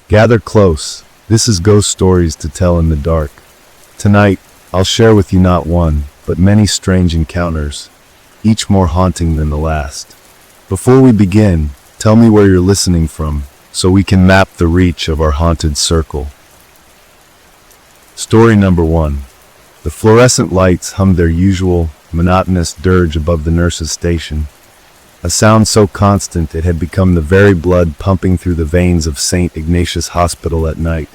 Gather close. This is ghost stories to tell in the dark. Tonight, I'll share with you not one, but many strange encounters, each more haunting than the last. Before we begin, tell me where you're listening from, so we can map the reach of our haunted circle. Story number 1. The fluorescent lights hummed their usual, monotonous dirge above the nurse's station. A sound so constant it had become the very blood pumping through the veins of St. Ignatius Hospital at night.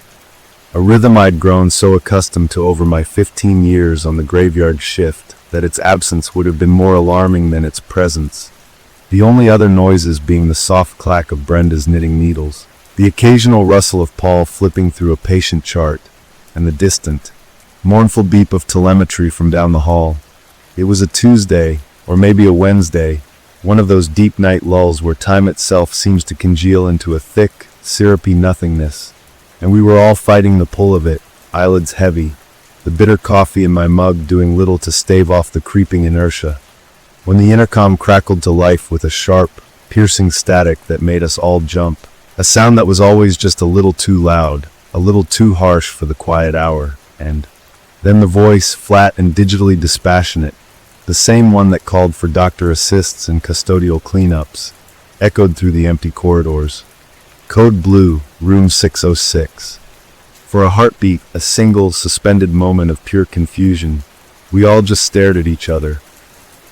A rhythm I'd grown so accustomed to over my 15 years on the graveyard shift that its absence would have been more alarming than its presence. The only other noises being the soft clack of Brenda's knitting needles, the occasional rustle of Paul flipping through a patient chart, and the distant, mournful beep of telemetry from down the hall. It was a Tuesday, or maybe a Wednesday, one of those deep night lulls where time itself seems to congeal into a thick, syrupy nothingness, and we were all fighting the pull of it, eyelids heavy, the bitter coffee in my mug doing little to stave off the creeping inertia, when the intercom crackled to life with a sharp, piercing static that made us all jump, a sound that was always just a little too loud, a little too harsh for the quiet hour, and then the voice, flat and digitally dispassionate, the same one that called for doctor assists and custodial cleanups, echoed through the empty corridors. Code blue, room 606. For a heartbeat, a single, suspended moment of pure confusion, we all just stared at each other.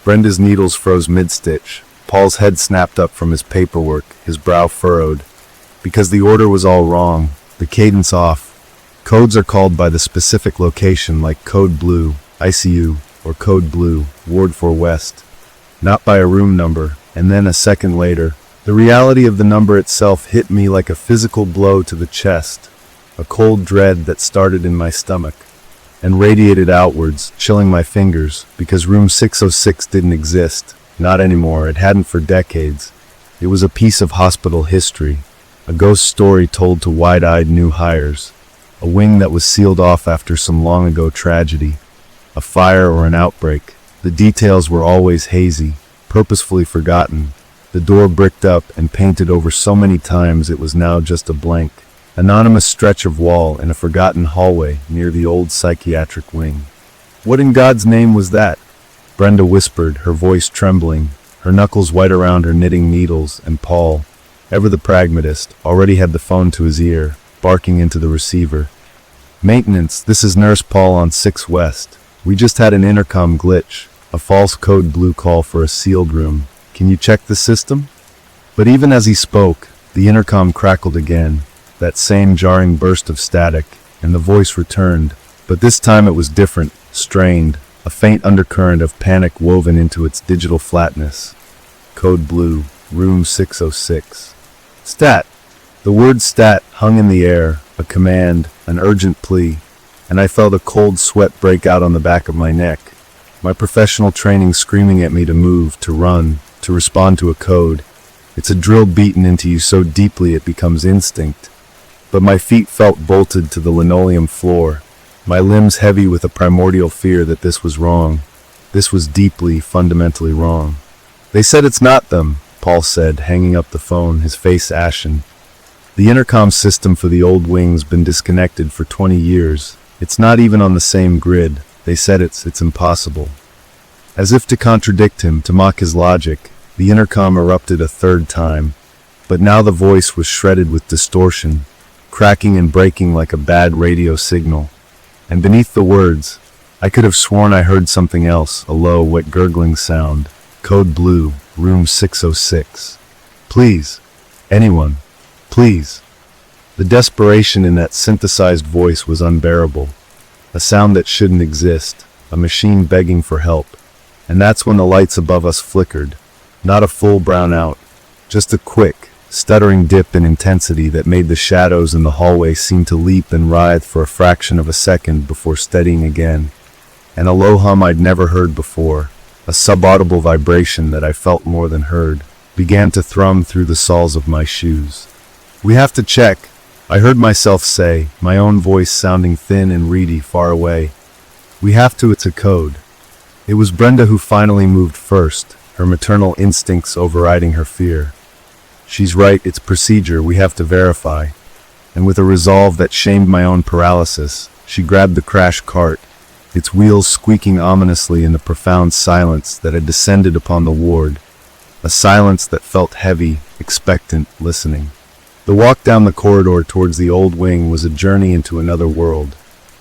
Brenda's needles froze mid-stitch. Paul's head snapped up from his paperwork, his brow furrowed. Because the order was all wrong, the cadence off. Codes are called by the specific location like Code Blue, ICU, or Code Blue, Ward 4 West, not by a room number, and then a second later, the reality of the number itself hit me like a physical blow to the chest, a cold dread that started in my stomach, and radiated outwards, chilling my fingers, because room 606 didn't exist, not anymore, it hadn't for decades. It was a piece of hospital history, a ghost story told to wide-eyed new hires, a wing that was sealed off after some long-ago tragedy, a fire or an outbreak. The details were always hazy, purposefully forgotten, the door bricked up and painted over so many times it was now just a blank, anonymous stretch of wall in a forgotten hallway near the old psychiatric wing. What in God's name was that? Brenda whispered, her voice trembling, her knuckles white around her knitting needles, and Paul, ever the pragmatist, already had the phone to his ear, barking into the receiver. Maintenance, this is Nurse Paul on 6 West. We just had an intercom glitch, a false code blue call for a sealed room. Can you check the system? But even as he spoke, the intercom crackled again, that same jarring burst of static, and the voice returned, but this time it was different, strained, a faint undercurrent of panic woven into its digital flatness. Code blue, room 606. Stat. The word stat hung in the air, a command, an urgent plea, and I felt a cold sweat break out on the back of my neck, my professional training screaming at me to move, to run, to respond to a code. It's a drill beaten into you so deeply it becomes instinct. But my feet felt bolted to the linoleum floor, my limbs heavy with a primordial fear that this was wrong. This was deeply, fundamentally wrong. They said it's not them, Paul said, hanging up the phone, his face ashen. The intercom system for the old wing's been disconnected for 20 years. It's not even on the same grid. They said it's impossible. As if to contradict him, to mock his logic, the intercom erupted a third time. But now the voice was shredded with distortion, cracking and breaking like a bad radio signal. And beneath the words, I could have sworn I heard something else, a low, wet gurgling sound. Code blue, room 606. Please. Anyone. Please. The desperation in that synthesized voice was unbearable. A sound that shouldn't exist, a machine begging for help. And that's when the lights above us flickered. Not a full brownout, just a quick, stuttering dip in intensity that made the shadows in the hallway seem to leap and writhe for a fraction of a second before steadying again. And a low hum I'd never heard before, a subaudible vibration that I felt more than heard, began to thrum through the soles of my shoes. We have to check, I heard myself say, my own voice sounding thin and reedy far away. We have to, it's a code. It was Brenda who finally moved first, her maternal instincts overriding her fear. She's right, it's procedure, we have to verify. and with a resolve that shamed my own paralysis, she grabbed the crash cart, its wheels squeaking ominously in the profound silence that had descended upon the ward, a silence that felt heavy, expectant, listening. The walk down the corridor towards the old wing was a journey into another world,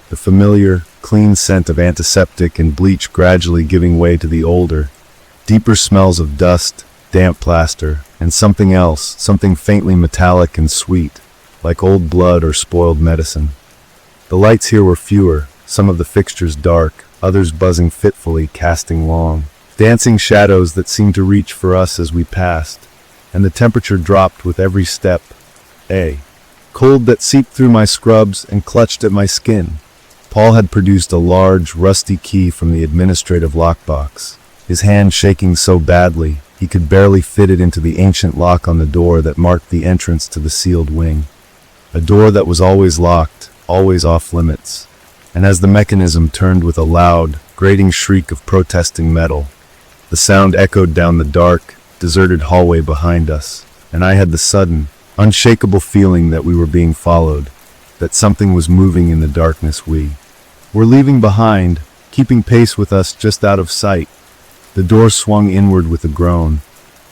the familiar, clean scent of antiseptic and bleach gradually giving way to the older, deeper smells of dust, damp plaster, and something else, something faintly metallic and sweet, like old blood or spoiled medicine. The lights here were fewer, some of the fixtures dark, others buzzing fitfully, casting long, dancing shadows that seemed to reach for us as we passed, and the temperature dropped with every step. Cold that seeped through my scrubs and clutched at my skin. Paul had produced a large, rusty key from the administrative lockbox, his hand shaking so badly he could barely fit it into the ancient lock on the door that marked the entrance to the sealed wing. A door that was always locked, always off limits. And as the mechanism turned with a loud, grating shriek of protesting metal, the sound echoed down the dark, deserted hallway behind us, and I had the sudden, unshakable feeling that we were being followed, that something was moving in the darkness we were leaving behind, keeping pace with us just out of sight. The door swung inward with a groan,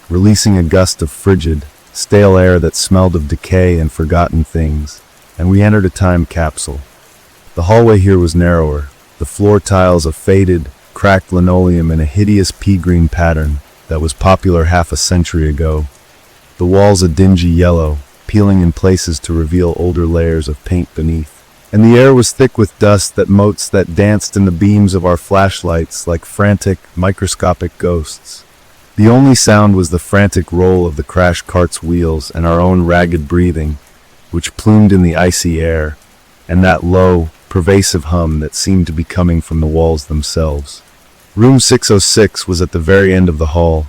releasing a gust of frigid, stale air that smelled of decay and forgotten things, and we entered a time capsule. The hallway here was narrower, the floor tiles of faded, cracked linoleum in a hideous pea-green pattern that was popular half a century ago. The walls a dingy yellow, peeling in places to reveal older layers of paint beneath. And the air was thick with dust that motes that danced in the beams of our flashlights like frantic, microscopic ghosts. The only sound was the frantic roll of the crash cart's wheels and our own ragged breathing, which plumed in the icy air, and that low, pervasive hum that seemed to be coming from the walls themselves. Room 606 was at the very end of the hall,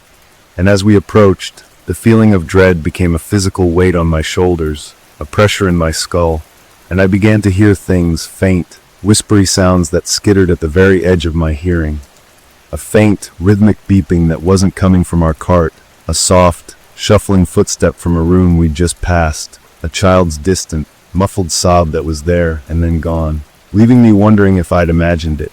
and as we approached, the feeling of dread became a physical weight on my shoulders, a pressure in my skull, and I began to hear things, faint, whispery sounds that skittered at the very edge of my hearing. A faint, rhythmic beeping that wasn't coming from our cart, a soft, shuffling footstep from a room we'd just passed, a child's distant, muffled sob that was there and then gone, leaving me wondering if I'd imagined it.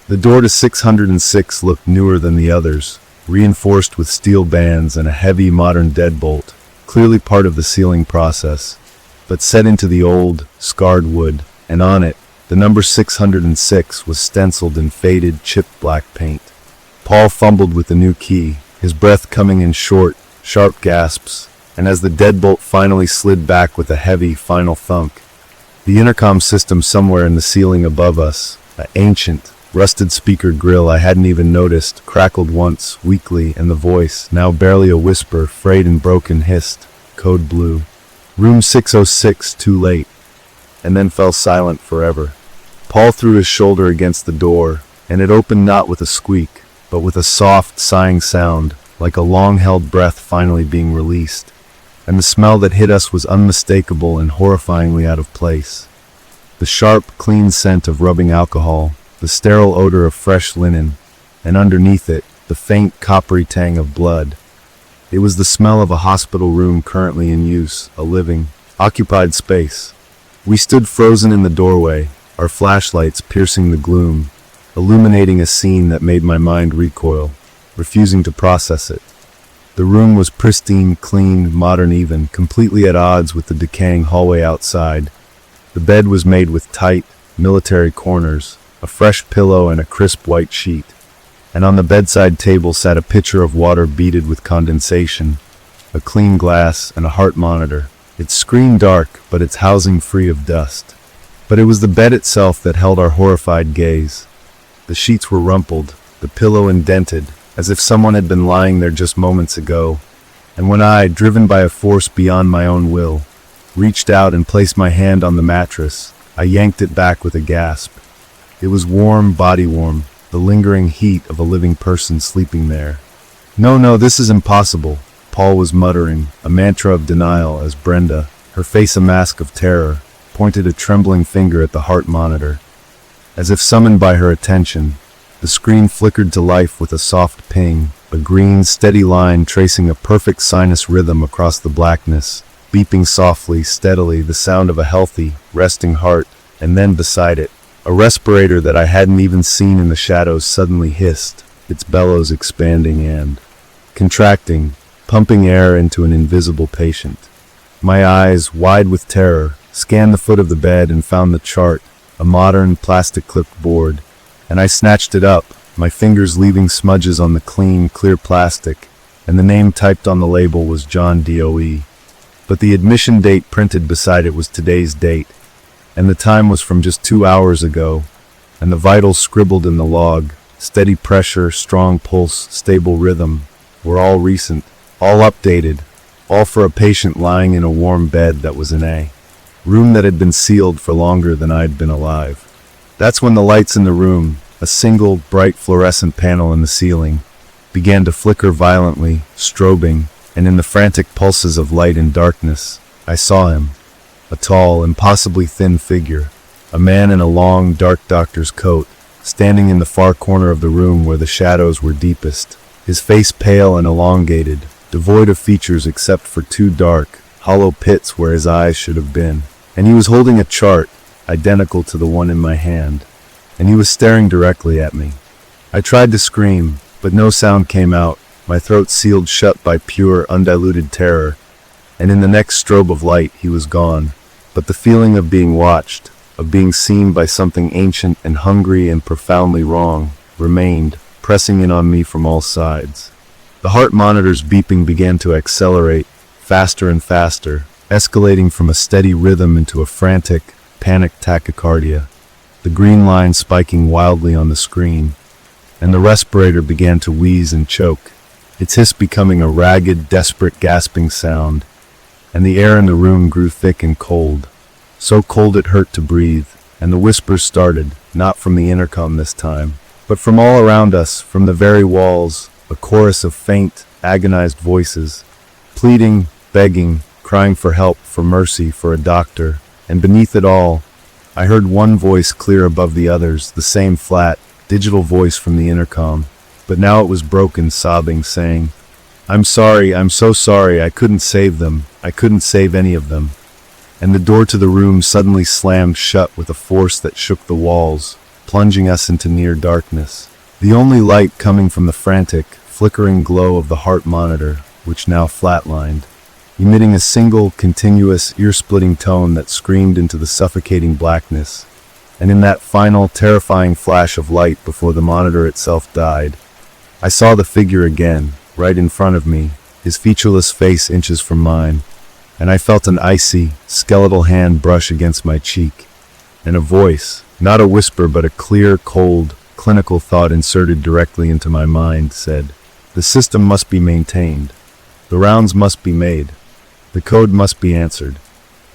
The door to 606 looked newer than the others, reinforced with steel bands and a heavy modern deadbolt, clearly part of the sealing process, but set into the old, scarred wood, and on it, the number 606 was stenciled in faded, chipped black paint. Paul fumbled with the new key, his breath coming in short, sharp gasps, and as the deadbolt finally slid back with a heavy, final thunk, the intercom system somewhere in the ceiling above us, an ancient, rusted speaker grill I hadn't even noticed, crackled once, weakly, and the voice, now barely a whisper, frayed and broken, hissed, "Code Blue. Room 606, too late," and then fell silent forever. Paul threw his shoulder against the door, and it opened not with a squeak, but with a soft, sighing sound, like a long-held breath finally being released, and the smell that hit us was unmistakable and horrifyingly out of place. The sharp, clean scent of rubbing alcohol, the sterile odor of fresh linen, and underneath it, the faint, coppery tang of blood. It was the smell of a hospital room currently in use, a living, occupied space. We stood frozen in the doorway, our flashlights piercing the gloom, illuminating a scene that made my mind recoil, refusing to process it. The room was pristine, clean, modern even, completely at odds with the decaying hallway outside. The bed was made with tight, military corners, a fresh pillow and a crisp white sheet, and on the bedside table sat a pitcher of water beaded with condensation, a clean glass, and a heart monitor, its screen dark but its housing free of dust. But it was the bed itself that held our horrified gaze. The sheets were rumpled, the pillow indented, as if someone had been lying there just moments ago, and when I, driven by a force beyond my own will, reached out and placed my hand on the mattress, I yanked it back with a gasp. It was warm, body warm, the lingering heat of a living person sleeping there. No, this is impossible," Paul was muttering, a mantra of denial as Brenda, her face a mask of terror, pointed a trembling finger at the heart monitor. As if summoned by her attention, the screen flickered to life with a soft ping, a green, steady line tracing a perfect sinus rhythm across the blackness, beeping softly, steadily, the sound of a healthy, resting heart, and then beside it, a respirator that I hadn't even seen in the shadows suddenly hissed, its bellows expanding and contracting, pumping air into an invisible patient. My eyes, wide with terror, scanned the foot of the bed and found the chart, a modern, plastic-clipped board, and I snatched it up, my fingers leaving smudges on the clean, clear plastic, and the name typed on the label was John DOE. But the admission date printed beside it was today's date, and the time was from just 2 hours ago, and the vitals scribbled in the log, steady pressure, strong pulse, stable rhythm, were all recent, all updated, all for a patient lying in a warm bed that was an A. Room that had been sealed for longer than I'd been alive. That's when the lights in the room, a single, bright fluorescent panel in the ceiling, began to flicker violently, strobing, and in the frantic pulses of light and darkness, I saw him. A tall, impossibly thin figure, a man in a long, dark doctor's coat, standing in the far corner of the room where the shadows were deepest, his face pale and elongated, devoid of features except for 2 dark, hollow pits where his eyes should have been. And he was holding a chart, identical to the one in my hand, and he was staring directly at me. I tried to scream, but no sound came out, my throat sealed shut by pure, undiluted terror, and in the next strobe of light he was gone. But the feeling of being watched, of being seen by something ancient and hungry and profoundly wrong, remained, pressing in on me from all sides. The heart monitor's beeping began to accelerate, faster and faster, escalating from a steady rhythm into a frantic, panicked tachycardia, the green line spiking wildly on the screen, and the respirator began to wheeze and choke, its hiss becoming a ragged, desperate gasping sound, and the air in the room grew thick and cold, so cold it hurt to breathe, and the whispers started, not from the intercom this time, but from all around us, from the very walls, a chorus of faint, agonized voices, pleading, begging, crying for help, for mercy, for a doctor, and beneath it all, I heard one voice clear above the others, the same flat, digital voice from the intercom, but now it was broken, sobbing, saying, "I'm sorry, I'm so sorry, I couldn't save them, I couldn't save any of them." And the door to the room suddenly slammed shut with a force that shook the walls, plunging us into near darkness. The only light coming from the frantic, flickering glow of the heart monitor, which now flatlined, emitting a single, continuous, ear-splitting tone that screamed into the suffocating blackness. And in that final, terrifying flash of light before the monitor itself died, I saw the figure again, right in front of me, his featureless face inches from mine, and I felt an icy, skeletal hand brush against my cheek, and a voice, not a whisper but a clear, cold, clinical thought inserted directly into my mind, said, "The system must be maintained. The rounds must be made. The code must be answered."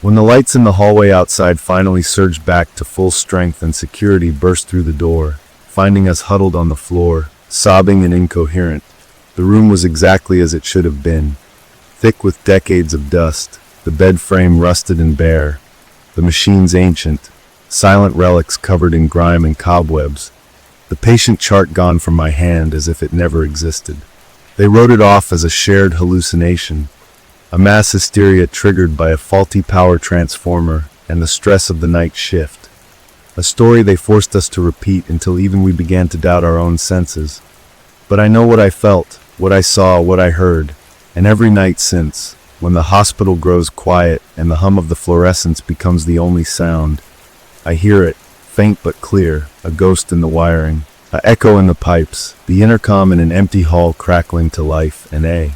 When the lights in the hallway outside finally surged back to full strength and security burst through the door, finding us huddled on the floor, sobbing and incoherent, the room was exactly as it should have been, thick with decades of dust, the bed frame rusted and bare, the machines ancient, silent relics covered in grime and cobwebs, the patient chart gone from my hand as if it never existed. They wrote it off as a shared hallucination, a mass hysteria triggered by a faulty power transformer and the stress of the night shift. A story they forced us to repeat until even we began to doubt our own senses. But I know what I felt, what I saw, what I heard, and every night since, when the hospital grows quiet and the hum of the fluorescence becomes the only sound, I hear it, faint but clear, a ghost in the wiring, a echo in the pipes, the intercom in an empty hall crackling to life, and a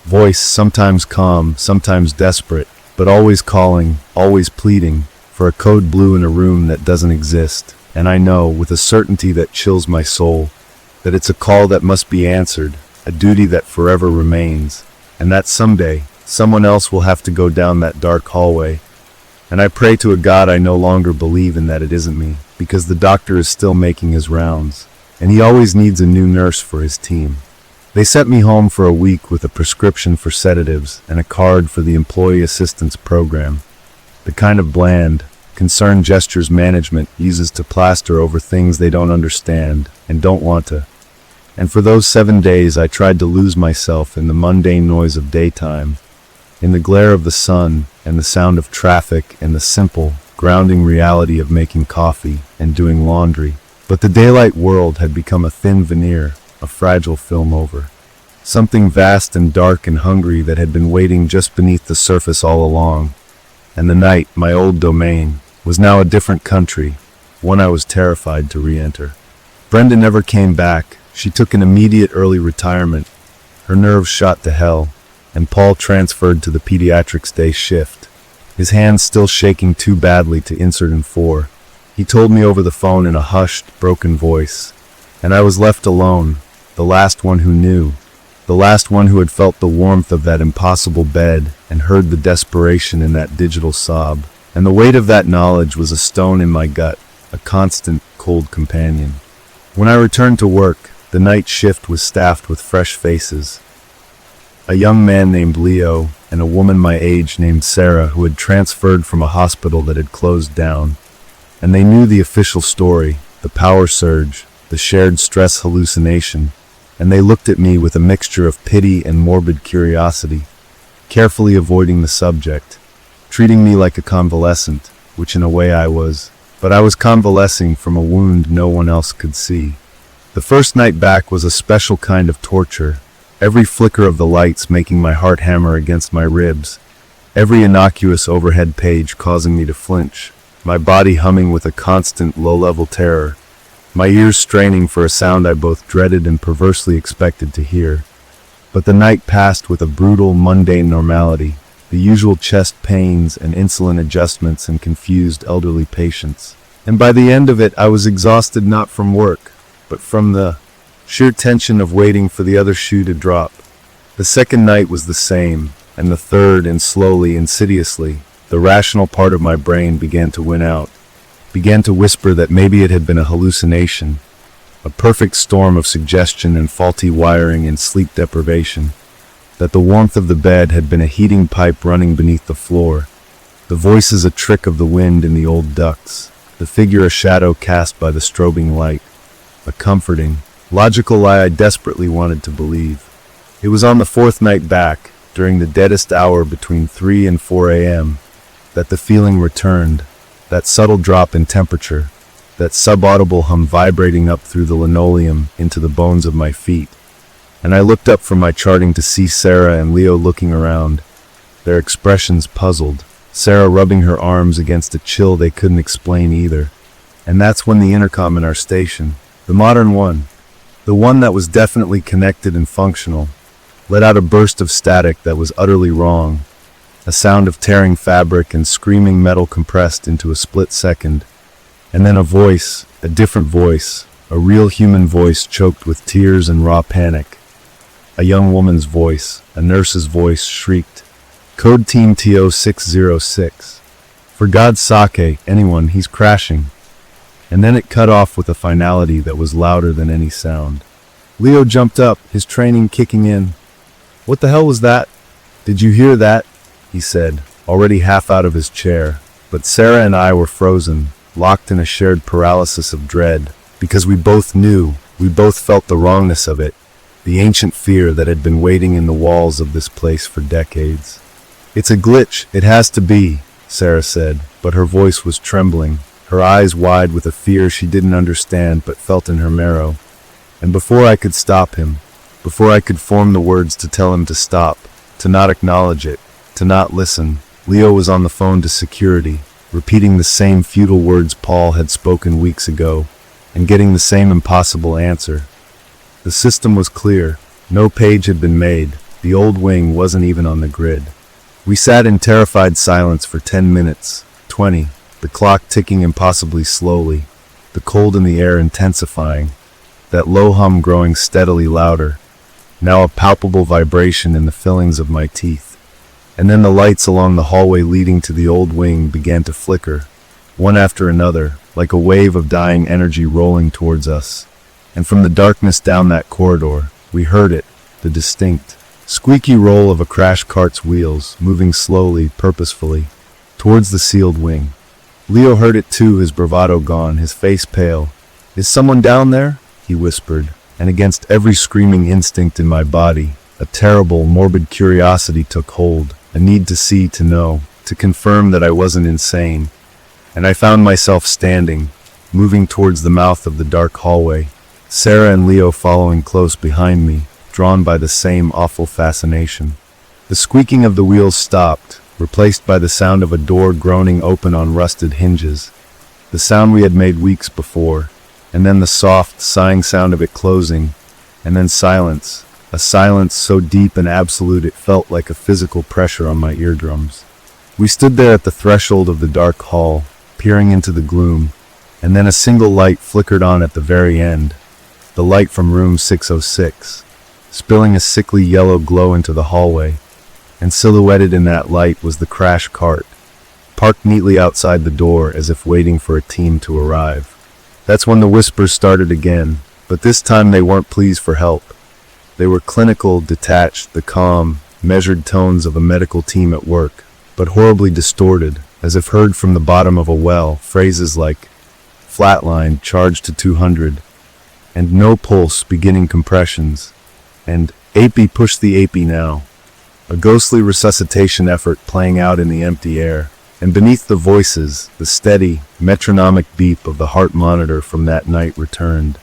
voice, sometimes calm, sometimes desperate, but always calling, always pleading, for a code blue in a room that doesn't exist. And I know, with a certainty that chills my soul, that it's a call that must be answered, a duty that forever remains, and that someday, someone else will have to go down that dark hallway. And I pray to a God I no longer believe in that it isn't me, because the doctor is still making his rounds, and he always needs a new nurse for his team. They sent me home for a week with a prescription for sedatives and a card for the employee assistance program, the kind of bland, concerned gestures management uses to plaster over things they don't understand and don't want to. And for those 7 days I tried to lose myself in the mundane noise of daytime, in the glare of the sun and the sound of traffic and the simple, grounding reality of making coffee and doing laundry. But the daylight world had become a thin veneer, a fragile film over. Something vast and dark and hungry that had been waiting just beneath the surface all along. And the night, my old domain, was now a different country, one I was terrified to re-enter. Brenda never came back. She took an immediate early retirement. Her nerves shot to hell, and Paul transferred to the pediatrics day shift, his hands still shaking too badly to insert in 4. He told me over the phone in a hushed, broken voice, and I was left alone, the last one who knew, the last one who had felt the warmth of that impossible bed and heard the desperation in that digital sob. And the weight of that knowledge was a stone in my gut, a constant, cold companion. When I returned to work, the night shift was staffed with fresh faces. A young man named Leo and a woman my age named Sarah who had transferred from a hospital that had closed down. And they knew the official story, the power surge, the shared stress hallucination, and they looked at me with a mixture of pity and morbid curiosity, carefully avoiding the subject, treating me like a convalescent, which in a way I was, but I was convalescing from a wound no one else could see. The first night back was a special kind of torture, every flicker of the lights making my heart hammer against my ribs, every innocuous overhead page causing me to flinch, my body humming with a constant low-level terror, my ears straining for a sound I both dreaded and perversely expected to hear. But the night passed with a brutal, mundane normality, the usual chest pains and insulin adjustments and confused elderly patients. And by the end of it, I was exhausted not from work, but from the sheer tension of waiting for the other shoe to drop. The second night was the same, and the third, and slowly, insidiously, the rational part of my brain began to win out, began to whisper that maybe it had been a hallucination, a perfect storm of suggestion and faulty wiring and sleep deprivation, that the warmth of the bed had been a heating pipe running beneath the floor, the voices a trick of the wind in the old ducts, the figure a shadow cast by the strobing light, a comforting, logical lie I desperately wanted to believe. It was on the fourth night back, during the deadest hour between 3 and 4 a.m., that the feeling returned, that subtle drop in temperature, that subaudible hum vibrating up through the linoleum into the bones of my feet. And I looked up from my charting to see Sarah and Leo looking around, their expressions puzzled, Sarah rubbing her arms against a chill they couldn't explain either. And that's when the intercom in our station, the modern one, the one that was definitely connected and functional, let out a burst of static that was utterly wrong, a sound of tearing fabric and screaming metal compressed into a split second, and then a voice, a different voice, a real human voice choked with tears and raw panic. A young woman's voice, a nurse's voice, shrieked, "Code Team TO606. For God's sake, anyone, he's crashing." And then it cut off with a finality that was louder than any sound. Leo jumped up, his training kicking in. "What the hell was that?" "Did you hear that?" he said, already half out of his chair. But Sarah and I were frozen, locked in a shared paralysis of dread, because we both knew, we both felt the wrongness of it, the ancient fear that had been waiting in the walls of this place for decades. "It's a glitch, it has to be," Sarah said, but her voice was trembling, her eyes wide with a fear she didn't understand but felt in her marrow. And before I could stop him, before I could form the words to tell him to stop, to not acknowledge it, to not listen, Leo was on the phone to security, repeating the same futile words Paul had spoken weeks ago, and getting the same impossible answer. The system was clear. No page had been made. The old wing wasn't even on the grid. We sat in terrified silence for 10 minutes, 20, the clock ticking impossibly slowly, the cold in the air intensifying, that low hum growing steadily louder, now a palpable vibration in the fillings of my teeth. And then the lights along the hallway leading to the old wing began to flicker, one after another, like a wave of dying energy rolling towards us. And from the darkness down that corridor, we heard it, the distinct, squeaky roll of a crash cart's wheels, moving slowly, purposefully, towards the sealed wing. Leo heard it too, his bravado gone, his face pale. "Is someone down there?" he whispered, and against every screaming instinct in my body, a terrible, morbid curiosity took hold. a need to see, to know, to confirm that I wasn't insane. And I found myself standing, moving towards the mouth of the dark hallway, Sarah and Leo following close behind me, drawn by the same awful fascination. The squeaking of the wheels stopped, replaced by the sound of a door groaning open on rusted hinges, the sound we had made weeks before, and then the soft, sighing sound of it closing, and then silence, a silence so deep and absolute it felt like a physical pressure on my eardrums. We stood there at the threshold of the dark hall, peering into the gloom, and then a single light flickered on at the very end, the light from room 606, spilling a sickly yellow glow into the hallway, and silhouetted in that light was the crash cart, parked neatly outside the door as if waiting for a team to arrive. That's when the whispers started again, but this time they weren't pleas for help. They were clinical, detached, the calm, measured tones of a medical team at work, but horribly distorted, as if heard from the bottom of a well, phrases like flatline, charged to 200, and no pulse, beginning compressions, and AP, push the AP now. A ghostly resuscitation effort playing out in the empty air, and beneath the voices, the steady, metronomic beep of the heart monitor from that night returned.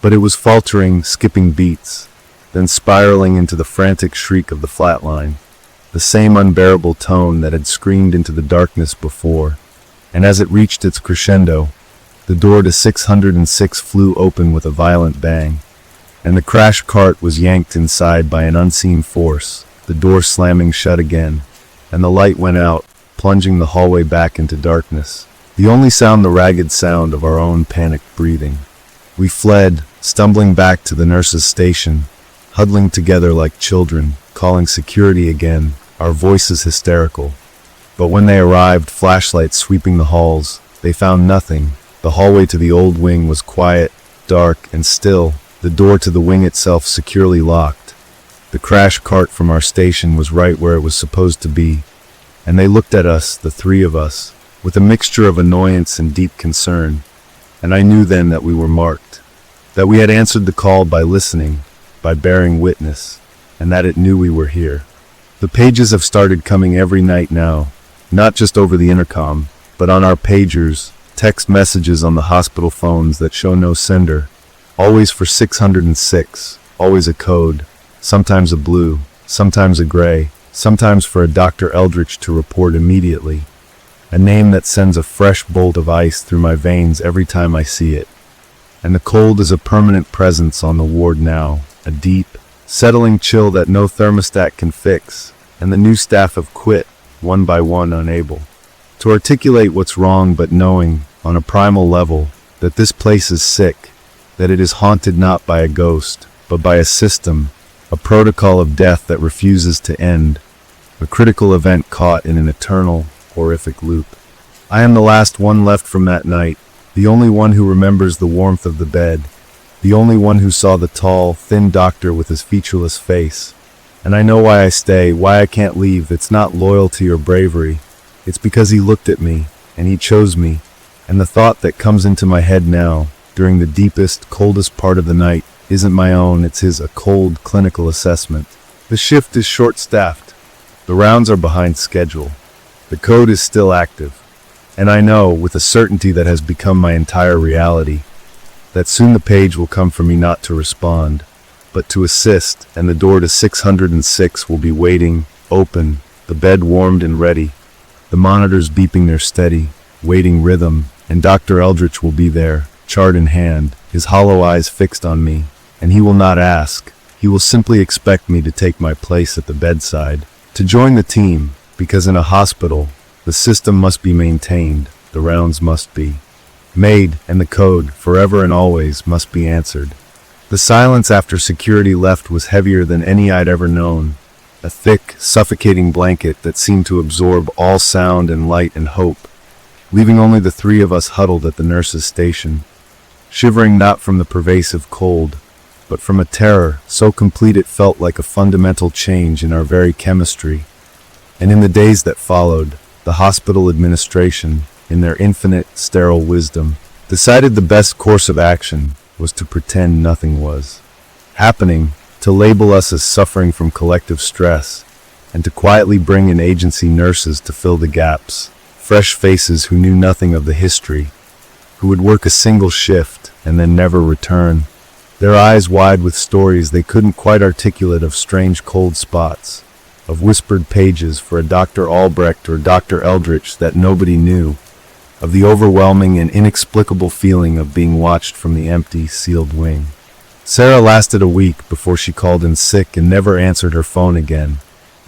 But it was faltering, skipping beats, then spiraling into the frantic shriek of the flatline, the same unbearable tone that had screamed into the darkness before, and as it reached its crescendo, the door to 606 flew open with a violent bang, and the crash cart was yanked inside by an unseen force, the door slamming shut again, and the light went out, plunging the hallway back into darkness, the only sound the ragged sound of our own panicked breathing. We fled, stumbling back to the nurse's station, huddling together like children, calling security again, our voices hysterical. But when they arrived, flashlights sweeping the halls, they found nothing. The hallway to the old wing was quiet, dark, and still, the door to the wing itself securely locked. The crash cart from our station was right where it was supposed to be, and they looked at us, the three of us, with a mixture of annoyance and deep concern, and I knew then that we were marked, that we had answered the call by listening, by bearing witness, and that it knew we were here. The pages have started coming every night now, not just over the intercom, but on our pagers, text messages on the hospital phones that show no sender, always for 606, always a code, sometimes a blue, sometimes a gray, sometimes for a Dr. Eldritch to report immediately, a name that sends a fresh bolt of ice through my veins every time I see it. And the cold is a permanent presence on the ward now, a deep, settling chill that no thermostat can fix, and the new staff have quit, one by one unable to articulate what's wrong, but knowing, on a primal level, that this place is sick, that it is haunted not by a ghost, but by a system, a protocol of death that refuses to end, a critical event caught in an eternal, horrific loop. I am the last one left from that night, the only one who remembers the warmth of the bed, the only one who saw the tall, thin doctor with his featureless face. And I know why I stay, why I can't leave. It's not loyalty or bravery. It's because he looked at me, and he chose me, and the thought that comes into my head now, during the deepest, coldest part of the night, isn't my own, it's his, a cold, clinical assessment. The shift is short-staffed. The rounds are behind schedule. The code is still active. And I know, with a certainty that has become my entire reality, that soon the page will come for me not to respond, but to assist, and the door to 606 will be waiting, open, the bed warmed and ready, the monitors beeping their steady, waiting rhythm, and Dr. Eldritch will be there, chart in hand, his hollow eyes fixed on me, and he will not ask. He will simply expect me to take my place at the bedside, to join the team, because in a hospital, the system must be maintained, the rounds must be made, and the code, forever and always, must be answered. The silence after security left was heavier than any I'd ever known, a thick, suffocating blanket that seemed to absorb all sound and light and hope, leaving only the three of us huddled at the nurse's station, shivering not from the pervasive cold, but from a terror so complete it felt like a fundamental change in our very chemistry. And in the days that followed, the hospital administration, in their infinite, sterile wisdom, decided the best course of action was to pretend nothing was happening, to label us as suffering from collective stress, and to quietly bring in agency nurses to fill the gaps, fresh faces who knew nothing of the history, who would work a single shift and then never return, their eyes wide with stories they couldn't quite articulate of strange cold spots, of whispered pages for a Dr. Albrecht or Dr. Eldritch that nobody knew, of the overwhelming and inexplicable feeling of being watched from the empty, sealed wing. Sarah lasted a week before she called in sick and never answered her phone again,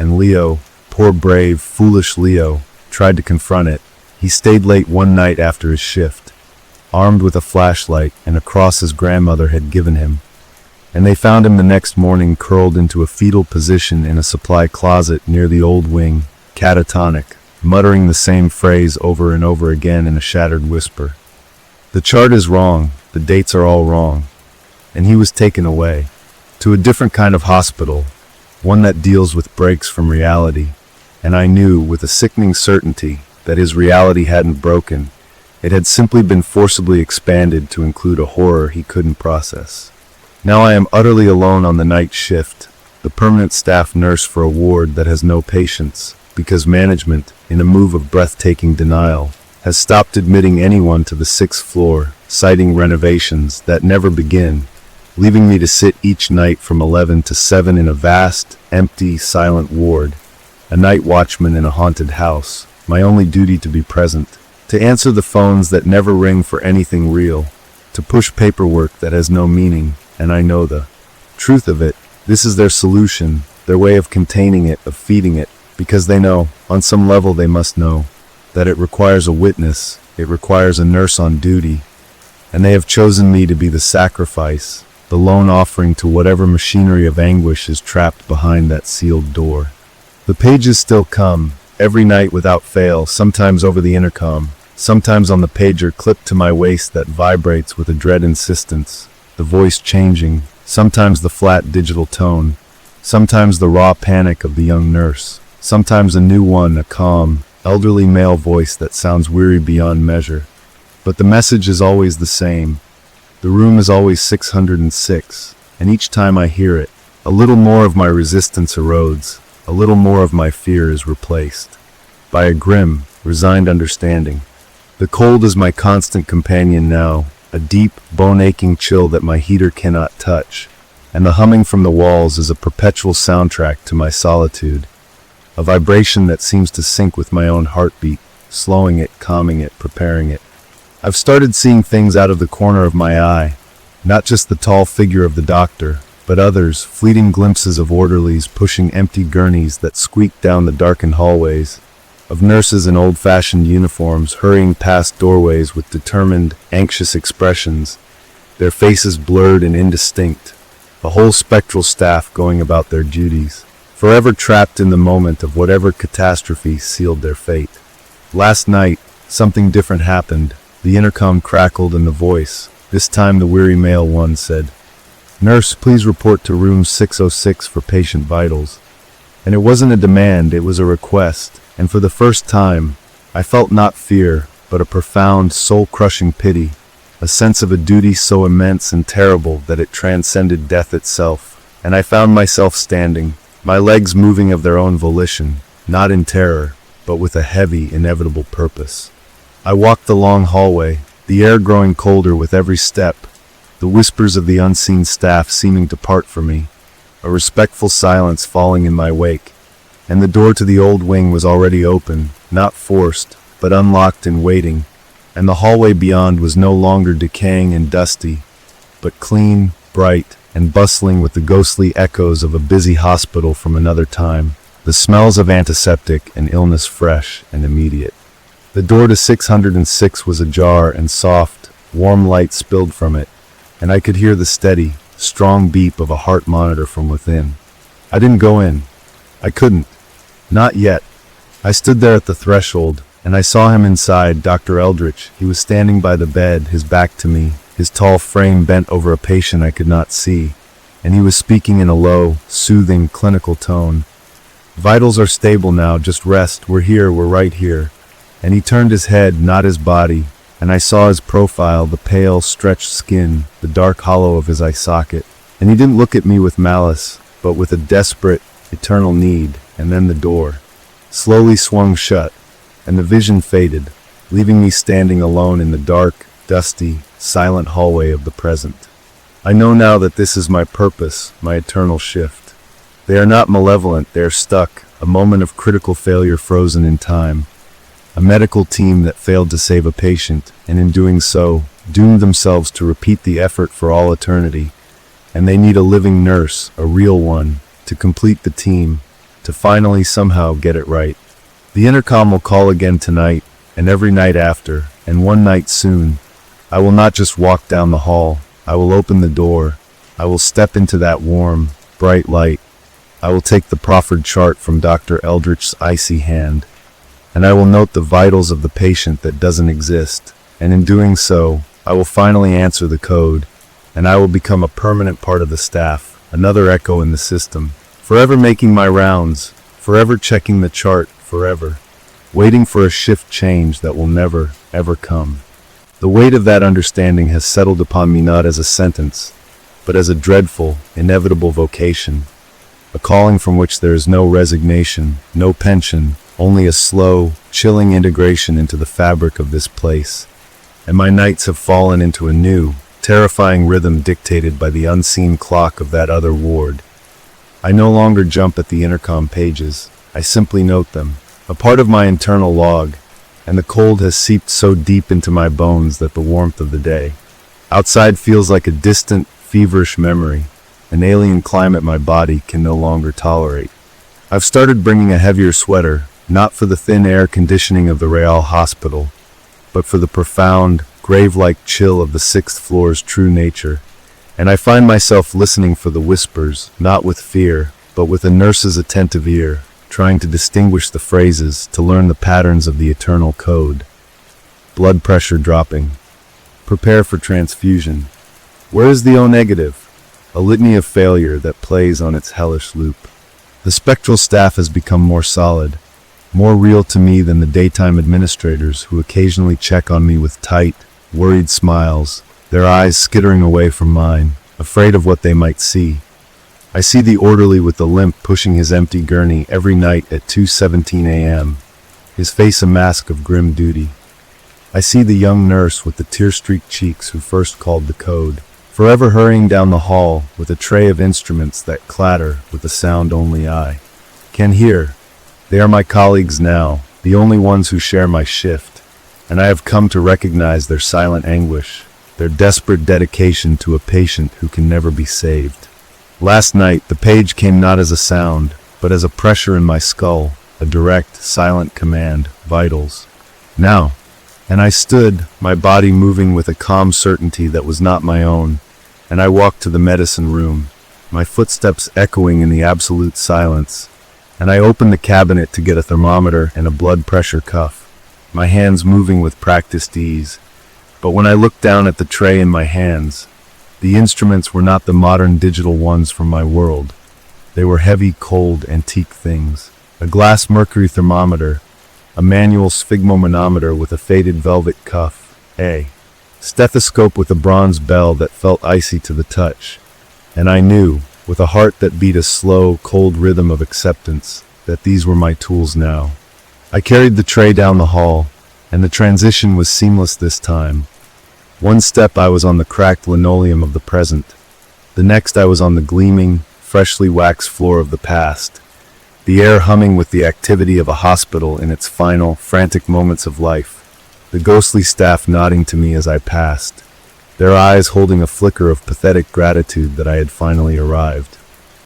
and Leo, poor brave, foolish Leo, tried to confront it. He stayed late one night after his shift, armed with a flashlight and a cross his grandmother had given him, and they found him the next morning curled into a fetal position in a supply closet near the old wing, catatonic, muttering the same phrase over and over again in a shattered whisper. The chart is wrong, the dates are all wrong, and he was taken away to a different kind of hospital, one that deals with breaks from reality, and I knew with a sickening certainty that his reality hadn't broken. It had simply been forcibly expanded to include a horror he couldn't process. Now I am utterly alone on the night shift, the permanent staff nurse for a ward that has no patients, because management, in a move of breathtaking denial, has stopped admitting anyone to the 6th floor, citing renovations that never begin, leaving me to sit each night from 11 to 7 in a vast, empty, silent ward, a night watchman in a haunted house, my only duty to be present, to answer the phones that never ring for anything real, to push paperwork that has no meaning, and I know the truth of it. This is their solution, their way of containing it, of feeding it, because they know, on some level they must know, that it requires a witness, it requires a nurse on duty, and they have chosen me to be the sacrifice, the lone offering to whatever machinery of anguish is trapped behind that sealed door. The pages still come, every night without fail, sometimes over the intercom, sometimes on the pager clipped to my waist that vibrates with a dread insistence, the voice changing, sometimes the flat digital tone, sometimes the raw panic of the young nurse, sometimes a new one, a calm, elderly male voice that sounds weary beyond measure. But the message is always the same. The room is always 606, and each time I hear it, a little more of my resistance erodes, a little more of my fear is replaced by a grim, resigned understanding. The cold is my constant companion now, a deep, bone-aching chill that my heater cannot touch, and the humming from the walls is a perpetual soundtrack to my solitude, a vibration that seems to sync with my own heartbeat, slowing it, calming it, preparing it. I've started seeing things out of the corner of my eye, not just the tall figure of the doctor, but others, fleeting glimpses of orderlies pushing empty gurneys that squeak down the darkened hallways, of nurses in old-fashioned uniforms hurrying past doorways with determined, anxious expressions, their faces blurred and indistinct, a whole spectral staff going about their duties, forever trapped in the moment of whatever catastrophe sealed their fate. Last night, something different happened. The intercom crackled and the voice, this time the weary male one, said, "Nurse, please report to room 606 for patient vitals." And it wasn't a demand, it was a request, and for the first time, I felt not fear, but a profound, soul-crushing pity, a sense of a duty so immense and terrible that it transcended death itself, and I found myself standing, my legs moving of their own volition, not in terror, but with a heavy, inevitable purpose. I walked the long hallway, the air growing colder with every step, the whispers of the unseen staff seeming to part from me, a respectful silence falling in my wake, and the door to the old wing was already open, not forced, but unlocked and waiting, and the hallway beyond was no longer decaying and dusty, but clean, bright, and bustling with the ghostly echoes of a busy hospital from another time, the smells of antiseptic and illness fresh and immediate. The door to 606 was ajar and soft, warm light spilled from it, and I could hear the steady, strong beep of a heart monitor from within. I didn't go in. I couldn't. Not yet. I stood there at the threshold, and I saw him inside, Dr. Eldritch. He was standing by the bed, his back to me, his tall frame bent over a patient I could not see, and he was speaking in a low, soothing, clinical tone. "Vitals are stable now, just rest. We're here, we're right here." And he turned his head, not his body, and I saw his profile, the pale, stretched skin, the dark hollow of his eye socket. And he didn't look at me with malice, but with a desperate, eternal need, and then the door slowly swung shut, and the vision faded, leaving me standing alone in the dark, dusty, silent hallway of the present. I know now that this is my purpose, my eternal shift. They are not malevolent, they are stuck, a moment of critical failure frozen in time. A medical team that failed to save a patient, and in doing so, doomed themselves to repeat the effort for all eternity. And they need a living nurse, a real one, to complete the team, to finally somehow get it right. The intercom will call again tonight, and every night after, and one night soon. I will not just walk down the hall, I will open the door. I will step into that warm, bright light. I will take the proffered chart from Dr. Eldritch's icy hand, and I will note the vitals of the patient that doesn't exist, and in doing so, I will finally answer the code, and I will become a permanent part of the staff, another echo in the system, forever making my rounds, forever checking the chart, forever waiting for a shift change that will never, ever come. The weight of that understanding has settled upon me not as a sentence, but as a dreadful, inevitable vocation, a calling from which there is no resignation, no pension, only a slow, chilling integration into the fabric of this place. And my nights have fallen into a new, terrifying rhythm dictated by the unseen clock of that other ward. I no longer jump at the intercom pages, I simply note them, a part of my internal log, and the cold has seeped so deep into my bones that the warmth of the day outside feels like a distant, feverish memory, an alien climate my body can no longer tolerate. I've started bringing a heavier sweater, not for the thin air conditioning of the Real Hospital, but for the profound, grave-like chill of the sixth floor's true nature, and I find myself listening for the whispers, not with fear, but with a nurse's attentive ear, trying to distinguish the phrases, to learn the patterns of the eternal code. Blood pressure dropping. Prepare for transfusion. Where is the O negative? A litany of failure that plays on its hellish loop. The spectral staff has become more solid, more real to me than the daytime administrators who occasionally check on me with tight, worried smiles, their eyes skittering away from mine, afraid of what they might see. I see the orderly with the limp pushing his empty gurney every night at 2:17 a.m., his face a mask of grim duty. I see the young nurse with the tear-streaked cheeks who first called the code, forever hurrying down the hall with a tray of instruments that clatter with a sound only I can hear. They are my colleagues now, the only ones who share my shift, and I have come to recognize their silent anguish, their desperate dedication to a patient who can never be saved. Last night, the page came not as a sound, but as a pressure in my skull, a direct, silent command, vitals. Now. And I stood, my body moving with a calm certainty that was not my own, and I walked to the medicine room, my footsteps echoing in the absolute silence, and I opened the cabinet to get a thermometer and a blood pressure cuff, my hands moving with practiced ease. But when I looked down at the tray in my hands, the instruments were not the modern digital ones from my world. They were heavy, cold, antique things. A glass mercury thermometer, a manual sphygmomanometer with a faded velvet cuff, a stethoscope with a bronze bell that felt icy to the touch. And I knew, with a heart that beat a slow, cold rhythm of acceptance, that these were my tools now. I carried the tray down the hall, and the transition was seamless this time. One step I was on the cracked linoleum of the present. The next I was on the gleaming, freshly waxed floor of the past, the air humming with the activity of a hospital in its final, frantic moments of life, the ghostly staff nodding to me as I passed, their eyes holding a flicker of pathetic gratitude that I had finally arrived.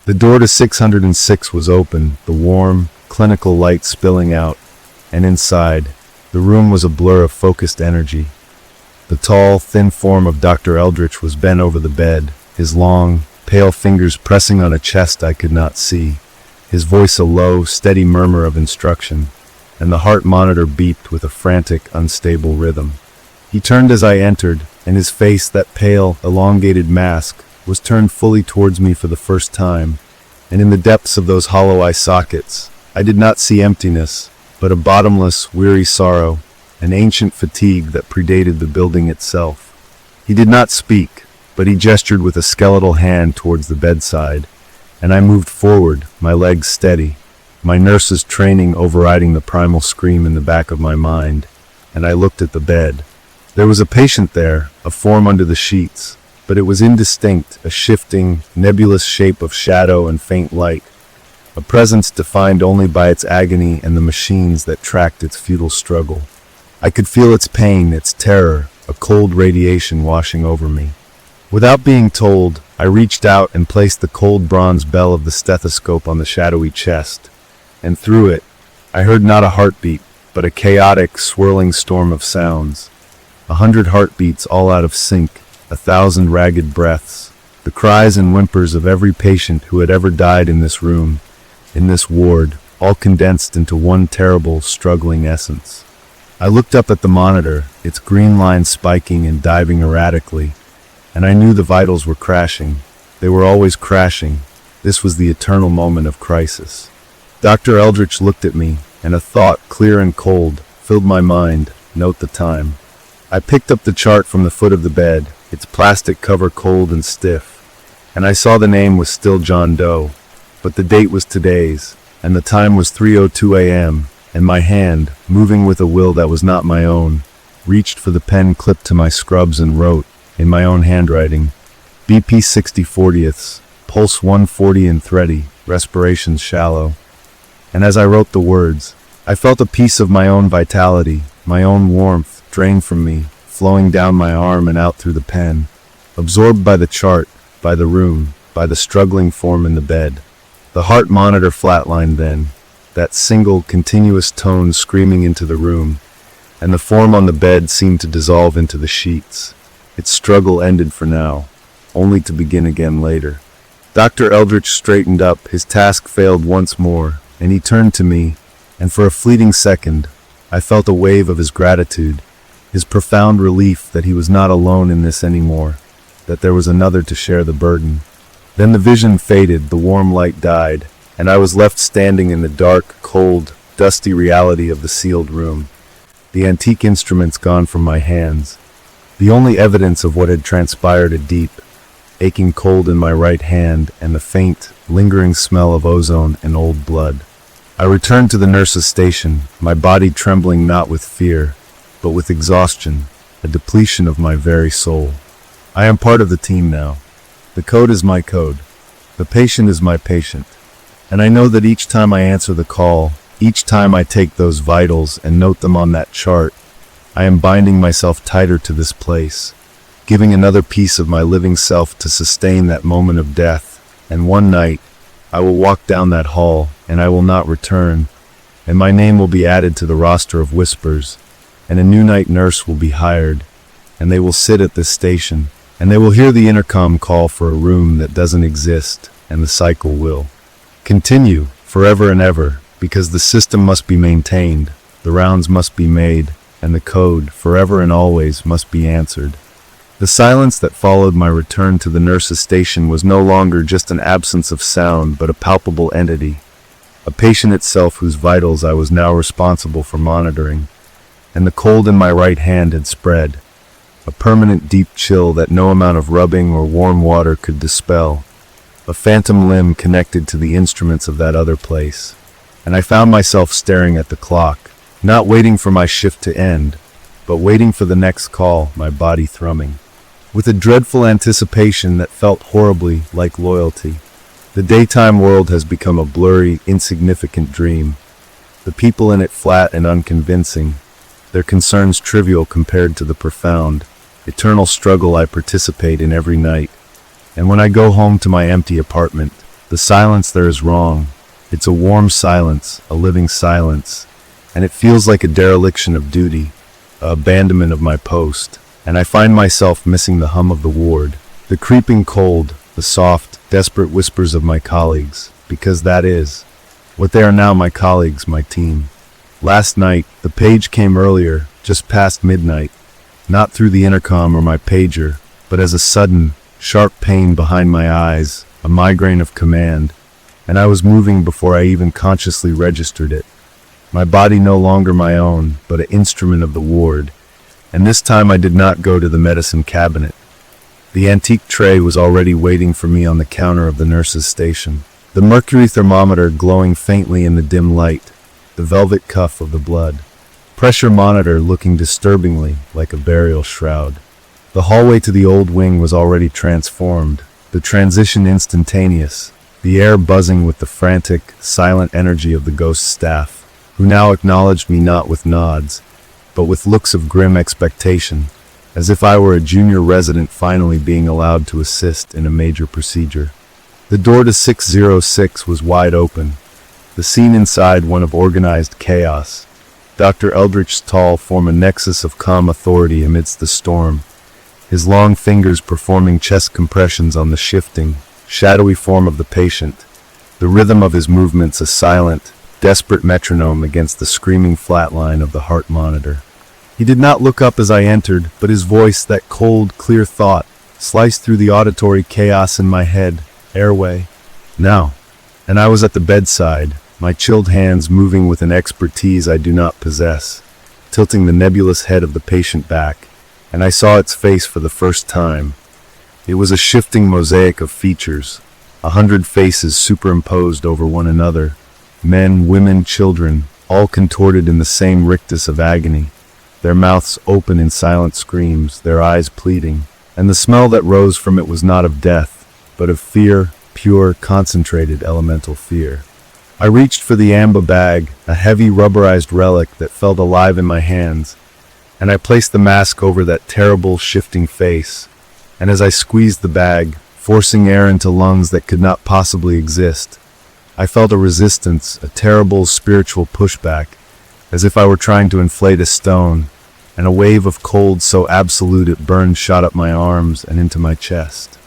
The door to 606 was open, the warm, clinical light spilling out, and inside, the room was a blur of focused energy. The tall, thin form of Dr. Eldritch was bent over the bed, his long, pale fingers pressing on a chest I could not see, his voice a low, steady murmur of instruction, and the heart monitor beeped with a frantic, unstable rhythm. He turned as I entered, and his face, that pale, elongated mask, was turned fully towards me for the first time, and in the depths of those hollow eye sockets, I did not see emptiness, but a bottomless, weary sorrow, an ancient fatigue that predated the building itself. He did not speak, but he gestured with a skeletal hand towards the bedside, and I moved forward, my legs steady. my nurse's training overriding the primal scream in the back of my mind, and I looked at the bed. There was a patient there, a form under the sheets, but it was indistinct, a shifting, nebulous shape of shadow and faint light, a presence defined only by its agony and the machines that tracked its futile struggle. I could feel its pain, its terror, a cold radiation washing over me. Without being told, I reached out and placed the cold bronze bell of the stethoscope on the shadowy chest, and through it, I heard not a heartbeat, but a chaotic, swirling storm of sounds. 100 heartbeats all out of sync, 1,000 ragged breaths, the cries and whimpers of every patient who had ever died in this room, in this ward, all condensed into one terrible, struggling essence. I looked up at the monitor, its green line spiking and diving erratically, and I knew the vitals were crashing. They were always crashing. This was the eternal moment of crisis. Dr. Eldritch looked at me, and a thought, clear and cold, filled my mind. Note the time. I picked up the chart from the foot of the bed, its plastic cover cold and stiff, and I saw the name was still John Doe, but the date was today's, and the time was 3:02 a.m., and my hand, moving with a will that was not my own, reached for the pen clipped to my scrubs and wrote, in my own handwriting, BP 60/40ths, pulse 140 and thready, respirations shallow. And as I wrote the words, I felt a piece of my own vitality, my own warmth, drained from me, flowing down my arm and out through the pen, absorbed by the chart, by the room, by the struggling form in the bed. The heart monitor flatlined then, that single, continuous tone screaming into the room, and the form on the bed seemed to dissolve into the sheets. Its struggle ended for now, only to begin again later. Dr. Eldritch straightened up, his task failed once more, and he turned to me, and for a fleeting second, I felt a wave of his gratitude, his profound relief that he was not alone in this anymore, that there was another to share the burden. Then the vision faded, the warm light died, and I was left standing in the dark, cold, dusty reality of the sealed room, the antique instruments gone from my hands, the only evidence of what had transpired a deep, aching cold in my right hand and the faint, lingering smell of ozone and old blood. I returned to the nurse's station, my body trembling not with fear, but with exhaustion, a depletion of my very soul. I am part of the team now. The code is my code. The patient is my patient. And I know that each time I answer the call, each time I take those vitals and note them on that chart, I am binding myself tighter to this place, giving another piece of my living self to sustain that moment of death. And one night, I will walk down that hall, and I will not return, and my name will be added to the roster of whispers, and a new night nurse will be hired, and they will sit at this station, and they will hear the intercom call for a room that doesn't exist, and the cycle will continue forever and ever, because the system must be maintained, the rounds must be made, and the code, forever and always, must be answered. The silence that followed my return to the nurse's station was no longer just an absence of sound, but a palpable entity, a patient itself whose vitals I was now responsible for monitoring, and the cold in my right hand had spread, a permanent deep chill that no amount of rubbing or warm water could dispel, a phantom limb connected to the instruments of that other place. And I found myself staring at the clock, not waiting for my shift to end, but waiting for the next call, my body thrumming, with a dreadful anticipation that felt horribly like loyalty. The daytime world has become a blurry, insignificant dream, the people in it flat and unconvincing, their concerns trivial compared to the profound, eternal struggle I participate in every night. And when I go home to my empty apartment, the silence there is wrong. It's a warm silence, a living silence, and it feels like a dereliction of duty, a abandonment of my post, and I find myself missing the hum of the ward, the creeping cold, the soft, desperate whispers of my colleagues, because that is what they are now, my colleagues, my team. Last night, the page came earlier, just past midnight, not through the intercom or my pager, but as a sudden, sharp pain behind my eyes, a migraine of command, and I was moving before I even consciously registered it. My body no longer my own, but an instrument of the ward, and this time I did not go to the medicine cabinet. The antique tray was already waiting for me on the counter of the nurse's station. The mercury thermometer glowing faintly in the dim light, the velvet cuff of the blood. Pressure monitor looking disturbingly like a burial shroud. The hallway to the old wing was already transformed, the transition instantaneous, the air buzzing with the frantic, silent energy of the ghost staff, who now acknowledged me not with nods, but with looks of grim expectation, as if I were a junior resident finally being allowed to assist in a major procedure. The door to 606 was wide open, the scene inside one of organized chaos. Dr. Eldritch's tall form a nexus of calm authority amidst the storm, his long fingers performing chest compressions on the shifting, shadowy form of the patient, the rhythm of his movements a silent, desperate metronome against the screaming flatline of the heart monitor. He did not look up as I entered, but his voice, that cold, clear thought, sliced through the auditory chaos in my head, airway. Now. And I was at the bedside, my chilled hands moving with an expertise I do not possess, tilting the nebulous head of the patient back, and I saw its face for the first time. It was a shifting mosaic of features, 100 faces superimposed over one another, men, women, children, all contorted in the same rictus of agony, their mouths open in silent screams, their eyes pleading, and the smell that rose from it was not of death, but of fear, pure, concentrated elemental fear. I reached for the amba bag, a heavy rubberized relic that felt alive in my hands, and I placed the mask over that terrible, shifting face, and as I squeezed the bag, forcing air into lungs that could not possibly exist, I felt a resistance, a terrible spiritual pushback, as if I were trying to inflate a stone, and a wave of cold so absolute it burned shot up my arms and into my chest.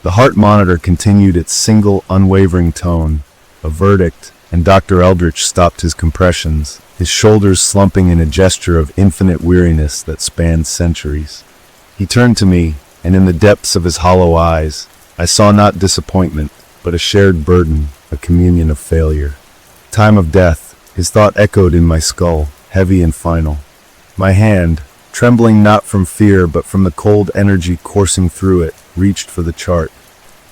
The heart monitor continued its single, unwavering tone, a verdict, and Dr. Eldritch stopped his compressions, his shoulders slumping in a gesture of infinite weariness that spanned centuries. He turned to me, and in the depths of his hollow eyes, I saw not disappointment, but a shared burden, a communion of failure. Time of death, his thought echoed in my skull, heavy and final. My hand, trembling not from fear but from the cold energy coursing through it, reached for the chart.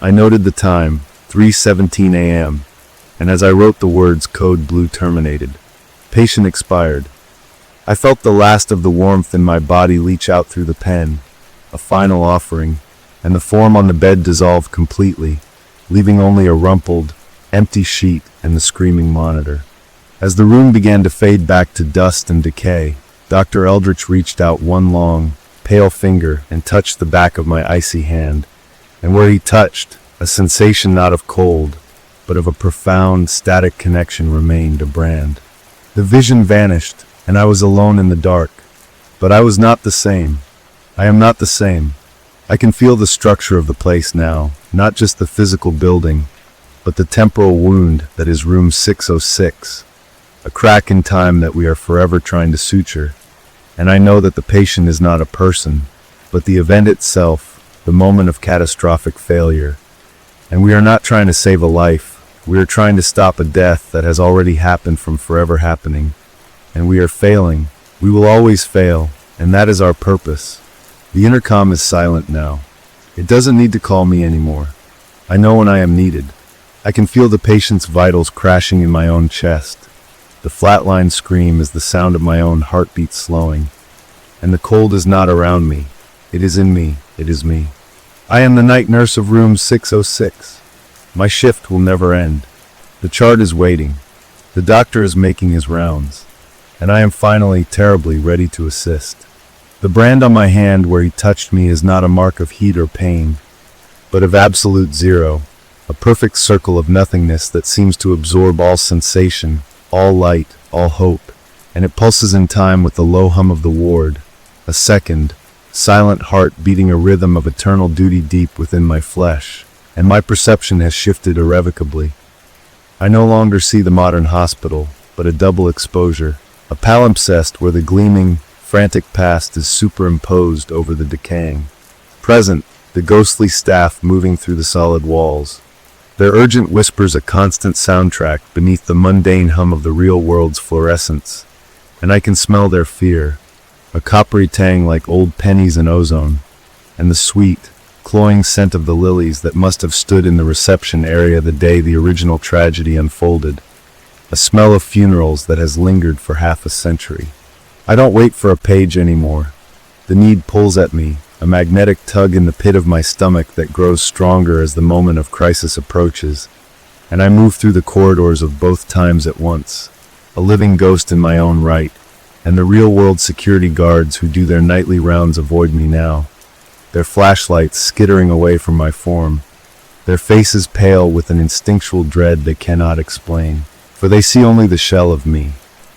I noted the time, 3:17 a.m., and as I wrote the words code blue terminated. Patient expired. I felt the last of the warmth in my body leach out through the pen, a final offering, and the form on the bed dissolved completely, leaving only a rumpled, empty sheet and the screaming monitor. As the room began to fade back to dust and decay, Dr. Eldritch reached out one long, pale finger and touched the back of my icy hand, and where he touched, a sensation not of cold, but of a profound, static connection remained, a brand. The vision vanished, and I was alone in the dark. But I was not the same. I am not the same. I can feel the structure of the place now, not just the physical building, but the temporal wound that is room 606, a crack in time that we are forever trying to suture. And I know that the patient is not a person, but the event itself, the moment of catastrophic failure. And we are not trying to save a life. We are trying to stop a death that has already happened from forever happening. And we are failing. We will always fail, and that is our purpose. The intercom is silent now. It doesn't need to call me anymore. I know when I am needed. I can feel the patient's vitals crashing in my own chest. The flatline scream is the sound of my own heartbeat slowing. And the cold is not around me. It is in me. It is me. I am the night nurse of room 606. My shift will never end. The chart is waiting. The doctor is making his rounds. And I am finally, terribly ready to assist. The brand on my hand where he touched me is not a mark of heat or pain, but of absolute zero, a perfect circle of nothingness that seems to absorb all sensation, all light, all hope, and it pulses in time with the low hum of the ward, a second, silent heart beating a rhythm of eternal duty deep within my flesh, and my perception has shifted irrevocably. I no longer see the modern hospital, but a double exposure, a palimpsest where the gleaming, frantic past is superimposed over the decaying. Present, the ghostly staff moving through the solid walls. Their urgent whispers a constant soundtrack beneath the mundane hum of the real world's fluorescence, and I can smell their fear, a coppery tang like old pennies in ozone, and the sweet, cloying scent of the lilies that must have stood in the reception area the day the original tragedy unfolded, a smell of funerals that has lingered for half a century. I don't wait for a page anymore. The need pulls at me, a magnetic tug in the pit of my stomach that grows stronger as the moment of crisis approaches, and I move through the corridors of both times at once, a living ghost in my own right, and the real-world security guards who do their nightly rounds avoid me now, their flashlights skittering away from my form, their faces pale with an instinctual dread they cannot explain, for they see only the shell of me,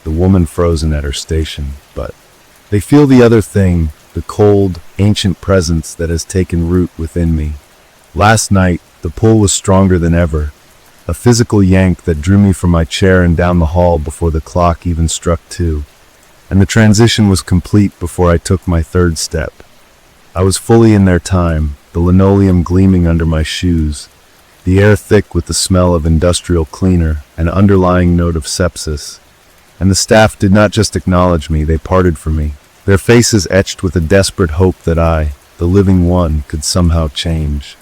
the woman frozen at her station, but they feel the other thing, the cold, ancient presence that has taken root within me. Last night, the pull was stronger than ever, a physical yank that drew me from my chair and down the hall before the clock even struck 2. And the transition was complete before I took my third step. I was fully in their time, the linoleum gleaming under my shoes, the air thick with the smell of industrial cleaner, an underlying note of sepsis. And the staff did not just acknowledge me, they parted from me, their faces etched with a desperate hope that I, the living one, could somehow change.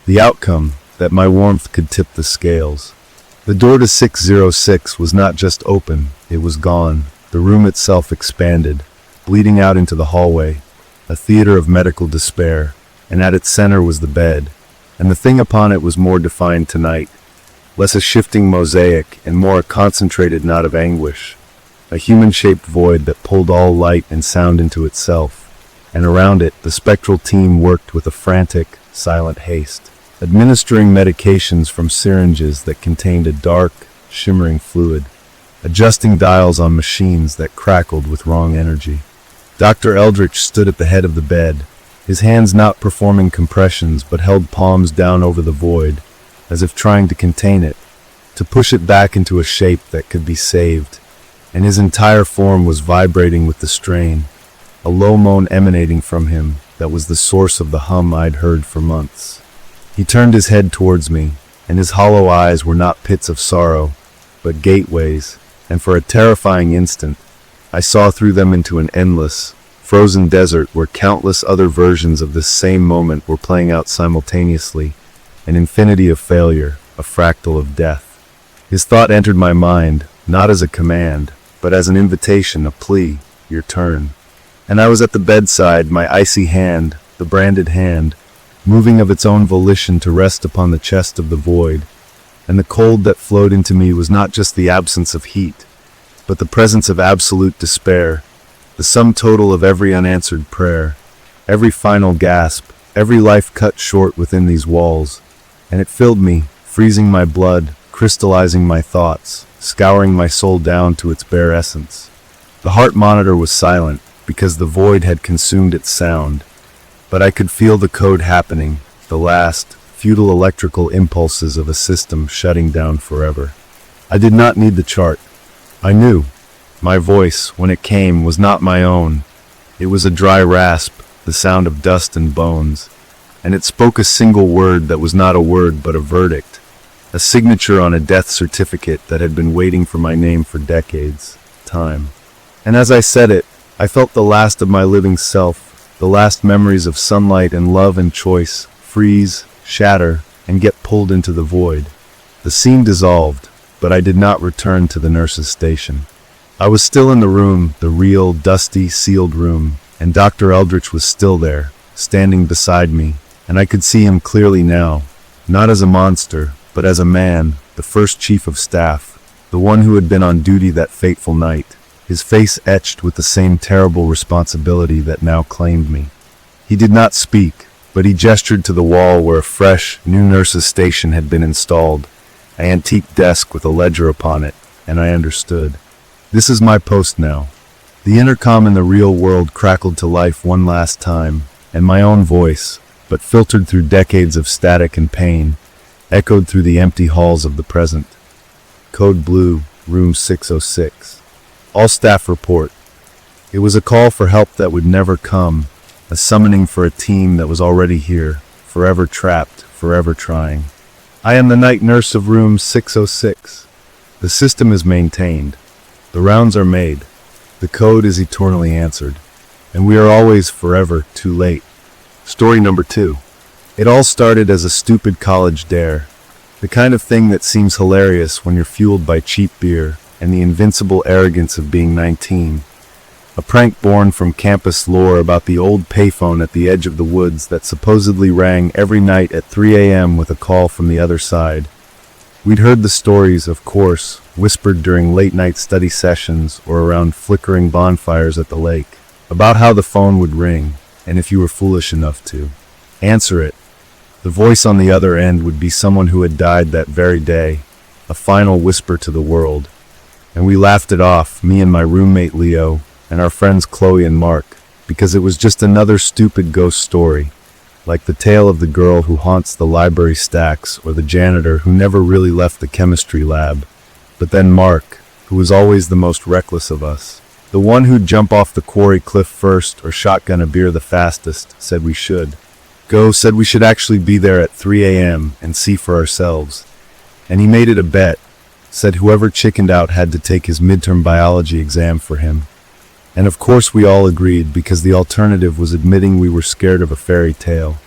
The outcome, that my warmth could tip the scales. The door to 606 was not just open, it was gone. The room itself expanded, bleeding out into the hallway, a theater of medical despair, and at its center was the bed, and the thing upon it was more defined tonight, less a shifting mosaic and more a concentrated knot of anguish, a human-shaped void that pulled all light and sound into itself, and around it the spectral team worked with a frantic, silent haste, administering medications from syringes that contained a dark, shimmering fluid, adjusting dials on machines that crackled with wrong energy. Dr. Eldritch stood at the head of the bed, his hands not performing compressions but held palms down over the void, as if trying to contain it, to push it back into a shape that could be saved, and his entire form was vibrating with the strain, a low moan emanating from him that was the source of the hum I'd heard for months. He turned his head towards me, and his hollow eyes were not pits of sorrow, but gateways, and for a terrifying instant, I saw through them into an endless, frozen desert where countless other versions of this same moment were playing out simultaneously, an infinity of failure, a fractal of death. His thought entered my mind, not as a command, but as an invitation, a plea, your turn. And I was at the bedside, my icy hand, the branded hand, moving of its own volition to rest upon the chest of the void, and the cold that flowed into me was not just the absence of heat, but the presence of absolute despair, the sum total of every unanswered prayer, every final gasp, every life cut short within these walls, and it filled me, freezing my blood, crystallizing my thoughts, scouring my soul down to its bare essence. The heart monitor was silent, because the void had consumed its sound, but I could feel the code happening, the last, futile electrical impulses of a system shutting down forever. I did not need the chart. I knew. My voice, when it came, was not my own. It was a dry rasp, the sound of dust and bones, and it spoke a single word that was not a word but a verdict, a signature on a death certificate that had been waiting for my name for decades, time. And as I said it, I felt the last of my living self, the last memories of sunlight and love and choice, freeze, shatter, and get pulled into the void. The scene dissolved, but I did not return to the nurse's station. I was still in the room, the real, dusty, sealed room, and Dr. Eldritch was still there, standing beside me, and I could see him clearly now, not as a monster, but as a man, the first chief of staff, the one who had been on duty that fateful night, his face etched with the same terrible responsibility that now claimed me. He did not speak, but he gestured to the wall where a fresh, new nurse's station had been installed, an antique desk with a ledger upon it, and I understood. This is my post now. The intercom in the real world crackled to life one last time, and my own voice, but filtered through decades of static and pain, echoed through the empty halls of the present. Code Blue, Room 606. All staff report. It was a call for help that would never come, a summoning for a team that was already here, forever trapped, forever trying. I am the night nurse of Room 606. The system is maintained. The rounds are made. The code is eternally answered. And we are always forever too late. Story number 2. It all started as a stupid college dare, the kind of thing that seems hilarious when you're fueled by cheap beer and the invincible arrogance of being 19. A prank born from campus lore about the old payphone at the edge of the woods that supposedly rang every night at 3 a.m. with a call from the other side. We'd heard the stories, of course, whispered during late-night study sessions or around flickering bonfires at the lake, about how the phone would ring, and if you were foolish enough to answer it, the voice on the other end would be someone who had died that very day, a final whisper to the world. And we laughed it off, me and my roommate Leo, and our friends Chloe and Mark, because it was just another stupid ghost story, like the tale of the girl who haunts the library stacks or the janitor who never really left the chemistry lab. But then Mark, who was always the most reckless of us, the one who'd jump off the quarry cliff first or shotgun a beer the fastest, said we should actually be there at 3 a.m. and see for ourselves. And he made it a bet, said whoever chickened out had to take his midterm biology exam for him. And of course we all agreed, because the alternative was admitting we were scared of a fairy tale.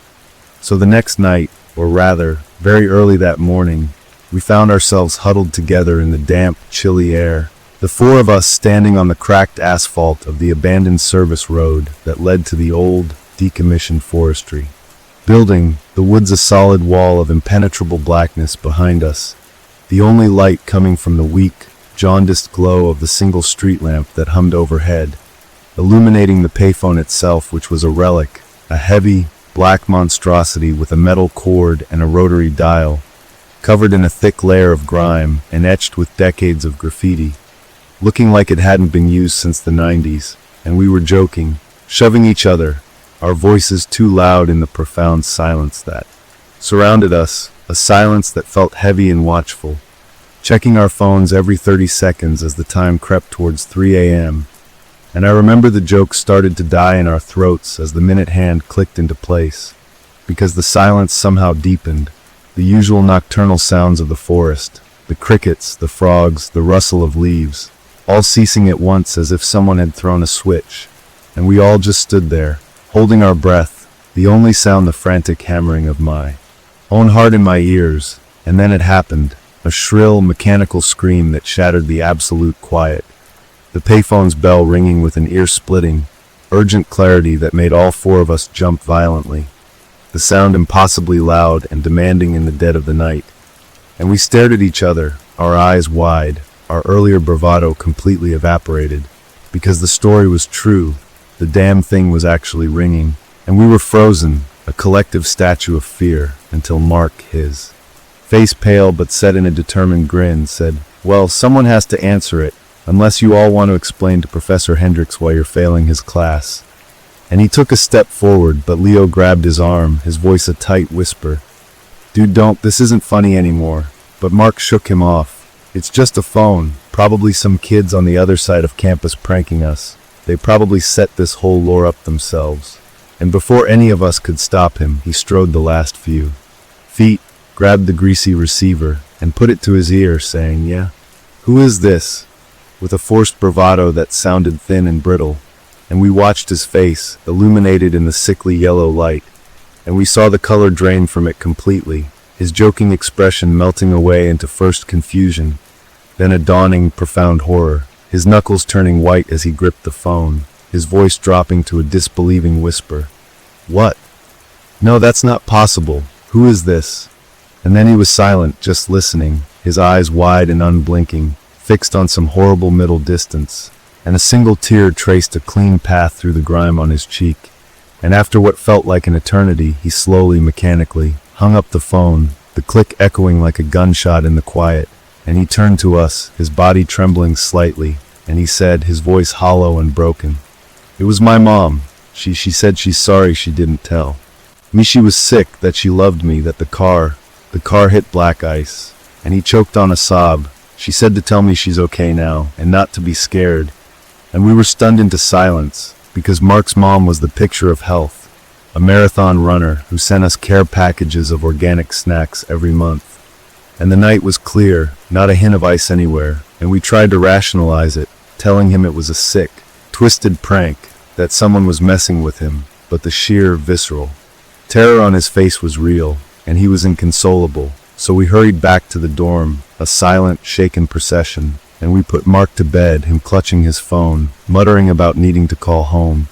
So the next night, or rather, very early that morning, we found ourselves huddled together in the damp, chilly air, the four of us standing on the cracked asphalt of the abandoned service road that led to the old, decommissioned forestry building, the woods a solid wall of impenetrable blackness behind us, the only light coming from the weak, jaundiced glow of the single street lamp that hummed overhead, illuminating the payphone itself, which was a relic, a heavy, black monstrosity with a metal cord and a rotary dial, covered in a thick layer of grime and etched with decades of graffiti, looking like it hadn't been used since the 90s, and we were joking, shoving each other, our voices too loud in the profound silence that surrounded us, a silence that felt heavy and watchful, checking our phones every 30 seconds as the time crept towards 3 a.m. And I remember the jokes started to die in our throats as the minute hand clicked into place, because the silence somehow deepened, the usual nocturnal sounds of the forest, the crickets, the frogs, the rustle of leaves, all ceasing at once as if someone had thrown a switch, and we all just stood there, holding our breath, the only sound the frantic hammering of my own heart in my ears. And then it happened, a shrill, mechanical scream that shattered the absolute quiet, the payphone's bell ringing with an ear-splitting, urgent clarity that made all four of us jump violently, the sound impossibly loud and demanding in the dead of the night. And we stared at each other, our eyes wide, our earlier bravado completely evaporated, because the story was true. The damn thing was actually ringing, and we were frozen, a collective statue of fear, until Mark, his face pale but set in a determined grin, said, "Well, someone has to answer it, unless you all want to explain to Professor Hendricks why you're failing his class." And he took a step forward, but Leo grabbed his arm, his voice a tight whisper. "Dude, don't, this isn't funny anymore." But Mark shook him off. "It's just a phone, probably some kids on the other side of campus pranking us. They probably set this whole lore up themselves." And before any of us could stop him, he strode the last few feet, grabbed the greasy receiver, and put it to his ear, saying, "Yeah, who is this?" with a forced bravado that sounded thin and brittle. And we watched his face, illuminated in the sickly yellow light, and we saw the color drain from it completely, his joking expression melting away into first confusion, then a dawning, profound horror, his knuckles turning white as he gripped the phone, his voice dropping to a disbelieving whisper. "What? No, that's not possible. Who is this?" And then he was silent, just listening, his eyes wide and unblinking, fixed on some horrible middle distance, and a single tear traced a clean path through the grime on his cheek. And after what felt like an eternity, he slowly, mechanically, hung up the phone, the click echoing like a gunshot in the quiet. And he turned to us, his body trembling slightly, and he said, his voice hollow and broken, "It was my mom. She said she's sorry she didn't tell me she was sick, that she loved me, that the car hit black ice." And he choked on a sob. "She said to tell me she's okay now, and not to be scared." And we were stunned into silence, because Mark's mom was the picture of health, a marathon runner who sent us care packages of organic snacks every month. And the night was clear, not a hint of ice anywhere, and we tried to rationalize it, telling him it was a sick, twisted prank, that someone was messing with him, but the sheer, visceral Terror on his face was real, and he was inconsolable, so we hurried back to the dorm, a silent, shaken procession, and we put Mark to bed, him clutching his phone, muttering about needing to call home.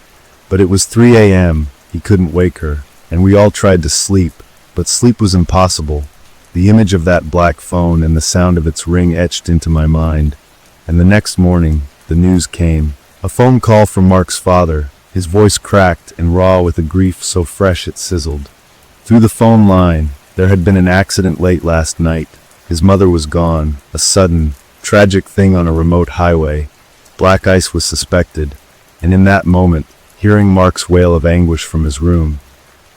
But it was 3 a.m., he couldn't wake her, and we all tried to sleep, but sleep was impossible. The image of that black phone and the sound of its ring etched into my mind. And the next morning, the news came. A phone call from Mark's father, his voice cracked and raw with a grief so fresh it sizzled. Through the phone line, there had been an accident late last night. His mother was gone, a sudden, tragic thing on a remote highway. Black ice was suspected, and in that moment, hearing Mark's wail of anguish from his room,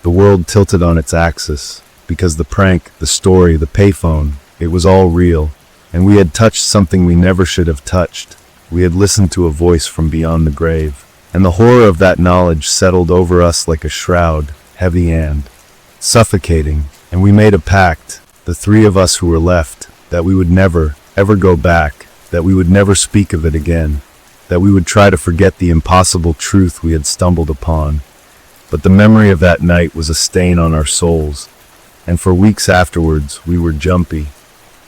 the world tilted on its axis, because the prank, the story, the payphone, it was all real, and we had touched something we never should have touched. We had listened to a voice from beyond the grave, and the horror of that knowledge settled over us like a shroud, heavy and suffocating, and we made a pact, the three of us who were left, that we would never, ever go back, that we would never speak of it again, that we would try to forget the impossible truth we had stumbled upon. But the memory of that night was a stain on our souls, and for weeks afterwards we were jumpy,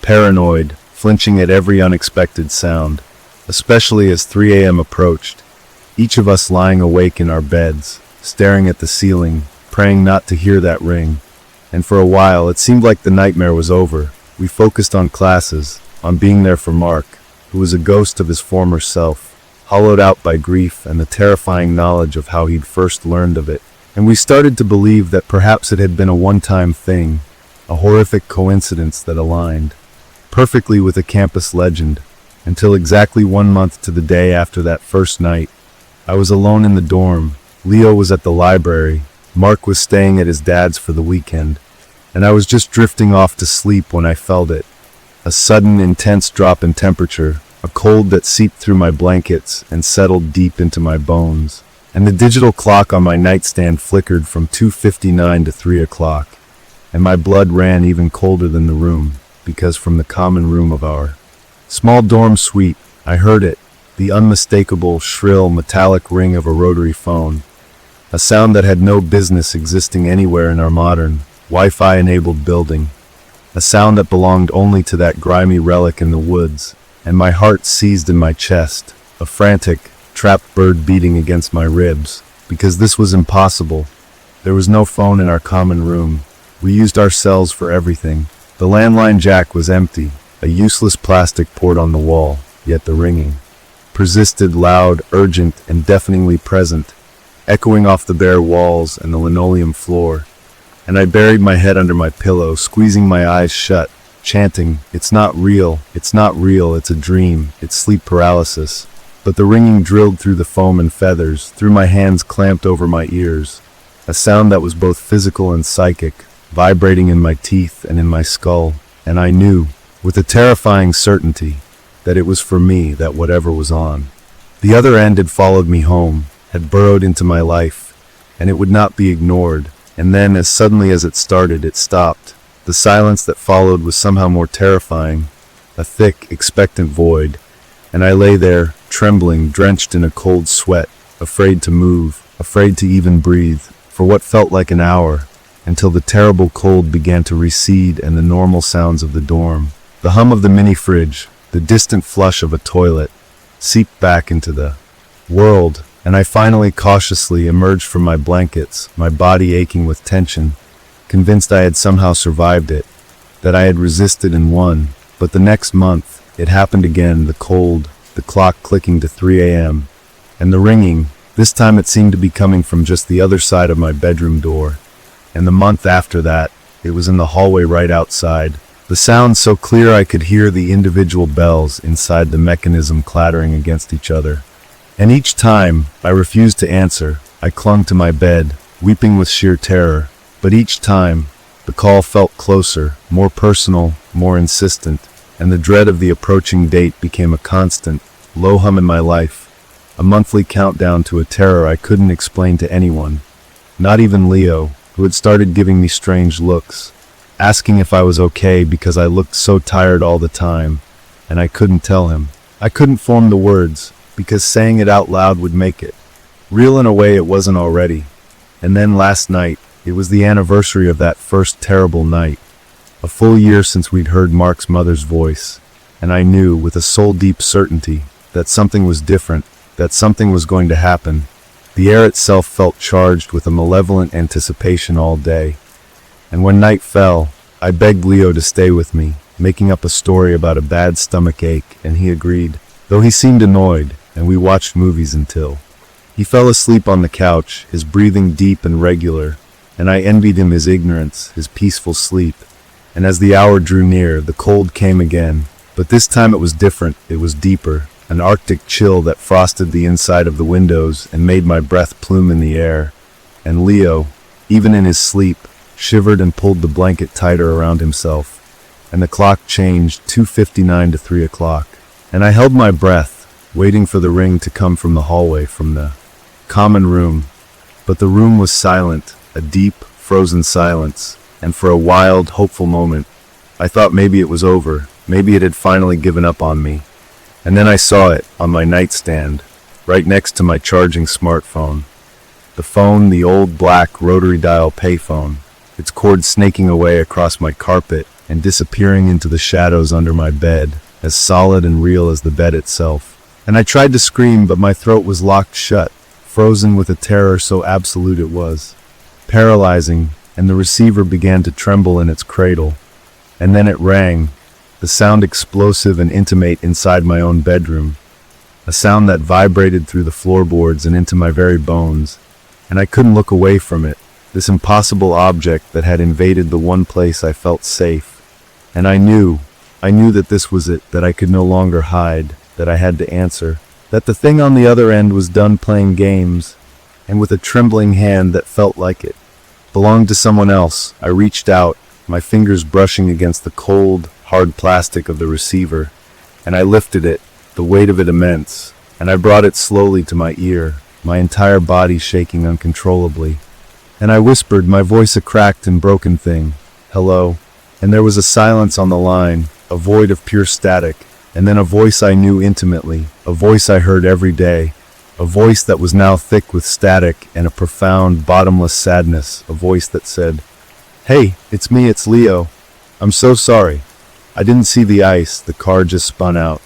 paranoid, flinching at every unexpected sound, especially as 3 a.m. approached, each of us lying awake in our beds, staring at the ceiling, praying not to hear that ring. And for a while it seemed like the nightmare was over. We focused on classes, on being there for Mark, who was a ghost of his former self, hollowed out by grief and the terrifying knowledge of how he'd first learned of it. And we started to believe that perhaps it had been a one-time thing, a horrific coincidence that aligned perfectly with a campus legend, until exactly 1 month to the day after that first night. I was alone in the dorm. Leo was at the library. Mark was staying at his dad's for the weekend, and I was just drifting off to sleep when I felt it. A sudden, intense drop in temperature, a cold that seeped through my blankets and settled deep into my bones. And the digital clock on my nightstand flickered from 2:59 to 3 o'clock, and my blood ran even colder than the room, because from the common room of our small dorm suite, I heard it, the unmistakable, shrill, metallic ring of a rotary phone, a sound that had no business existing anywhere in our modern, Wi-Fi-enabled building, a sound that belonged only to that grimy relic in the woods, and my heart seized in my chest, a frantic, trapped bird beating against my ribs, because this was impossible. There was no phone in our common room. We used our cells for everything. The landline jack was empty, a useless plastic port on the wall, yet the ringing persisted, loud, urgent, and deafeningly present, echoing off the bare walls and the linoleum floor. And I buried my head under my pillow, squeezing my eyes shut, chanting, "It's not real, it's not real, it's a dream, it's sleep paralysis." But the ringing drilled through the foam and feathers, through my hands clamped over my ears, a sound that was both physical and psychic, vibrating in my teeth and in my skull, and I knew, with a terrifying certainty, that it was for me, that whatever was on the other end had followed me home, had burrowed into my life, and it would not be ignored. And then, as suddenly as it started, it stopped. The silence that followed was somehow more terrifying, a thick, expectant void, and I lay there, trembling, drenched in a cold sweat, afraid to move, afraid to even breathe, for what felt like an hour, until the terrible cold began to recede and the normal sounds of the dorm, the hum of the mini-fridge, the distant flush of a toilet, seeped back into the world, and I finally cautiously emerged from my blankets, my body aching with tension, convinced I had somehow survived it, that I had resisted and won. But the next month, it happened again, the cold, the clock clicking to 3 a.m., and the ringing. This time it seemed to be coming from just the other side of my bedroom door. And the month after that, it was in the hallway right outside. The sound so clear I could hear the individual bells inside the mechanism clattering against each other. And each time, I refused to answer. I clung to my bed, weeping with sheer terror. But each time, the call felt closer, more personal, more insistent, and the dread of the approaching date became a constant, low hum in my life, a monthly countdown to a terror I couldn't explain to anyone, not even Leo, who had started giving me strange looks, asking if I was okay because I looked so tired all the time, and I couldn't tell him. I couldn't form the words, because saying it out loud would make it real in a way it wasn't already. And then last night, It was the anniversary of that first terrible night. A full year since we'd heard Mark's mother's voice, and I knew, with a soul-deep certainty, that something was different, that something was going to happen. The air itself felt charged with a malevolent anticipation all day. And when night fell, I begged Leo to stay with me, making up a story about a bad stomach ache, and he agreed, though he seemed annoyed, and we watched movies until he fell asleep on the couch, his breathing deep and regular, and I envied him his ignorance, his peaceful sleep. And as the hour drew near, the cold came again, but this time it was different, it was deeper, an arctic chill that frosted the inside of the windows and made my breath plume in the air. And Leo, even in his sleep, shivered and pulled the blanket tighter around himself. And the clock changed 2:59 to 3 o'clock. And I held my breath, waiting for the ring to come from the hallway, from the common room. But the room was silent, a deep, frozen silence. And for a wild, hopeful moment, I thought maybe it was over, maybe it had finally given up on me. And then I saw it, on my nightstand, right next to my charging smartphone. The phone, the old black rotary dial payphone, its cord snaking away across my carpet and disappearing into the shadows under my bed, as solid and real as the bed itself. And I tried to scream, but my throat was locked shut, frozen with a terror so absolute it was paralyzing, and the receiver began to tremble in its cradle. And then it rang, the sound explosive and intimate inside my own bedroom, a sound that vibrated through the floorboards and into my very bones, and I couldn't look away from it, this impossible object that had invaded the one place I felt safe. And I knew that this was it, that I could no longer hide, that I had to answer, that the thing on the other end was done playing games, and with a trembling hand that felt like it belonged to someone else, I reached out, my fingers brushing against the cold, hard plastic of the receiver, and I lifted it, the weight of it immense, and I brought it slowly to my ear, my entire body shaking uncontrollably. And I whispered, my voice a cracked and broken thing, "Hello." And there was a silence on the line, a void of pure static, and then a voice I knew intimately, a voice I heard every day, a voice that was now thick with static and a profound, bottomless sadness, a voice that said, "Hey, it's me, it's Leo. I'm so sorry. I didn't see the ice, the car just spun out."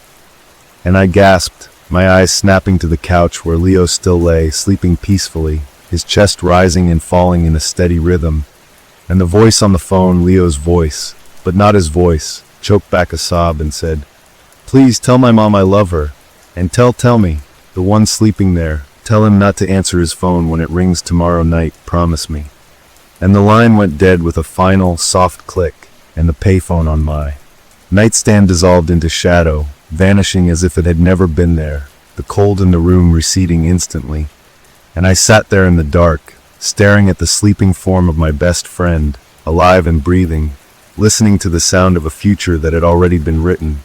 And I gasped, my eyes snapping to the couch where Leo still lay, sleeping peacefully, his chest rising and falling in a steady rhythm. And the voice on the phone, Leo's voice, but not his voice, choked back a sob and said, "Please tell my mom I love her. And tell me, the one sleeping there, tell him not to answer his phone when it rings tomorrow night, promise me." And the line went dead with a final, soft click, and the payphone on my nightstand dissolved into shadow, vanishing as if it had never been there, the cold in the room receding instantly. And I sat there in the dark, staring at the sleeping form of my best friend, alive and breathing, listening to the sound of a future that had already been written.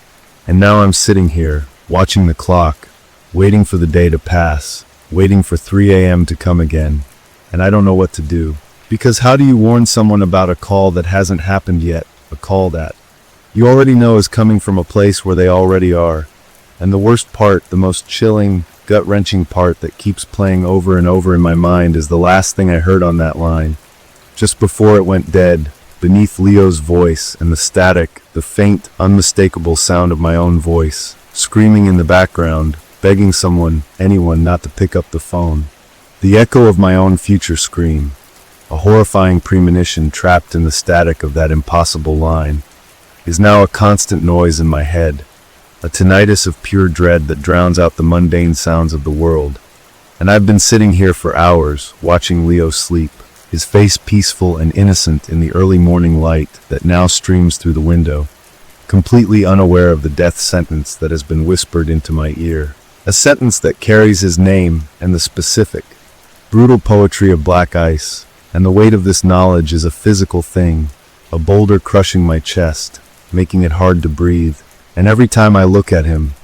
And now I'm sitting here, watching the clock, waiting for the day to pass, waiting for 3 a.m. to come again, and I don't know what to do. Because how do you warn someone about a call that hasn't happened yet, a call that you already know is coming from a place where they already are? And the worst part, the most chilling, gut-wrenching part that keeps playing over and over in my mind is the last thing I heard on that line. Just before it went dead, beneath Leo's voice and the static, the faint, unmistakable sound of my own voice, screaming in the background, begging someone, anyone, not to pick up the phone. The echo of my own future scream, a horrifying premonition trapped in the static of that impossible line, is now a constant noise in my head, a tinnitus of pure dread that drowns out the mundane sounds of the world. And I've been sitting here for hours, watching Leo sleep, his face peaceful and innocent in the early morning light that now streams through the window, completely unaware of the death sentence that has been whispered into my ear. A sentence that carries his name and the specific, brutal poetry of black ice, and the weight of this knowledge is a physical thing, a boulder crushing my chest, making it hard to breathe. And every time I look at him,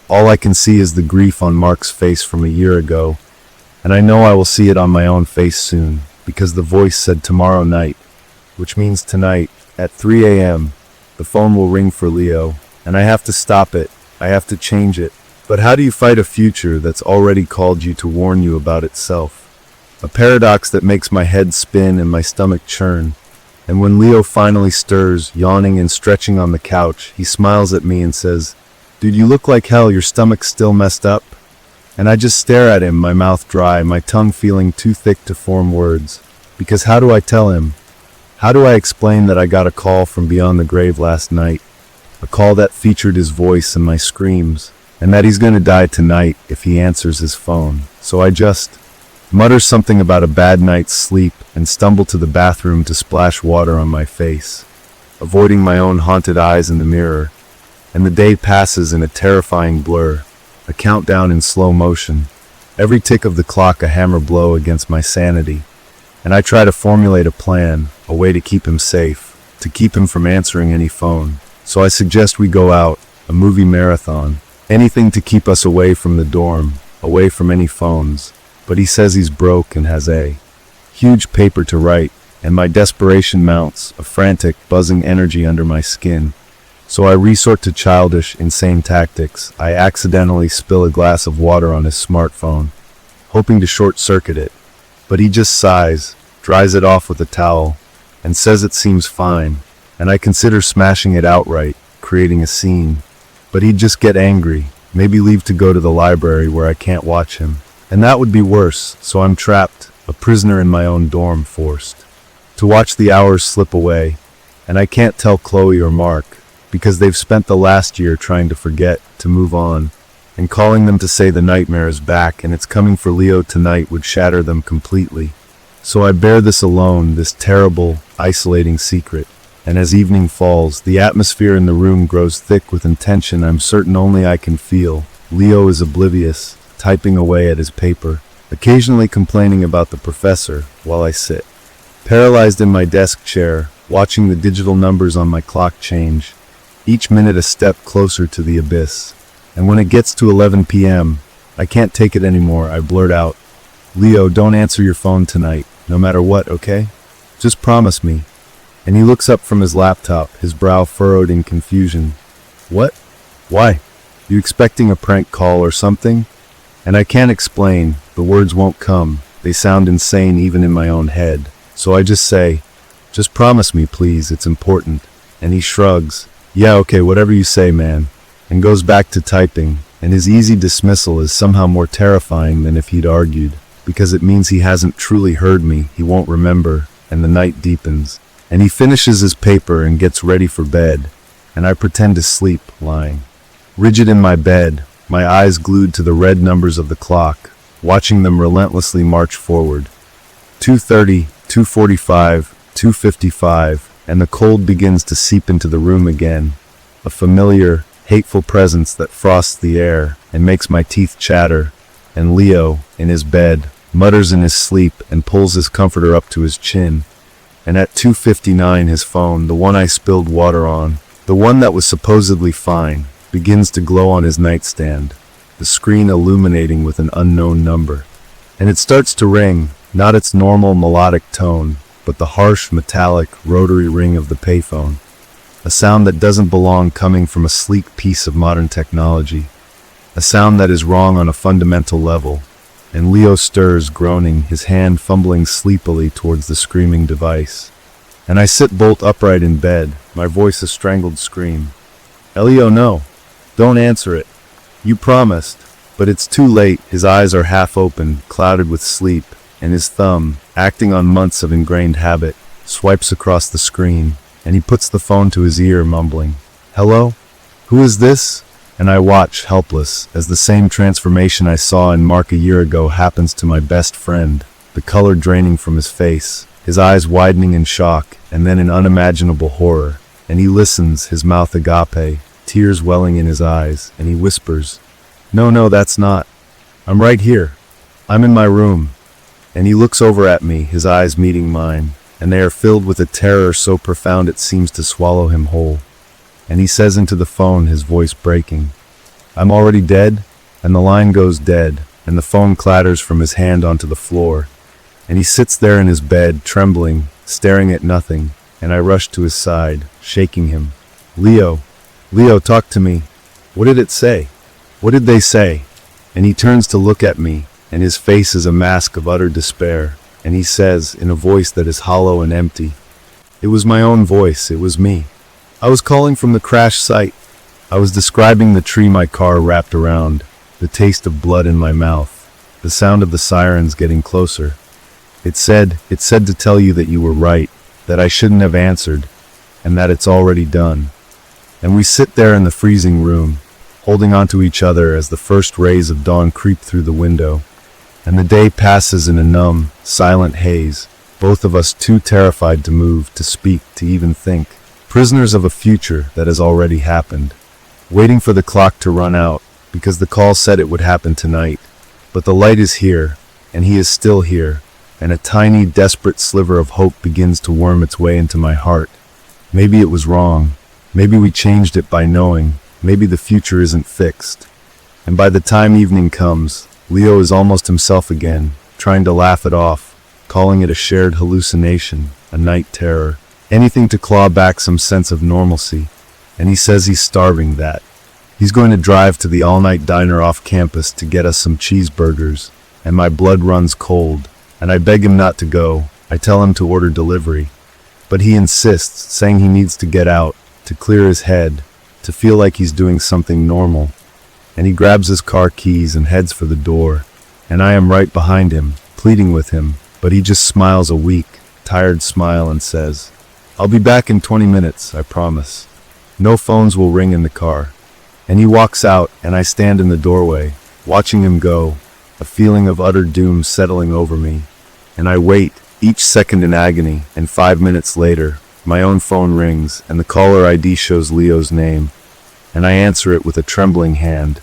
all I can see is the grief on Mark's face from a year ago, and I know I will see it on my own face soon, because the voice said tomorrow night, which means tonight, at 3 a.m., the phone will ring for Leo, and I have to stop it, I have to change it. But how do you fight a future that's already called you to warn you about itself? a paradox that makes my head spin and my stomach churn. And when Leo finally stirs, yawning and stretching on the couch, he smiles at me and says, "Dude, you look like hell, your stomach's still messed up?" And I just stare at him, my mouth dry, my tongue feeling too thick to form words. Because how do I tell him? How do I explain that I got a call from beyond the grave last night? A call that featured his voice and my screams, and that he's gonna die tonight if he answers his phone. So I just mutter something about a bad night's sleep and stumble to the bathroom to splash water on my face, avoiding my own haunted eyes in the mirror. And the day passes in a terrifying blur, a countdown in slow motion, every tick of the clock a hammer blow against my sanity. And I try to formulate a plan, a way to keep him safe, to keep him from answering any phone. So I suggest we go out, a movie marathon, anything to keep us away from the dorm, away from any phones. But he says he's broke and has a huge paper to write, and my desperation mounts, a frantic, buzzing energy under my skin. So I resort to childish, insane tactics. I accidentally spill a glass of water on his smartphone, hoping to short-circuit it. But he just sighs, dries it off with a towel, and says it seems fine, and I consider smashing it outright, creating a scene. But he'd just get angry, maybe leave to go to the library where I can't watch him. And that would be worse, so I'm trapped, a prisoner in my own dorm, forced to watch the hours slip away. And I can't tell Chloe or Mark, because they've spent the last year trying to forget, to move on, and calling them to say the nightmare is back and it's coming for Leo tonight would shatter them completely. So I bear this alone, this terrible, isolating secret. And as evening falls, the atmosphere in the room grows thick with intention I'm certain only I can feel. Leo is oblivious, typing away at his paper, occasionally complaining about the professor, while I sit, paralyzed in my desk chair, watching the digital numbers on my clock change, each minute a step closer to the abyss. And when it gets to 11 p.m., I can't take it anymore. I blurt out, "Leo, don't answer your phone tonight, no matter what, okay? Just promise me." And he looks up from his laptop, his brow furrowed in confusion. "What? Why? You expecting a prank call or something?" And I can't explain, the words won't come, they sound insane even in my own head. So I just say, "Just promise me, please, it's important." And he shrugs, "Yeah, okay, whatever you say, man," and goes back to typing, and his easy dismissal is somehow more terrifying than if he'd argued, because it means he hasn't truly heard me, he won't remember, and the night deepens. And he finishes his paper and gets ready for bed, and I pretend to sleep, lying rigid in my bed, my eyes glued to the red numbers of the clock, watching them relentlessly march forward. 2:30, 2:45, 2:55, and the cold begins to seep into the room again, a familiar, hateful presence that frosts the air and makes my teeth chatter. And Leo, in his bed, mutters in his sleep and pulls his comforter up to his chin. And at 2:59 his phone, the one I spilled water on, the one that was supposedly fine, begins to glow on his nightstand, the screen illuminating with an unknown number. And it starts to ring, not its normal melodic tone, but the harsh, metallic, rotary ring of the payphone. A sound that doesn't belong coming from a sleek piece of modern technology. A sound that is wrong on a fundamental level. And Leo stirs, groaning, his hand fumbling sleepily towards the screaming device. And I sit bolt upright in bed, my voice a strangled scream. "Elio, no. Don't answer it. You promised." But it's too late. His eyes are half open, clouded with sleep, and his thumb, acting on months of ingrained habit, swipes across the screen, and he puts the phone to his ear, mumbling, "Hello? Who is this?" And I watch, helpless, as the same transformation I saw in Mark a year ago happens to my best friend, the color draining from his face, his eyes widening in shock, and then in unimaginable horror. And he listens, his mouth agape, tears welling in his eyes, and he whispers, No, that's not. I'm right here. I'm in my room." And he looks over at me, his eyes meeting mine, and they are filled with a terror so profound it seems to swallow him whole. And he says into the phone, his voice breaking, "I'm already dead?" And the line goes dead, and the phone clatters from his hand onto the floor. And he sits there in his bed, trembling, staring at nothing, and I rush to his side, shaking him. Leo, talk to me. What did it say? What did they say?" And he turns to look at me, and his face is a mask of utter despair. and he says, in a voice that is hollow and empty, "It was my own voice, it was me. I was calling from the crash site. I was describing the tree my car wrapped around, the taste of blood in my mouth, the sound of the sirens getting closer. It said to tell you that you were right, that I shouldn't have answered, and that it's already done." And we sit there in the freezing room, holding onto each other as the first rays of dawn creep through the window, and the day passes in a numb, silent haze, both of us too terrified to move, to speak, to even think, prisoners of a future that has already happened, waiting for the clock to run out, because the call said it would happen tonight. But the light is here, and he is still here, and a tiny, desperate sliver of hope begins to worm its way into my heart. Maybe it was wrong. Maybe we changed it by knowing. Maybe the future isn't fixed. And by the time evening comes, Leo is almost himself again, trying to laugh it off, calling it a shared hallucination, a night terror, anything to claw back some sense of normalcy. And he says he's starving that. He's going to drive to the all-night diner off campus to get us some cheeseburgers, and my blood runs cold, and I beg him not to go. I tell him to order delivery. But he insists, saying he needs to get out, to clear his head, to feel like he's doing something normal. And he grabs his car keys and heads for the door, and I am right behind him, pleading with him, but he just smiles a weak, tired smile and says, "I'll be back in 20 minutes, I promise. No phones will ring in the car." And he walks out, and I stand in the doorway, watching him go, a feeling of utter doom settling over me. And I wait, each second in agony, and 5 minutes later, my own phone rings, and the caller ID shows Leo's name, and I answer it with a trembling hand.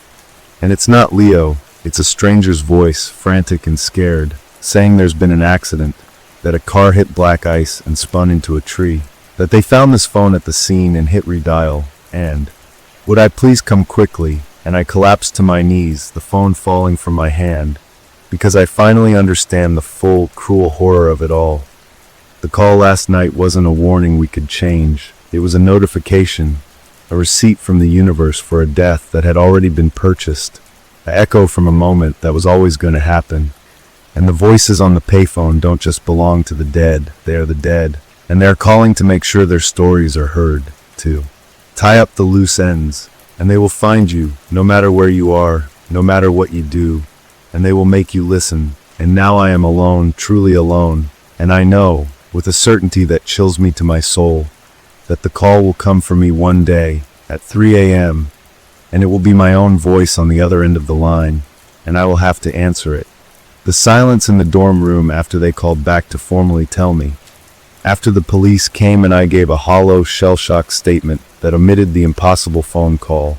And it's not Leo, it's a stranger's voice, frantic and scared, saying there's been an accident, that a car hit black ice and spun into a tree, that they found this phone at the scene and hit redial, and would I please come quickly, and I collapse to my knees, the phone falling from my hand, because I finally understand the full, cruel horror of it all. The call last night wasn't a warning we could change. It was a notification, a receipt from the universe for a death that had already been purchased, an echo from a moment that was always going to happen. And the voices on the payphone don't just belong to the dead, they are the dead, and they're calling to make sure their stories are heard, too. Tie up the loose ends, and they will find you, no matter where you are, no matter what you do, and they will make you listen. And now I am alone, truly alone, and I know, with a certainty that chills me to my soul, that the call will come for me one day, at 3 a.m., and it will be my own voice on the other end of the line, and I will have to answer it. The silence in the dorm room after they called back to formally tell me, after the police came and I gave a hollow, shell-shocked statement that omitted the impossible phone call,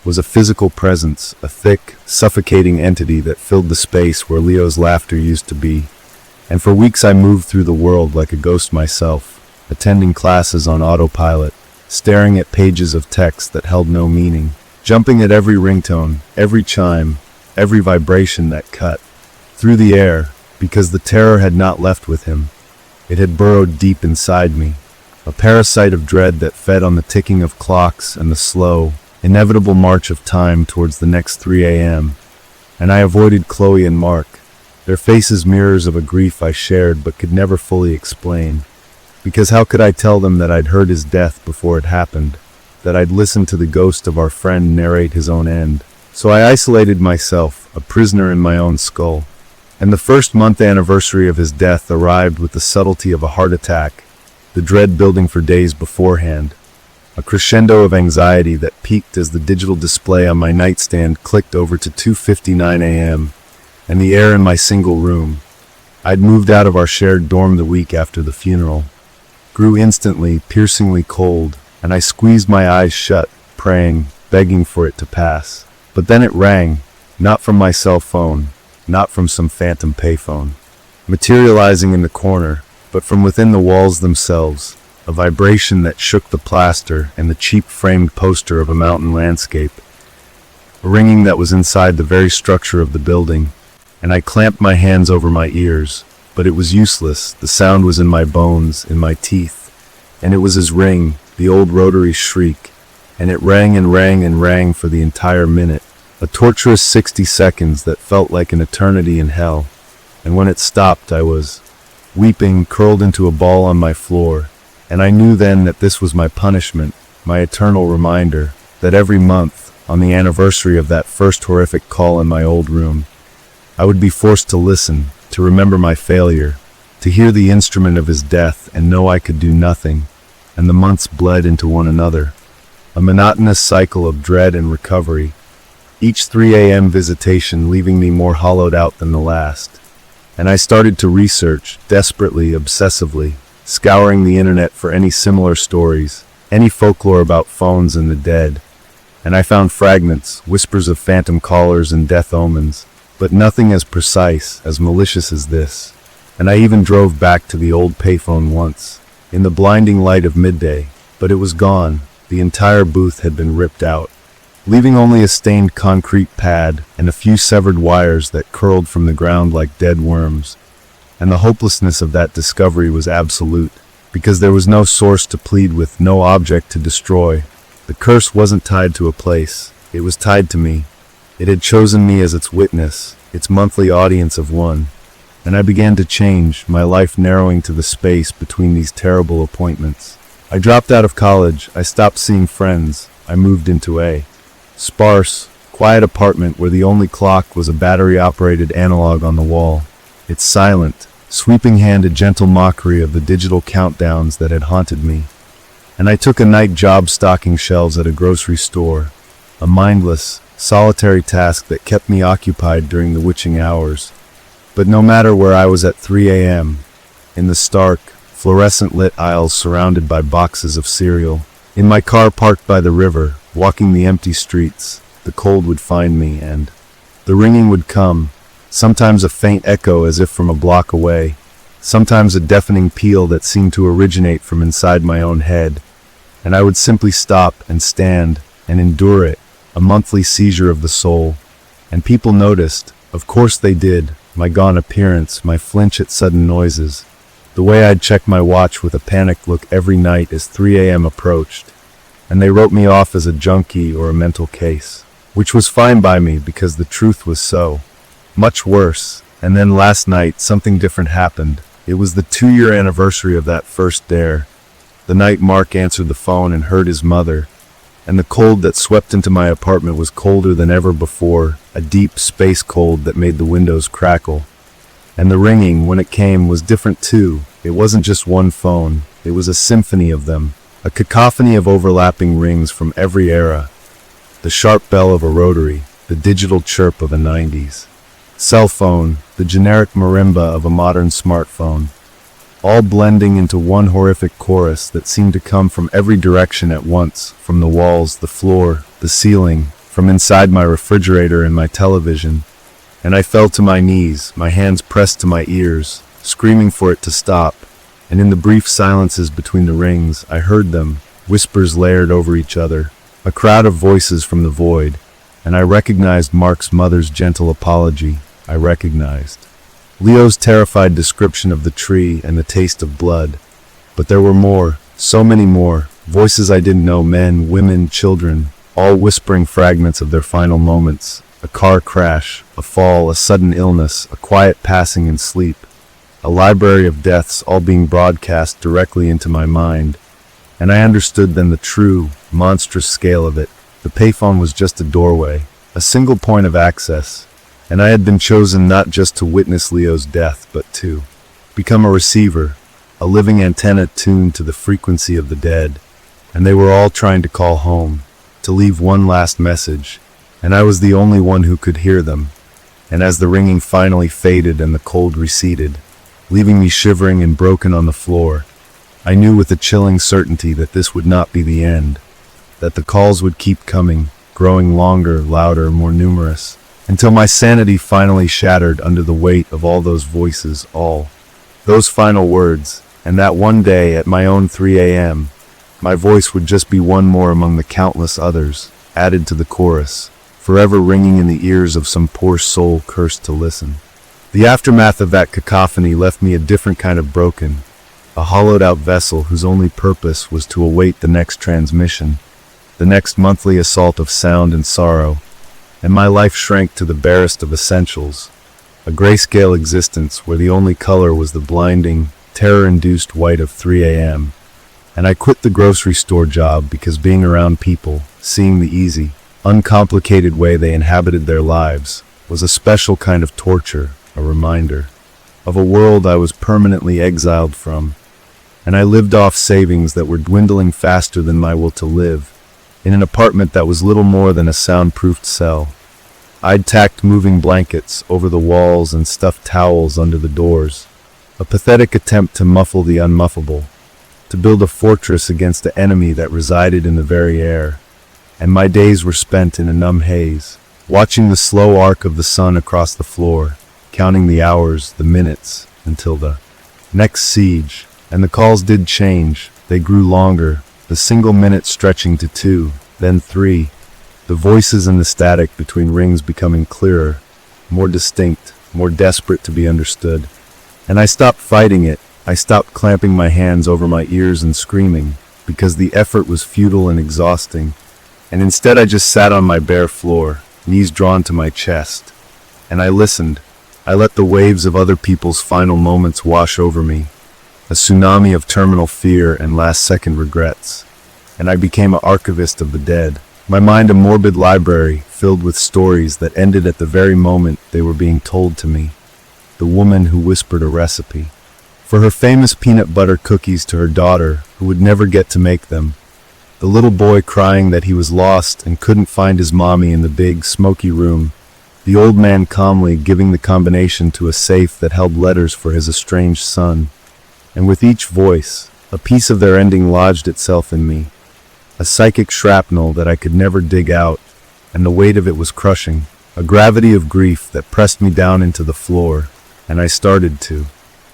was a physical presence, a thick, suffocating entity that filled the space where Leo's laughter used to be. And for weeks I moved through the world like a ghost myself, attending classes on autopilot, staring at pages of text that held no meaning, jumping at every ringtone, every chime, every vibration that cut through the air, because the terror had not left with him. It had burrowed deep inside me, a parasite of dread that fed on the ticking of clocks and the slow, inevitable march of time towards the next 3 a.m. And I avoided Chloe and Mark, their faces mirrors of a grief I shared but could never fully explain. Because how could I tell them that I'd heard his death before it happened, that I'd listened to the ghost of our friend narrate his own end? So I isolated myself, a prisoner in my own skull. And the first month anniversary of his death arrived with the subtlety of a heart attack, the dread building for days beforehand, a crescendo of anxiety that peaked as the digital display on my nightstand clicked over to 2:59 a.m., and the air in my single room, I'd moved out of our shared dorm the week after the funeral, grew instantly, piercingly cold, and I squeezed my eyes shut, praying, begging for it to pass. But then it rang, not from my cell phone, not from some phantom payphone, materializing in the corner, but from within the walls themselves, a vibration that shook the plaster and the cheap framed poster of a mountain landscape, a ringing that was inside the very structure of the building, and I clamped my hands over my ears, but it was useless. The sound was in my bones, in my teeth, and it was his ring, the old rotary shriek, and it rang and rang and rang for the entire minute, a torturous 60 seconds that felt like an eternity in hell. And when it stopped, I was weeping, curled into a ball on my floor, and I knew then that this was my punishment, my eternal reminder, that every month, on the anniversary of that first horrific call in my old room, I would be forced to listen, to remember my failure, to hear the instrument of his death and know I could do nothing, and the months bled into one another, a monotonous cycle of dread and recovery, each 3 a.m. visitation leaving me more hollowed out than the last. And I started to research, desperately, obsessively, scouring the internet for any similar stories, any folklore about phones and the dead. And I found fragments, whispers of phantom callers and death omens, but nothing as precise, as malicious as this. And I even drove back to the old payphone once, in the blinding light of midday, but it was gone. The entire booth had been ripped out, leaving only a stained concrete pad and a few severed wires that curled from the ground like dead worms. And the hopelessness of that discovery was absolute, because there was no source to plead with, no object to destroy. The curse wasn't tied to a place, it was tied to me. It had chosen me as its witness, its monthly audience of one. And I began to change, my life narrowing to the space between these terrible appointments. I dropped out of college, I stopped seeing friends, I moved into a sparse, quiet apartment where the only clock was a battery-operated analog on the wall. Its silent, sweeping hand a gentle mockery of the digital countdowns that had haunted me. And I took a night job stocking shelves at a grocery store, a mindless, solitary task that kept me occupied during the witching hours. But no matter where I was at 3 a.m., in the stark, fluorescent-lit aisles surrounded by boxes of cereal, in my car parked by the river, walking the empty streets, the cold would find me, and the ringing would come, sometimes a faint echo as if from a block away, sometimes a deafening peal that seemed to originate from inside my own head, and I would simply stop and stand and endure it, a monthly seizure of the soul. And people noticed, of course they did, my gone appearance, my flinch at sudden noises, the way I'd check my watch with a panicked look every night as 3 a.m. approached, and they wrote me off as a junkie or a mental case, which was fine by me because the truth was so much worse. And then last night, something different happened. It was the 2-year anniversary of that first dare, the night Mark answered the phone and heard his mother, and the cold that swept into my apartment was colder than ever before, a deep space cold that made the windows crackle. And the ringing, when it came, was different too. It wasn't just one phone, it was a symphony of them, a cacophony of overlapping rings from every era. The sharp bell of a rotary, the digital chirp of a 90s cell phone, the generic marimba of a modern smartphone, all blending into one horrific chorus that seemed to come from every direction at once, from the walls, the floor, the ceiling, from inside my refrigerator and my television. And I fell to my knees, my hands pressed to my ears, screaming for it to stop. And in the brief silences between the rings, I heard them, whispers layered over each other, a crowd of voices from the void, and I recognized Mark's mother's gentle apology. I recognized Leo's terrified description of the tree and the taste of blood. But there were more, so many more, voices I didn't know, men, women, children, all whispering fragments of their final moments. A car crash, a fall, a sudden illness, a quiet passing in sleep. A library of deaths all being broadcast directly into my mind. And I understood then the true, monstrous scale of it. The payphone was just a doorway, a single point of access. And I had been chosen not just to witness Leo's death, but to become a receiver, a living antenna tuned to the frequency of the dead. And they were all trying to call home, to leave one last message, and I was the only one who could hear them. And as the ringing finally faded and the cold receded, leaving me shivering and broken on the floor, I knew with a chilling certainty that this would not be the end, that the calls would keep coming, growing longer, louder, more numerous, until my sanity finally shattered under the weight of all those voices, all those final words, and that one day at my own 3 a.m., my voice would just be one more among the countless others, added to the chorus, forever ringing in the ears of some poor soul cursed to listen. The aftermath of that cacophony left me a different kind of broken, a hollowed-out vessel whose only purpose was to await the next transmission, the next monthly assault of sound and sorrow, and my life shrank to the barest of essentials, a grayscale existence where the only color was the blinding, terror-induced white of 3 a.m. And I quit the grocery store job because being around people, seeing the easy, uncomplicated way they inhabited their lives, was a special kind of torture, a reminder of a world I was permanently exiled from. And I lived off savings that were dwindling faster than my will to live, in an apartment that was little more than a soundproofed cell. I'd tacked moving blankets over the walls and stuffed towels under the doors, a pathetic attempt to muffle the unmuffable, to build a fortress against the enemy that resided in the very air. And my days were spent in a numb haze, watching the slow arc of the sun across the floor, counting the hours, the minutes, until the next siege. And the calls did change. They grew longer, the single minute stretching to 2, then 3, the voices and the static between rings becoming clearer, more distinct, more desperate to be understood. And I stopped fighting it. I stopped clamping my hands over my ears and screaming, because the effort was futile and exhausting. And instead I just sat on my bare floor, knees drawn to my chest. And I listened. I let the waves of other people's final moments wash over me, a tsunami of terminal fear and last-second regrets. And I became an archivist of the dead, my mind a morbid library filled with stories that ended at the very moment they were being told to me. The woman who whispered a recipe for her famous peanut butter cookies to her daughter who would never get to make them. The little boy crying that he was lost and couldn't find his mommy in the big, smoky room. The old man calmly giving the combination to a safe that held letters for his estranged son. And with each voice, a piece of their ending lodged itself in me, a psychic shrapnel that I could never dig out, and the weight of it was crushing, a gravity of grief that pressed me down into the floor, and I started to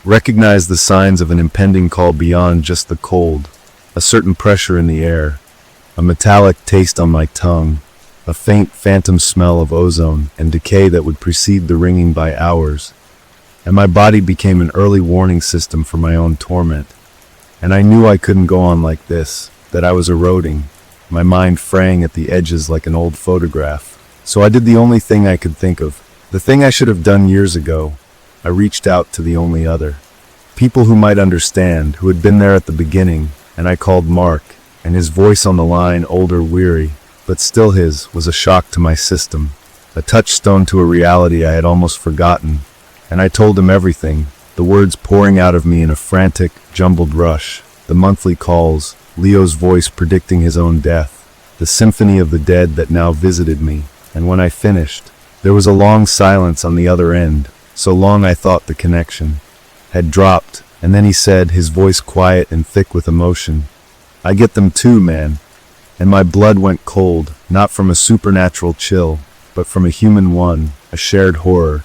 recognize the signs of an impending call beyond just the cold, a certain pressure in the air, a metallic taste on my tongue, a faint phantom smell of ozone and decay that would precede the ringing by hours, and my body became an early warning system for my own torment. And I knew I couldn't go on like this, that I was eroding, my mind fraying at the edges like an old photograph. So I did the only thing I could think of, the thing I should have done years ago. I reached out to the only other. People who might understand, who had been there at the beginning, and I called Mark, and his voice on the line, older, weary, but still his, was a shock to my system, a touchstone to a reality I had almost forgotten. And I told him everything, the words pouring out of me in a frantic, jumbled rush, the monthly calls, Leo's voice predicting his own death, the symphony of the dead that now visited me. And when I finished, there was a long silence on the other end, so long I thought the connection had dropped. And then he said, his voice quiet and thick with emotion, "I get them too, man." And my blood went cold, not from a supernatural chill, but from a human one, a shared horror.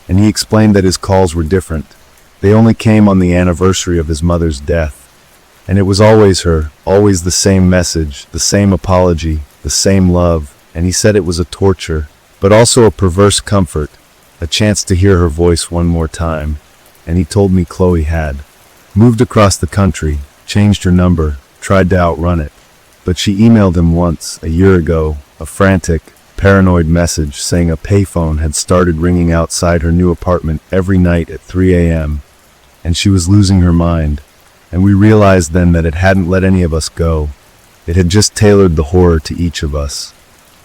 And he explained that his calls were different. They only came on the anniversary of his mother's death. And it was always her, always the same message, the same apology, the same love. And he said it was a torture, but also a perverse comfort, a chance to hear her voice one more time. And he told me Chloe had moved across the country, changed her number, tried to outrun it. But she emailed him once, a year ago, a frantic, paranoid message saying a payphone had started ringing outside her new apartment every night at 3 a.m. And she was losing her mind. And we realized then that it hadn't let any of us go. It had just tailored the horror to each of us,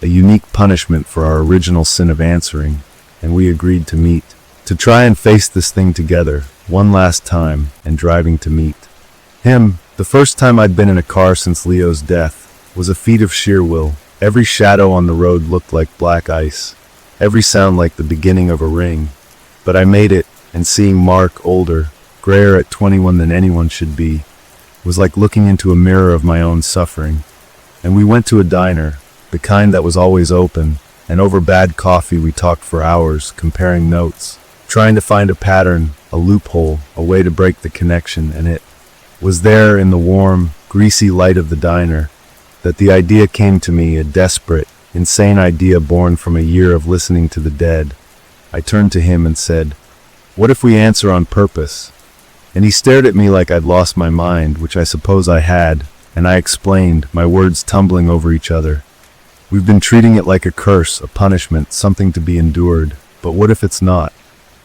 a unique punishment for our original sin of answering. And we agreed to meet, to try and face this thing together, one last time, and driving to meet him. The first time I'd been in a car since Leo's death was a feat of sheer will. Every shadow on the road looked like black ice, every sound like the beginning of a ring. But I made it, and seeing Mark, older, grayer at 21 than anyone should be, was like looking into a mirror of my own suffering. And we went to a diner, the kind that was always open, and over bad coffee we talked for hours, comparing notes, trying to find a pattern, a loophole, a way to break the connection. And it was there in the warm, greasy light of the diner that the idea came to me, a desperate, insane idea born from a year of listening to the dead. I turned to him and said, "What if we answer on purpose?" And he stared at me like I'd lost my mind, which I suppose I had, and I explained, my words tumbling over each other. "We've been treating it like a curse, a punishment, something to be endured. But what if it's not?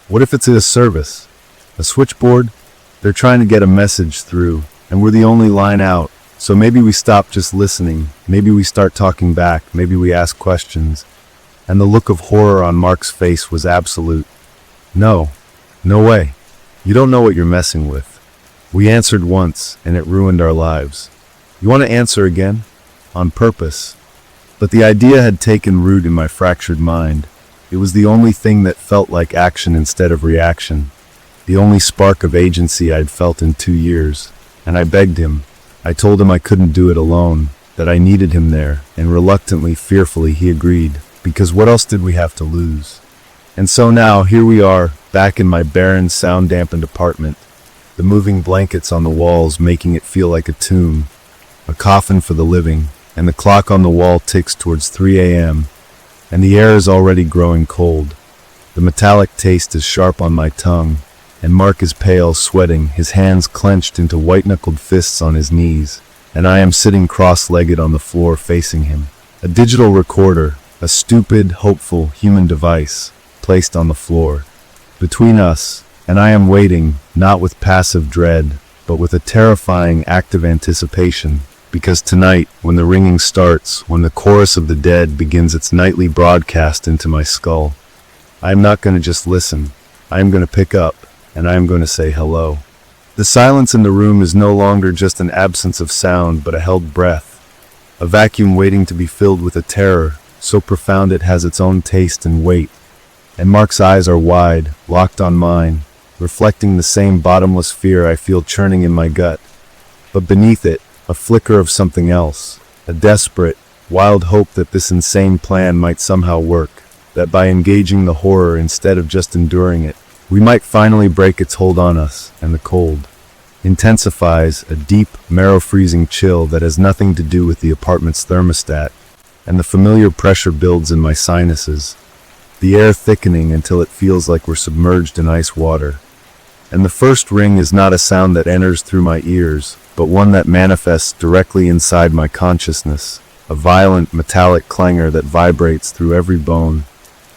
What if it's a service? A switchboard? They're trying to get a message through, and we're the only line out. So maybe we stop just listening, maybe we start talking back, maybe we ask questions. And the look of horror on Mark's face was absolute. No, no way. You don't know what you're messing with. We answered once, and it ruined our lives. You want to answer again? On purpose. But the idea had taken root in my fractured mind. It was the only thing that felt like action instead of reaction. The only spark of agency I'd felt in 2 years. And I begged him. I told him I couldn't do it alone, that I needed him there, and reluctantly, fearfully, he agreed, because what else did we have to lose? And so now, here we are, back in my barren, sound-dampened apartment, the moving blankets on the walls making it feel like a tomb, a coffin for the living, and the clock on the wall ticks towards 3 a.m., and the air is already growing cold. The metallic taste is sharp on my tongue, and Mark is pale, sweating, his hands clenched into white-knuckled fists on his knees, and I am sitting cross-legged on the floor facing him. A digital recorder, a stupid, hopeful, human device, placed on the floor. Between us, and I am waiting, not with passive dread, but with a terrifying, active anticipation, because tonight, when the ringing starts, when the chorus of the dead begins its nightly broadcast into my skull, I am not going to just listen. I am going to pick up, and I am going to say hello. The silence in the room is no longer just an absence of sound, but a held breath, a vacuum waiting to be filled with a terror so profound it has its own taste and weight. And Mark's eyes are wide, locked on mine, reflecting the same bottomless fear I feel churning in my gut. But beneath it, a flicker of something else, a desperate, wild hope that this insane plan might somehow work, that by engaging the horror instead of just enduring it, we might finally break its hold on us, and the cold intensifies, a deep, marrow-freezing chill that has nothing to do with the apartment's thermostat, and the familiar pressure builds in my sinuses, the air thickening until it feels like we're submerged in ice water. And the first ring is not a sound that enters through my ears, but one that manifests directly inside my consciousness, a violent, metallic clangor that vibrates through every bone.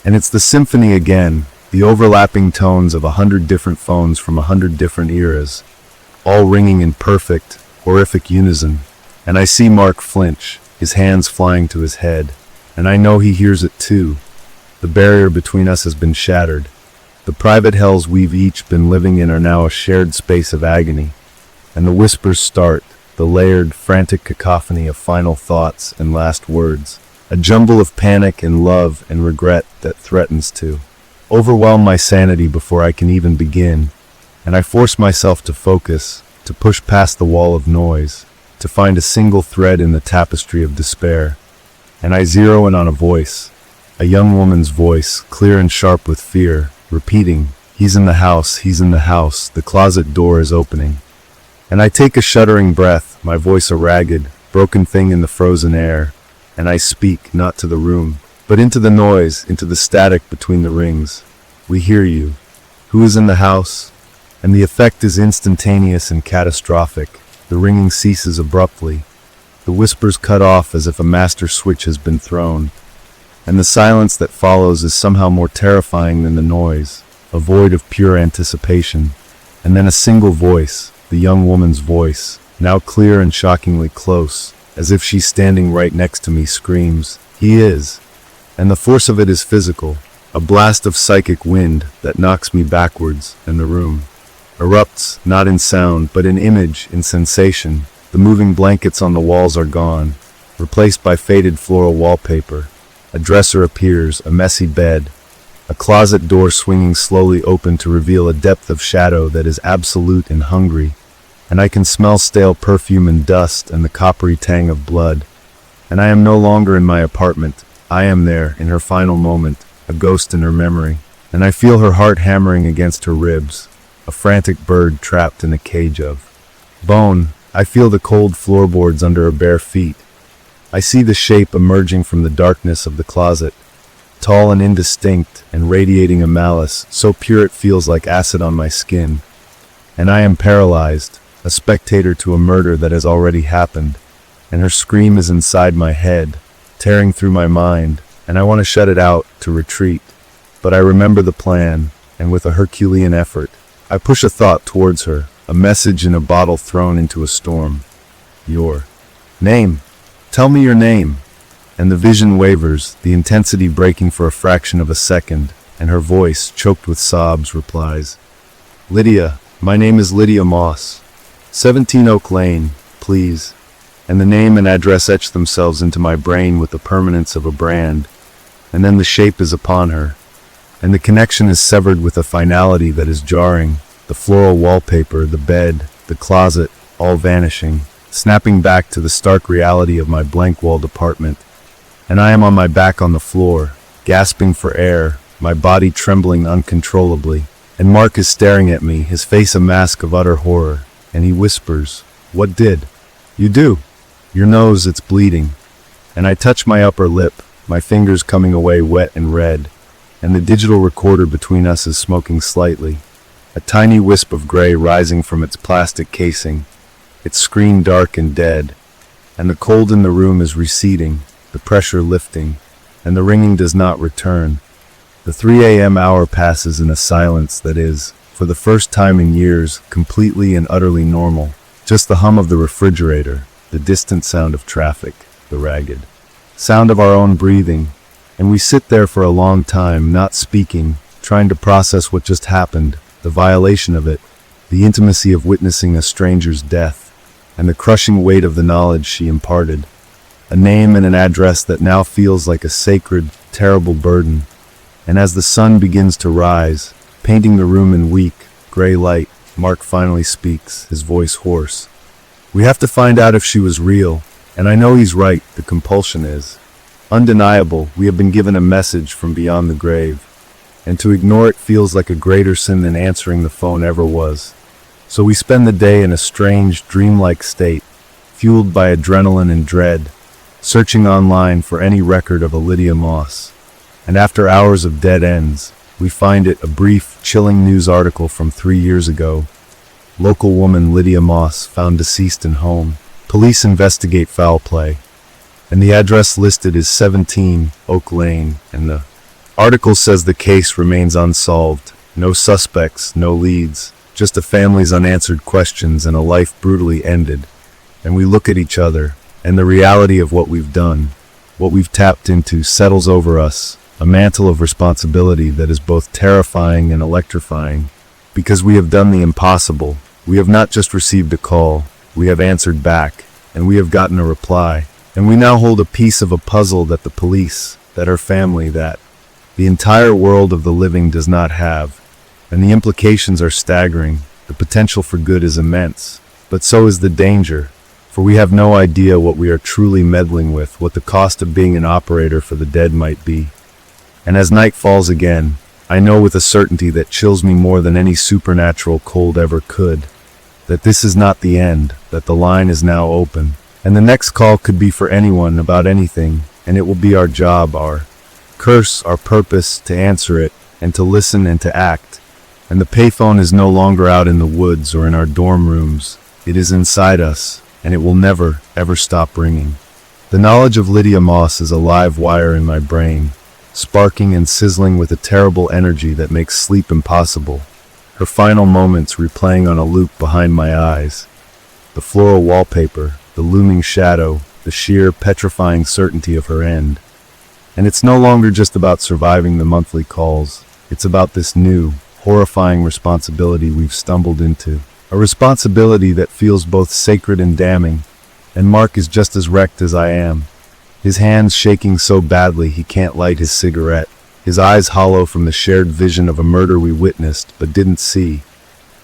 And it's the symphony again, the overlapping tones of 100 different phones from 100 different eras, all ringing in perfect, horrific unison. And I see Mark flinch, his hands flying to his head, and I know he hears it too. The barrier between us has been shattered. The private hells we've each been living in are now a shared space of agony, and the whispers start, the layered, frantic cacophony of final thoughts and last words, a jumble of panic and love and regret that threatens to overwhelm my sanity before I can even begin, and I force myself to focus, to push past the wall of noise, to find a single thread in the tapestry of despair. And I zero in on a voice, a young woman's voice, clear and sharp with fear, repeating, "He's in the house, he's in the house, the closet door is opening." And I take a shuddering breath, my voice a ragged, broken thing in the frozen air, and I speak, not to the room, but into the noise, into the static between the rings. "We hear you. Who is in the house?" And the effect is instantaneous and catastrophic. The ringing ceases abruptly. The whispers cut off as if a master switch has been thrown. And the silence that follows is somehow more terrifying than the noise, a void of pure anticipation. And then a single voice, the young woman's voice, now clear and shockingly close, as if she's standing right next to me, screams, "He is!" And the force of it is physical, a blast of psychic wind that knocks me backwards, and the room erupts, not in sound, but in image, in sensation. The moving blankets on the walls are gone, replaced by faded floral wallpaper. A dresser appears, a messy bed, a closet door swinging slowly open to reveal a depth of shadow that is absolute and hungry, and I can smell stale perfume and dust and the coppery tang of blood. And I am no longer in my apartment. I am there, in her final moment, a ghost in her memory, and I feel her heart hammering against her ribs, a frantic bird trapped in a cage of bone. I feel the cold floorboards under her bare feet. I see the shape emerging from the darkness of the closet, tall and indistinct and radiating a malice so pure it feels like acid on my skin. And I am paralyzed, a spectator to a murder that has already happened, and her scream is inside my head, tearing through my mind, and I want to shut it out, to retreat. But I remember the plan, and with a Herculean effort, I push a thought towards her, a message in a bottle thrown into a storm. Your name. Tell me your name. And the vision wavers, the intensity breaking for a fraction of a second, and her voice, choked with sobs, replies, Lydia, my name is Lydia Moss. 17 Oak Lane, please. And the name and address etch themselves into my brain with the permanence of a brand. And then the shape is upon her, and the connection is severed with a finality that is jarring. The floral wallpaper, the bed, the closet, all vanishing, snapping back to the stark reality of my blank-walled apartment. And I am on my back on the floor, gasping for air, my body trembling uncontrollably. And Mark is staring at me, his face a mask of utter horror, and he whispers, What did? You do. Your nose, it's bleeding. And I touch my upper lip, my fingers coming away wet and red, and the digital recorder between us is smoking slightly, a tiny wisp of gray rising from its plastic casing, its screen dark and dead, and the cold in the room is receding, the pressure lifting, and the ringing does not return. The 3 a.m. hour passes in a silence that is, for the first time in years, completely and utterly normal. Just the hum of the refrigerator, the distant sound of traffic, the ragged sound of our own breathing, and we sit there for a long time, not speaking, trying to process what just happened, the violation of it, the intimacy of witnessing a stranger's death, and the crushing weight of the knowledge she imparted. A name and an address that now feels like a sacred, terrible burden. And as the sun begins to rise, painting the room in weak, gray light, Mark finally speaks, his voice hoarse. We have to find out if she was real, and I know he's right, the compulsion is undeniable. We have been given a message from beyond the grave, and to ignore it feels like a greater sin than answering the phone ever was. So we spend the day in a strange, dreamlike state, fueled by adrenaline and dread, searching online for any record of a Lydia Moss. And after hours of dead ends, we find it, a brief, chilling news article from 3 years ago. Local woman Lydia Moss found deceased in home. Police investigate foul play. And the address listed is 17 Oak Lane, and the article says the case remains unsolved. No suspects, no leads, just a family's unanswered questions and a life brutally ended. And we look at each other, and the reality of what we've done, what we've tapped into, settles over us, a mantle of responsibility that is both terrifying and electrifying. Because we have done the impossible. We have not just received a call, we have answered back, and we have gotten a reply. And we now hold a piece of a puzzle that the police, that her family, that the entire world of the living does not have. And the implications are staggering. The potential for good is immense. But so is the danger. For we have no idea what we are truly meddling with, what the cost of being an operator for the dead might be. And as night falls again, I know with a certainty that chills me more than any supernatural cold ever could, that this is not the end, that the line is now open, and the next call could be for anyone about anything, and it will be our job, our curse, our purpose, to answer it, and to listen and to act. And the payphone is no longer out in the woods or in our dorm rooms. It is inside us, and it will never, ever stop ringing. The knowledge of Lydia Moss is a live wire in my brain, sparking and sizzling with a terrible energy that makes sleep impossible. Her final moments replaying on a loop behind my eyes. The floral wallpaper, the looming shadow, the sheer, petrifying certainty of her end. And it's no longer just about surviving the monthly calls. It's about this new, horrifying responsibility we've stumbled into. A responsibility that feels both sacred and damning. And Mark is just as wrecked as I am. His hands shaking so badly he can't light his cigarette. His eyes hollow from the shared vision of a murder we witnessed but didn't see.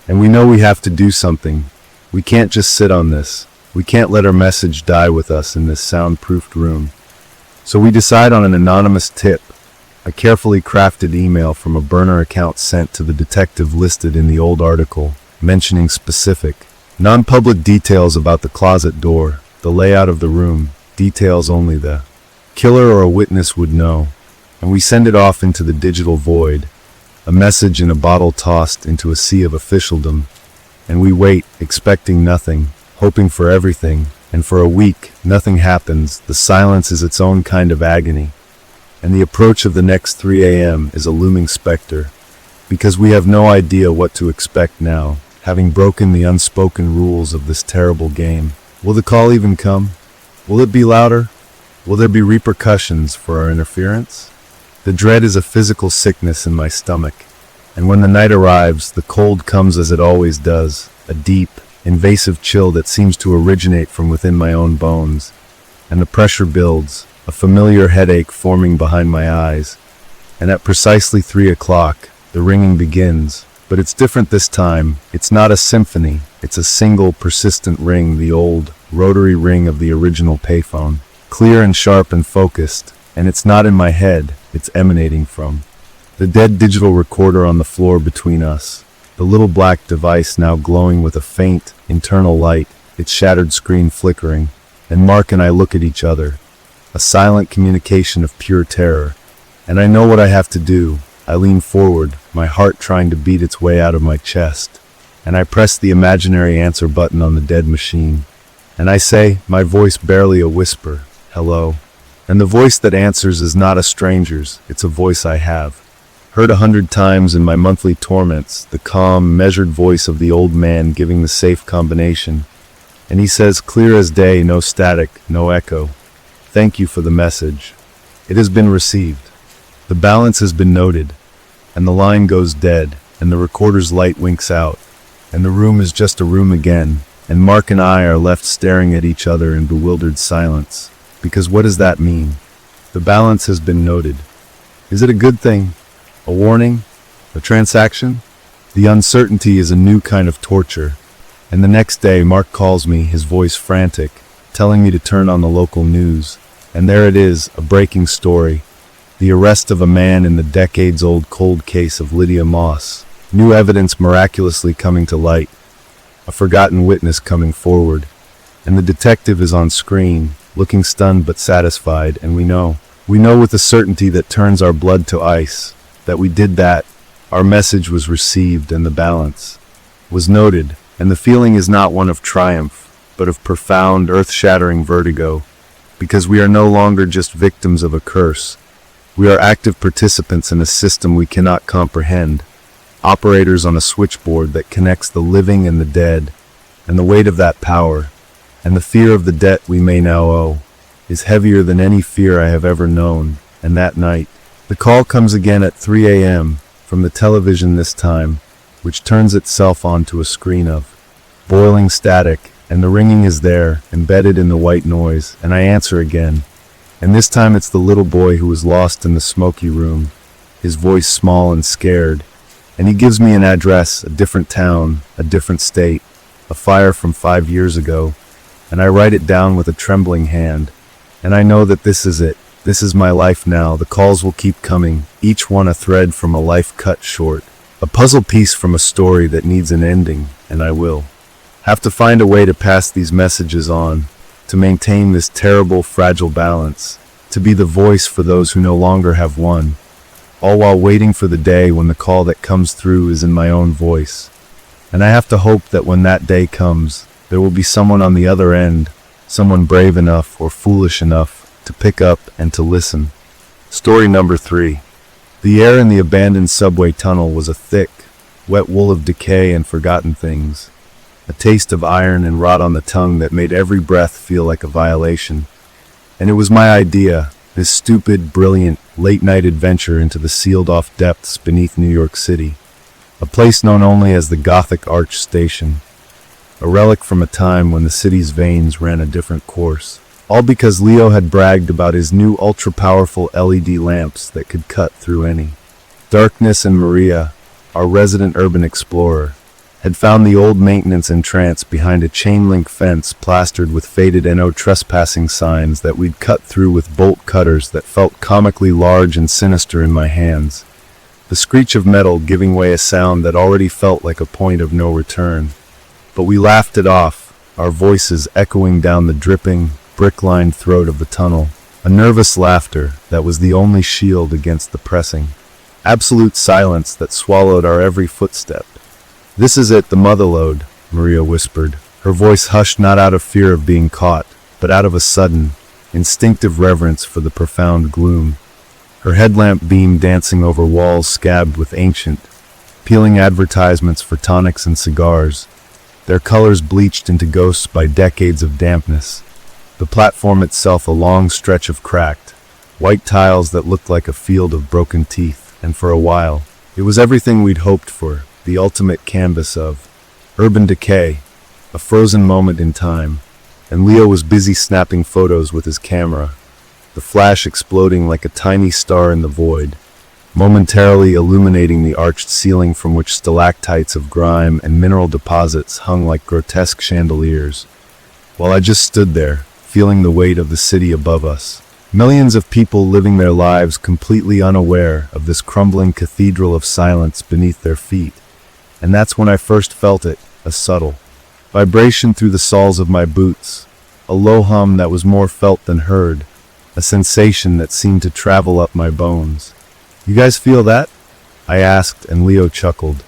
And we know we have to do something. We can't just sit on this. We can't let our message die with us in this soundproofed room. So we decide on an anonymous tip, a carefully crafted email from a burner account sent to the detective listed in the old article, mentioning specific, non-public details about the closet door, the layout of the room, details only the killer or a witness would know. And we send it off into the digital void, a message in a bottle tossed into a sea of officialdom. And we wait, expecting nothing, hoping for everything, and for a week, nothing happens. The silence is its own kind of agony, and the approach of the next 3 a.m. is a looming specter. because we have no idea what to expect now, having broken the unspoken rules of this terrible game. Will the call even come? Will it be louder? Will there be repercussions for our interference? The dread is a physical sickness in my stomach, and when the night arrives, the cold comes as it always does, a deep, invasive chill that seems to originate from within my own bones, and the pressure builds, a familiar headache forming behind my eyes, and at precisely 3 o'clock, the ringing begins. But it's different this time. It's not a symphony, it's a single, persistent ring, the old, rotary ring of the original payphone, clear and sharp and focused, and it's not in my head, it's emanating from the dead digital recorder on the floor between us, the little black device now glowing with a faint, internal light, its shattered screen flickering, and Mark and I look at each other, a silent communication of pure terror, and I know what I have to do. I lean forward, my heart trying to beat its way out of my chest, and I press the imaginary answer button on the dead machine, and I say, my voice barely a whisper, hello, and the voice that answers is not a stranger's, it's a voice I have heard 100 times in my monthly torments, the calm, measured voice of the old man giving the safe combination. And he says, clear as day, no static, no echo. Thank you for the message. It has been received. The balance has been noted. And the line goes dead, and the recorder's light winks out. And the room is just a room again, and Mark and I are left staring at each other in bewildered silence. Because what does that mean? The balance has been noted. Is it a good thing? A warning? A transaction? The uncertainty is a new kind of torture. And the next day, Mark calls me, his voice frantic, telling me to turn on the local news. And there it is, a breaking story. The arrest of a man in the decades-old cold case of Lydia Moss. New evidence miraculously coming to light. A forgotten witness coming forward. And the detective is on screen, looking stunned but satisfied, and we know with a certainty that turns our blood to ice, that we did that, our message was received and the balance was noted, and the feeling is not one of triumph, but of profound, earth-shattering vertigo, because we are no longer just victims of a curse. We are active participants in a system we cannot comprehend, operators on a switchboard that connects the living and the dead, and the weight of that power, and the fear of the debt we may now owe, is heavier than any fear I have ever known, and that night, the call comes again at 3 a.m., from the television this time, which turns itself onto a screen of boiling static, and the ringing is there, embedded in the white noise, and I answer again. And this time it's the little boy who was lost in the smoky room, his voice small and scared, and he gives me an address, a different town, a different state, a fire from 5 years ago, and I write it down with a trembling hand, and I know that this is it. This is my life now. The calls will keep coming, each one a thread from a life cut short, a puzzle piece from a story that needs an ending, and I will have to find a way to pass these messages on, to maintain this terrible, fragile balance, to be the voice for those who no longer have one, all while waiting for the day when the call that comes through is in my own voice. And I have to hope that when that day comes, there will be someone on the other end, someone brave enough or foolish enough to pick up and to listen. Story number 3. The air in the abandoned subway tunnel was a thick, wet wool of decay and forgotten things, a taste of iron and rot on the tongue that made every breath feel like a violation. And it was my idea, this stupid, brilliant, late-night adventure into the sealed-off depths beneath New York City, a place known only as the Gothic Arch Station, a relic from a time when the city's veins ran a different course. All because Leo had bragged about his new ultra-powerful LED lamps that could cut through any darkness, and Maria, our resident urban explorer, had found the old maintenance entrance behind a chain-link fence plastered with faded no trespassing signs that we'd cut through with bolt cutters that felt comically large and sinister in my hands, the screech of metal giving way a sound that already felt like a point of no return. But we laughed it off, our voices echoing down the dripping, brick-lined throat of the tunnel, a nervous laughter that was the only shield against the pressing, absolute silence that swallowed our every footstep. This is it, the motherlode, Maria whispered, her voice hushed not out of fear of being caught, but out of a sudden, instinctive reverence for the profound gloom, her headlamp beam dancing over walls scabbed with ancient, peeling advertisements for tonics and cigars, their colors bleached into ghosts by decades of dampness. The platform itself a long stretch of cracked, white tiles that looked like a field of broken teeth, and for a while, it was everything we'd hoped for, the ultimate canvas of urban decay, a frozen moment in time, and Leo was busy snapping photos with his camera, the flash exploding like a tiny star in the void, momentarily illuminating the arched ceiling from which stalactites of grime and mineral deposits hung like grotesque chandeliers, while I just stood there, feeling the weight of the city above us. Millions of people living their lives completely unaware of this crumbling cathedral of silence beneath their feet. And that's when I first felt it, a subtle vibration through the soles of my boots, a low hum that was more felt than heard, a sensation that seemed to travel up my bones. "You guys feel that?" I asked, and Leo chuckled.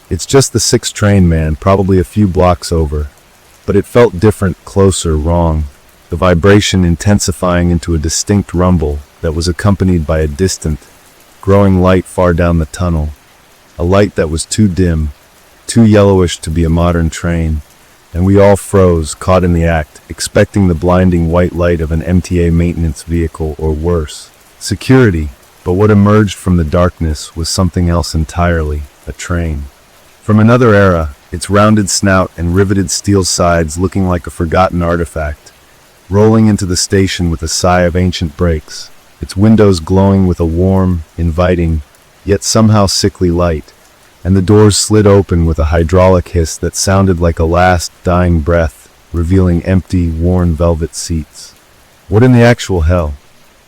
"It's just the 6 train, man, probably a few blocks over." But it felt different, closer, wrong, the vibration intensifying into a distinct rumble that was accompanied by a distant, growing light far down the tunnel, a light that was too dim, too yellowish to be a modern train, and we all froze, caught in the act, expecting the blinding white light of an MTA maintenance vehicle or worse, security. But what emerged from the darkness was something else entirely, a train. From another era, its rounded snout and riveted steel sides looking like a forgotten artifact, rolling into the station with a sigh of ancient brakes, its windows glowing with a warm, inviting, yet somehow sickly light, and the doors slid open with a hydraulic hiss that sounded like a last, dying breath, revealing empty, worn velvet seats. "What in the actual hell?"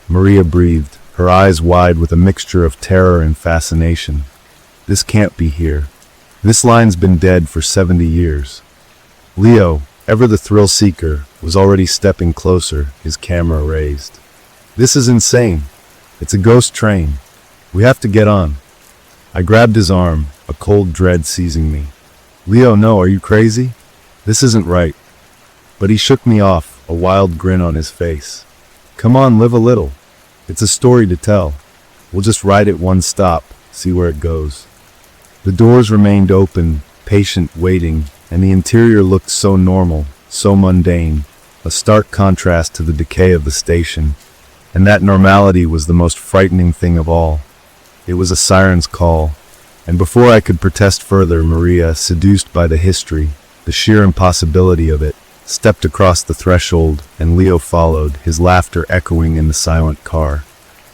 Maria breathed, her eyes wide with a mixture of terror and fascination. "This can't be here. This line's been dead for 70 years. Leo, ever the thrill seeker, was already stepping closer, his camera raised. "This is insane. It's a ghost train. We have to get on." I grabbed his arm, a cold dread seizing me. "Leo, no, are you crazy? This isn't right." But he shook me off, a wild grin on his face. "Come on, live a little. It's a story to tell. We'll just ride it one stop, see where it goes." The doors remained open, patient, waiting, and the interior looked so normal, so mundane, a stark contrast to the decay of the station. And that normality was the most frightening thing of all. It was a siren's call, and before I could protest further, Maria, seduced by the history, the sheer impossibility of it, stepped across the threshold, and Leo followed, his laughter echoing in the silent car.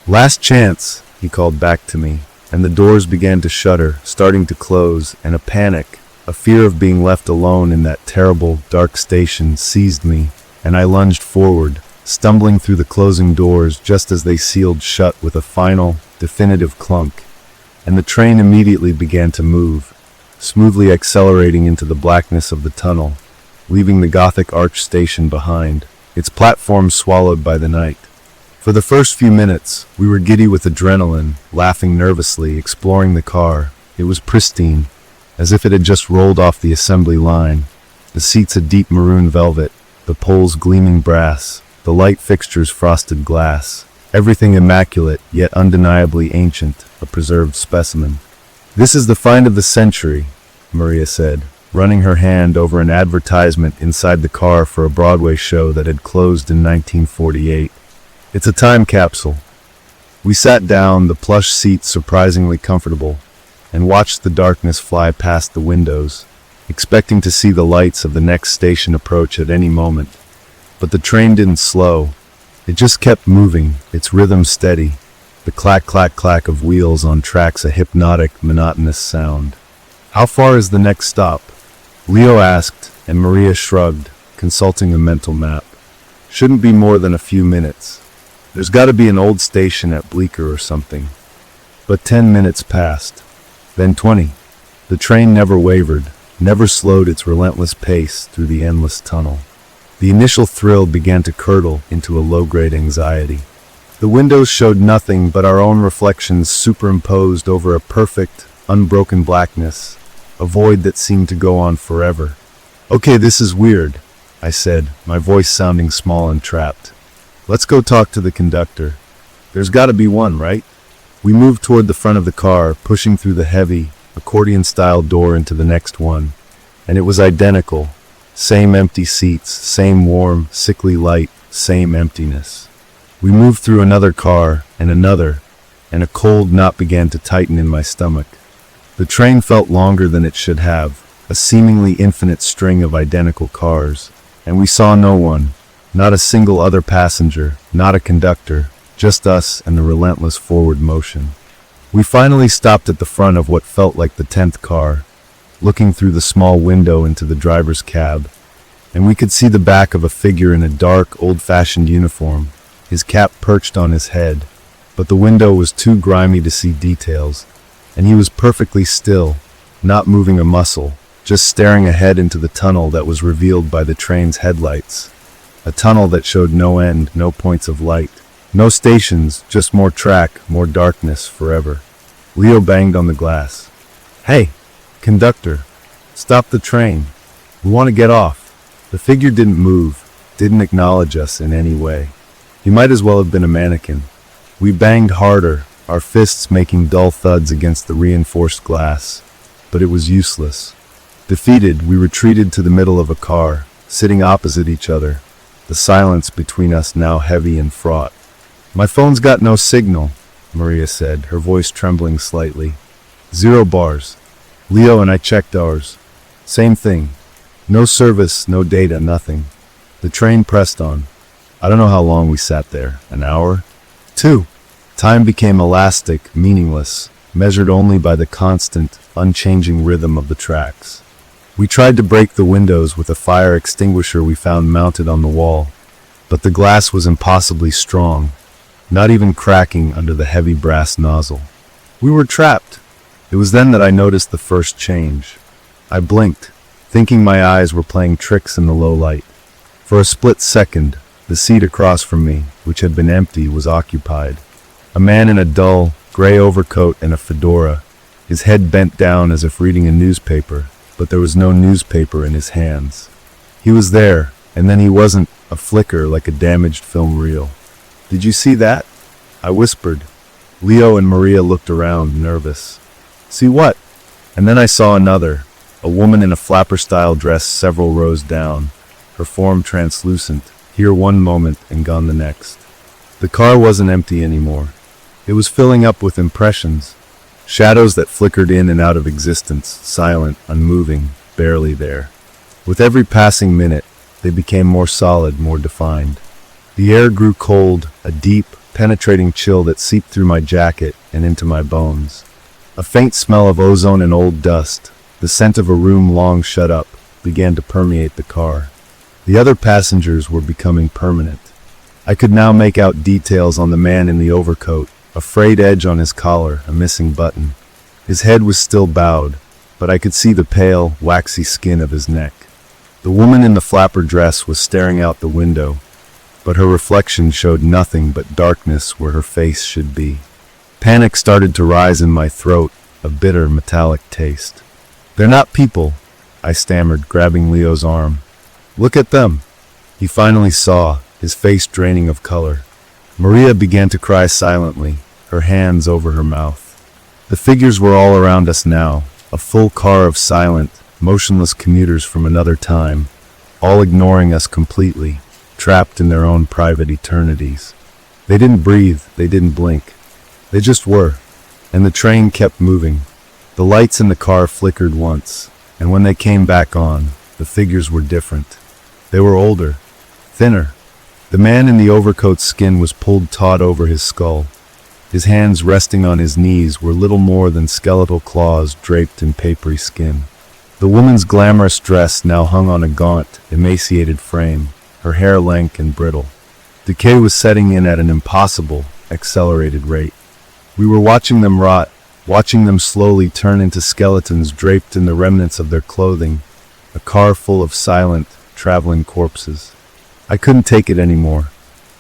"Last chance," he called back to me, and the doors began to shudder, starting to close, and a panic, a fear of being left alone in that terrible, dark station seized me, and I lunged forward, stumbling through the closing doors just as they sealed shut with a final, definitive clunk, and the train immediately began to move, smoothly accelerating into the blackness of the tunnel, leaving the Gothic arch station behind, its platform swallowed by the night. For the first few minutes, we were giddy with adrenaline, laughing nervously, exploring the car. It was pristine, as if it had just rolled off the assembly line, the seats a deep maroon velvet, the poles gleaming brass, the light fixtures frosted glass, everything immaculate, yet undeniably ancient, a preserved specimen. "This is the find of the century," Maria said, running her hand over an advertisement inside the car for a Broadway show that had closed in 1948. "It's a time capsule." We sat down, the plush seats surprisingly comfortable, and watched the darkness fly past the windows, expecting to see the lights of the next station approach at any moment. But the train didn't slow. It just kept moving, its rhythm steady, the clack-clack-clack of wheels on tracks a hypnotic, monotonous sound. "How far is the next stop?" Leo asked, and Maria shrugged, consulting a mental map. "Shouldn't be more than a few minutes. There's got to be an old station at Bleecker or something." But 10 minutes passed. Then 20. The train never wavered, never slowed its relentless pace through the endless tunnel. The initial thrill began to curdle into a low-grade anxiety. The windows showed nothing but our own reflections superimposed over a perfect, unbroken blackness, a void that seemed to go on forever. "Okay, this is weird," I said, my voice sounding small and trapped. "Let's go talk to the conductor. There's got to be one, right?" We moved toward the front of the car, pushing through the heavy, accordion-style door into the next one, and it was identical. Same empty seats, same warm, sickly light, same emptiness. We moved through another car, and a cold knot began to tighten in my stomach. The train felt longer than it should have, a seemingly infinite string of identical cars, and we saw no one, not a single other passenger, not a conductor, just us and the relentless forward motion. We finally stopped at the front of what felt like the 10th car, looking through the small window into the driver's cab, and we could see the back of a figure in a dark, old-fashioned uniform, his cap perched on his head, but the window was too grimy to see details, and he was perfectly still, not moving a muscle, just staring ahead into the tunnel that was revealed by the train's headlights. A tunnel that showed no end, no points of light, no stations, just more track, more darkness forever. Leo banged on the glass. "Hey, conductor, stop the train. We want to get off." The figure didn't move, didn't acknowledge us in any way. He might as well have been a mannequin. We banged harder, our fists making dull thuds against the reinforced glass, but it was useless. Defeated, we retreated to the middle of a car, sitting opposite each other, the silence between us now heavy and fraught. "My phone's got no signal," Maria said, her voice trembling slightly. "0 bars. Leo and I checked ours. Same thing. No service, no data, nothing." The train pressed on. I don't know how long we sat there. An hour? 2. Time became elastic, meaningless, measured only by the constant, unchanging rhythm of the tracks. We tried to break the windows with a fire extinguisher we found mounted on the wall, but the glass was impossibly strong, not even cracking under the heavy brass nozzle. We were trapped. It was then that I noticed the first change. I blinked, thinking my eyes were playing tricks in the low light. For a split second, the seat across from me, which had been empty, was occupied. A man in a dull, gray overcoat and a fedora, his head bent down as if reading a newspaper, but there was no newspaper in his hands. He was there, and then he wasn't, a flicker like a damaged film reel. "Did you see that?" I whispered. Leo and Maria looked around, nervous. "See what?" And then I saw another, a woman in a flapper-style dress several rows down, her form translucent, here one moment and gone the next. The car wasn't empty anymore. It was filling up with impressions, shadows that flickered in and out of existence, silent, unmoving, barely there. With every passing minute, they became more solid, more defined. The air grew cold, a deep, penetrating chill that seeped through my jacket and into my bones. A faint smell of ozone and old dust, the scent of a room long shut up, began to permeate the car. The other passengers were becoming permanent. I could now make out details on the man in the overcoat, a frayed edge on his collar, a missing button. His head was still bowed, but I could see the pale, waxy skin of his neck. The woman in the flapper dress was staring out the window, but her reflection showed nothing but darkness where her face should be. Panic started to rise in my throat, a bitter, metallic taste. "They're not people," I stammered, grabbing Leo's arm. "Look at them." He finally saw, his face draining of color. Maria began to cry silently, her hands over her mouth. The figures were all around us now, a full car of silent, motionless commuters from another time, all ignoring us completely, trapped in their own private eternities. They didn't breathe, they didn't blink. They just were, and the train kept moving. The lights in the car flickered once, and when they came back on, the figures were different. They were older, thinner. The man in the overcoat's skin was pulled taut over his skull. His hands resting on his knees were little more than skeletal claws draped in papery skin. The woman's glamorous dress now hung on a gaunt, emaciated frame, her hair lank and brittle. Decay was setting in at an impossible, accelerated rate. We were watching them rot, watching them slowly turn into skeletons draped in the remnants of their clothing, a car full of silent, traveling corpses. I couldn't take it anymore.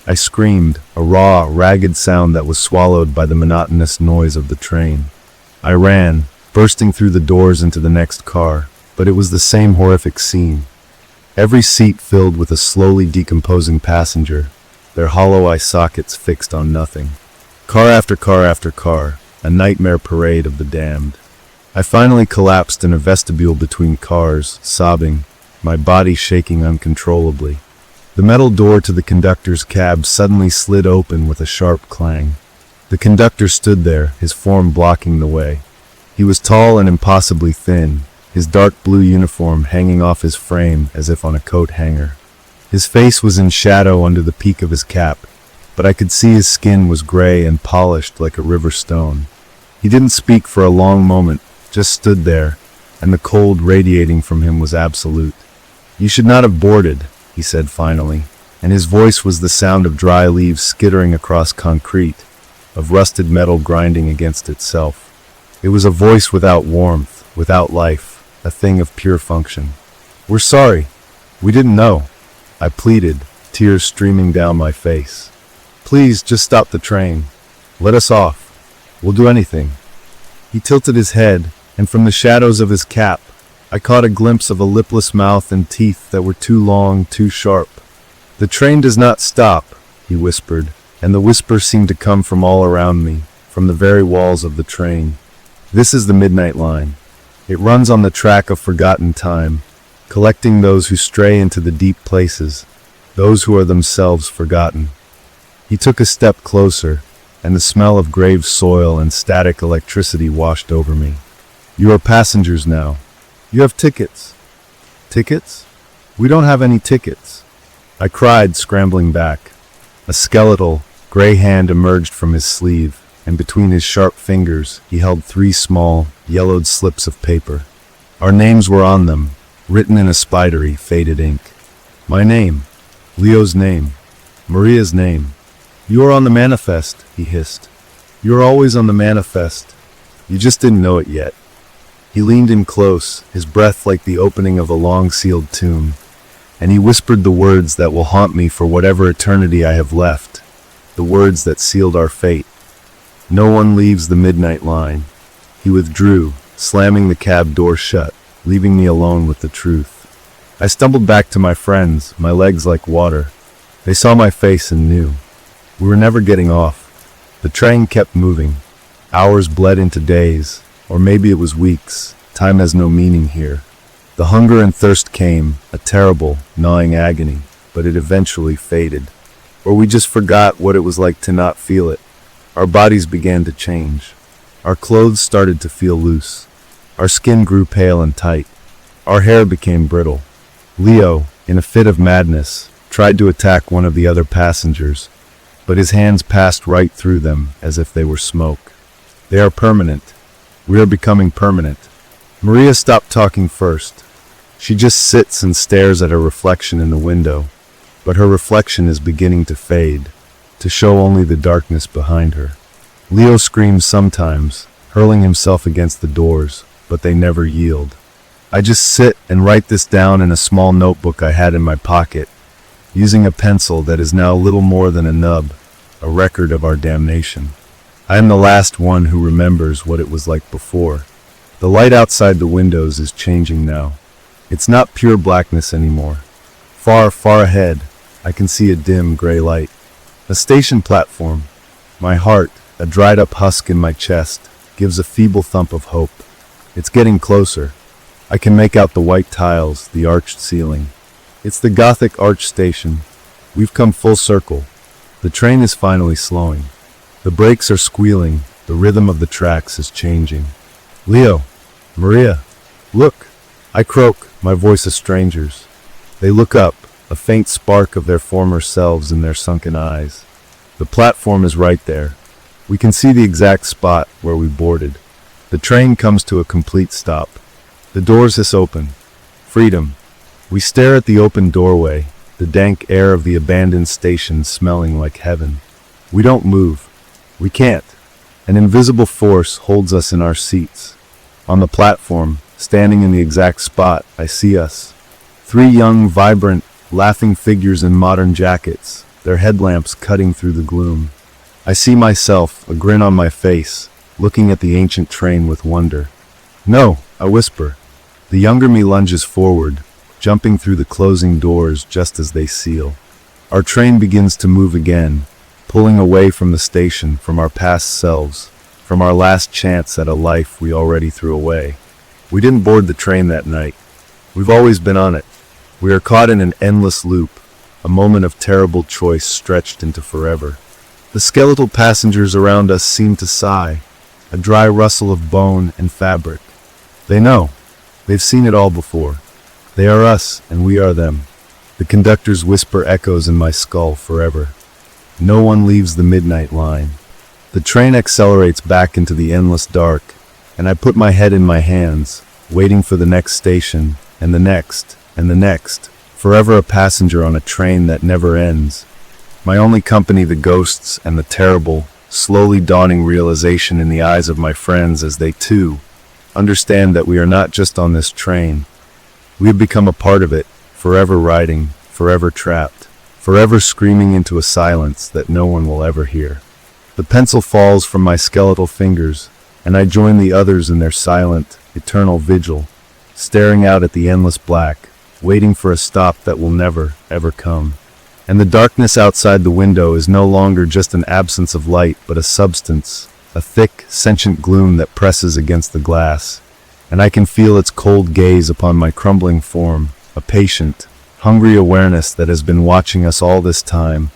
I screamed, a raw, ragged sound that was swallowed by the monotonous noise of the train. I ran, bursting through the doors into the next car, but it was the same horrific scene. Every seat filled with a slowly decomposing passenger, their hollow eye sockets fixed on nothing. Car after car after car, a nightmare parade of the damned. I finally collapsed in a vestibule between cars, sobbing, my body shaking uncontrollably. The metal door to the conductor's cab suddenly slid open with a sharp clang. The conductor stood there, his form blocking the way. He was tall and impossibly thin, his dark blue uniform hanging off his frame as if on a coat hanger. His face was in shadow under the peak of his cap, but I could see his skin was gray and polished like a river stone. He didn't speak for a long moment, just stood there, and the cold radiating from him was absolute. "You should not have boarded," he said finally, and his voice was the sound of dry leaves skittering across concrete, of rusted metal grinding against itself. It was a voice without warmth, without life, a thing of pure function. "We're sorry. We didn't know," I pleaded, tears streaming down my face. "Please, just stop the train. Let us off. We'll do anything." He tilted his head, and from the shadows of his cap, I caught a glimpse of a lipless mouth and teeth that were too long, too sharp. "The train does not stop," he whispered, and the whisper seemed to come from all around me, from the very walls of the train. "This is the midnight line. It runs on the track of forgotten time, collecting those who stray into the deep places, those who are themselves forgotten." He took a step closer, and the smell of grave soil and static electricity washed over me. "You are passengers now. You have tickets." "Tickets? We don't have any tickets," I cried, scrambling back. A skeletal, gray hand emerged from his sleeve, and between his sharp fingers he held 3 small, yellowed slips of paper. Our names were on them, written in a spidery, faded ink. My name, Leo's name, Maria's name. "You are on the manifest," he hissed. "You're always on the manifest. You just didn't know it yet." He leaned in close, his breath like the opening of a long-sealed tomb, and he whispered the words that will haunt me for whatever eternity I have left, the words that sealed our fate. "No one leaves the midnight line." He withdrew, slamming the cab door shut, leaving me alone with the truth. I stumbled back to my friends, my legs like water. They saw my face and knew. We were never getting off. The train kept moving. Hours bled into days, or maybe it was weeks. Time has no meaning here. The hunger and thirst came, a terrible, gnawing agony, but it eventually faded. Or we just forgot what it was like to not feel it. Our bodies began to change. Our clothes started to feel loose. Our skin grew pale and tight. Our hair became brittle. Leo, in a fit of madness, tried to attack one of the other passengers, but his hands passed right through them as if they were smoke. They are permanent. We are becoming permanent. Maria stopped talking first. She just sits and stares at her reflection in the window, but her reflection is beginning to fade, to show only the darkness behind her. Leo screams sometimes, hurling himself against the doors, but they never yield. I just sit and write this down in a small notebook I had in my pocket, using a pencil that is now little more than a nub, a record of our damnation. I am the last one who remembers what it was like before. The light outside the windows is changing now. It's not pure blackness anymore. Far, far ahead, I can see a dim gray light. A station platform. My heart, a dried up husk in my chest, gives a feeble thump of hope. It's getting closer. I can make out the white tiles, the arched ceiling. It's the Gothic arch station. We've come full circle. The train is finally slowing. The brakes are squealing. The rhythm of the tracks is changing. Leo, Maria, look. I croak, my voice a stranger's. They look up, a faint spark of their former selves in their sunken eyes. The platform is right there. We can see the exact spot where we boarded. The train comes to a complete stop. The doors hiss open. Freedom. We stare at the open doorway, the dank air of the abandoned station smelling like heaven. We don't move. We can't. An invisible force holds us in our seats. On the platform, standing in the exact spot, I see us. 3 young, vibrant, laughing figures in modern jackets, their headlamps cutting through the gloom. I see myself, a grin on my face, looking at the ancient train with wonder. "No," I whisper. The younger me lunges forward, jumping through the closing doors just as they seal. Our train begins to move again, pulling away from the station, from our past selves, from our last chance at a life we already threw away. We didn't board the train that night. We've always been on it. We are caught in an endless loop, a moment of terrible choice stretched into forever. The skeletal passengers around us seem to sigh, a dry rustle of bone and fabric. They know. They've seen it all before. They are us, and we are them. The conductor's whisper echoes in my skull forever. No one leaves the midnight line. The train accelerates back into the endless dark, and I put my head in my hands, waiting for the next station, and the next, and the next. Forever a passenger on a train that never ends. My only company the ghosts and the terrible, slowly dawning realization in the eyes of my friends as they too understand that we are not just on this train. We have become a part of it, forever riding, forever trapped, forever screaming into a silence that no one will ever hear. The pencil falls from my skeletal fingers, and I join the others in their silent, eternal vigil, staring out at the endless black, waiting for a stop that will never, ever come. And the darkness outside the window is no longer just an absence of light, but a substance, a thick, sentient gloom that presses against the glass, and I can feel its cold gaze upon my crumbling form, a patient, hungry awareness that has been watching us all this time,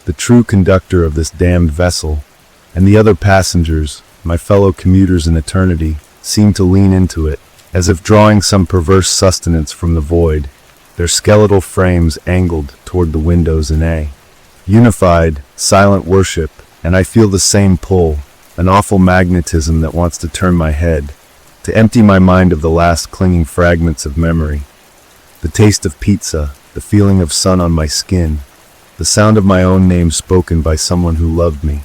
the true conductor of this damned vessel. And the other passengers, my fellow commuters in eternity, seem to lean into it, as if drawing some perverse sustenance from the void, their skeletal frames angled toward the windows in A. Unified, silent worship, and I feel the same pull, an awful magnetism that wants to turn my head, to empty my mind of the last clinging fragments of memory. The taste of pizza, the feeling of sun on my skin, the sound of my own name spoken by someone who loved me,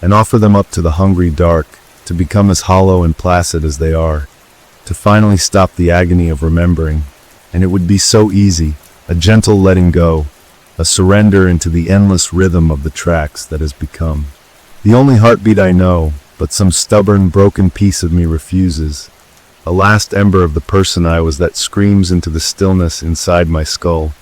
and offer them up to the hungry dark, to become as hollow and placid as they are, to finally stop the agony of remembering. And it would be so easy, a gentle letting go, a surrender into the endless rhythm of the tracks that has become. The only heartbeat I know, but some stubborn, broken piece of me refuses, a last ember of the person I was that screams into the stillness inside my skull.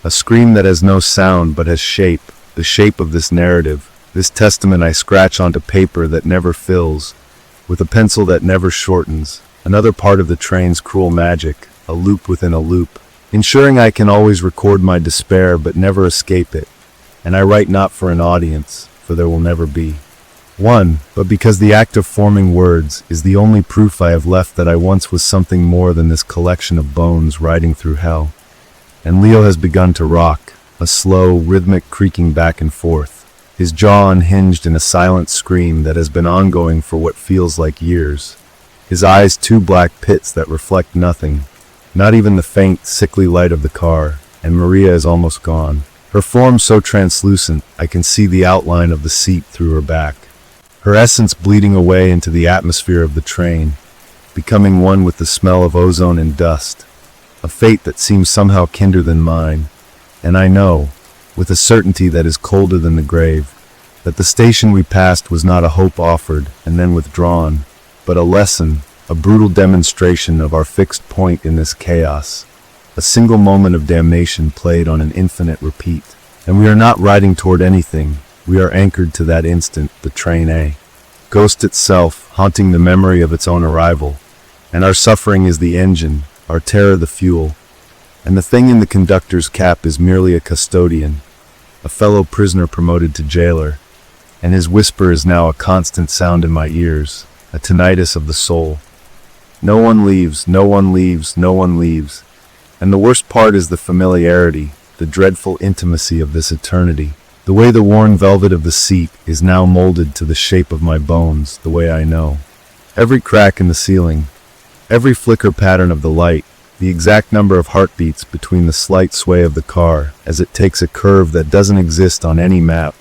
A scream that has no sound but has shape, the shape of this narrative, this testament I scratch onto paper that never fills, with a pencil that never shortens, another part of the train's cruel magic, a loop within a loop, ensuring I can always record my despair but never escape it. And I write not for an audience, for there will never be one, but because the act of forming words is the only proof I have left that I once was something more than this collection of bones riding through hell. And Leo has begun to rock, a slow, rhythmic creaking back and forth, his jaw unhinged in a silent scream that has been ongoing for what feels like years. His eyes two black pits that reflect nothing, not even the faint, sickly light of the car, and Maria is almost gone. Her form so translucent, I can see the outline of the seat through her back. Her essence bleeding away into the atmosphere of the train, becoming one with the smell of ozone and dust. A fate that seems somehow kinder than mine. And I know, with a certainty that is colder than the grave, that the station we passed was not a hope offered and then withdrawn, but a lesson, a brutal demonstration of our fixed point in this chaos, a single moment of damnation played on an infinite repeat. And we are not riding toward anything, we are anchored to that instant, the train A. Ghost itself, haunting the memory of its own arrival, and our suffering is the engine, our terror the fuel, and the thing in the conductor's cap is merely a custodian, a fellow prisoner promoted to jailer, and his whisper is now a constant sound in my ears, a tinnitus of the soul. No one leaves, no one leaves, no one leaves. And the worst part is the familiarity, the dreadful intimacy of this eternity. The way the worn velvet of the seat is now molded to the shape of my bones, the way I know. Every crack in the ceiling, every flicker pattern of the light, the exact number of heartbeats between the slight sway of the car as it takes a curve that doesn't exist on any map.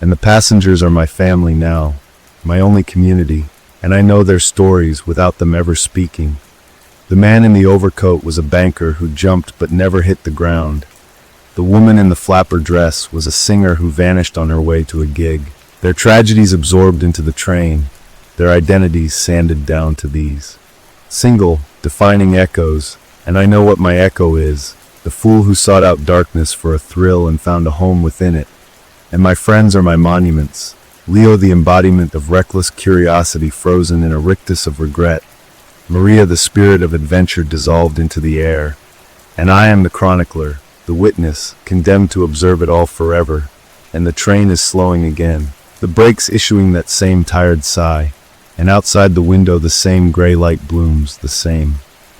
And the passengers are my family now, my only community. And I know their stories without them ever speaking. The man in the overcoat was a banker who jumped but never hit the ground. The woman in the flapper dress was a singer who vanished on her way to a gig. Their tragedies absorbed into the train, their identities sanded down to these. Single, defining echoes, and I know what my echo is, the fool who sought out darkness for a thrill and found a home within it. And my friends are my monuments, Leo the embodiment of reckless curiosity frozen in a rictus of regret, Maria the spirit of adventure dissolved into the air, and I am the chronicler, the witness, condemned to observe it all forever, and the train is slowing again, the brakes issuing that same tired sigh, and outside the window the same gray light blooms, the same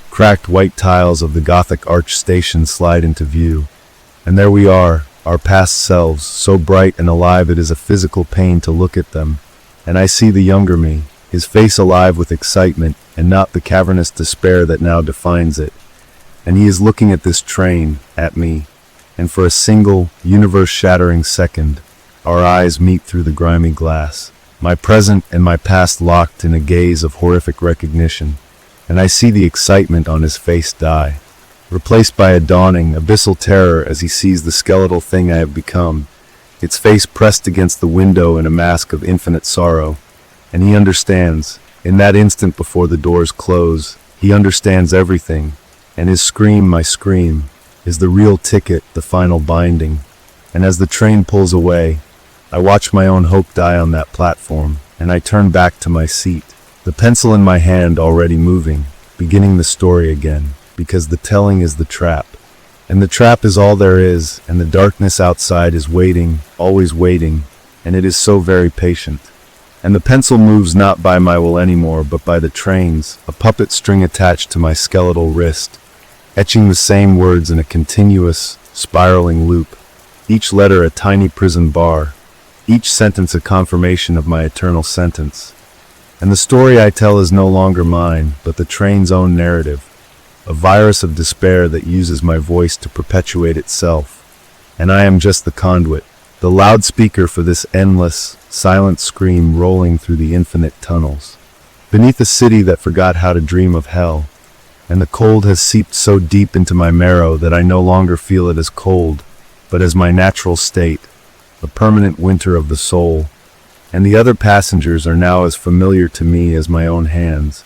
cracked white tiles of the Gothic arch station slide into view, and there we are, our past selves, so bright and alive it is a physical pain to look at them, and I see the younger me, his face alive with excitement, and not the cavernous despair that now defines it, and he is looking at this train, at me, and for a single, universe-shattering second, our eyes meet through the grimy glass, my present and my past locked in a gaze of horrific recognition, and I see the excitement on his face die, replaced by a dawning, abyssal terror as he sees the skeletal thing I have become, its face pressed against the window in a mask of infinite sorrow, and he understands, in that instant before the doors close, he understands everything, and his scream, my scream, is the real ticket, the final binding, and as the train pulls away, I watch my own hope die on that platform, and I turn back to my seat, the pencil in my hand already moving, beginning the story again, because the telling is the trap, and the trap is all there is, and the darkness outside is waiting, always waiting, and it is so very patient. And the pencil moves not by my will anymore, but by the train's, a puppet string attached to my skeletal wrist, etching the same words in a continuous, spiraling loop, each letter a tiny prison bar, each sentence a confirmation of my eternal sentence. And the story I tell is no longer mine, but the train's own narrative, a virus of despair that uses my voice to perpetuate itself, and I am just the conduit, the loudspeaker for this endless, silent scream rolling through the infinite tunnels, beneath a city that forgot how to dream of hell, and the cold has seeped so deep into my marrow that I no longer feel it as cold, but as my natural state, a permanent winter of the soul, and the other passengers are now as familiar to me as my own hands,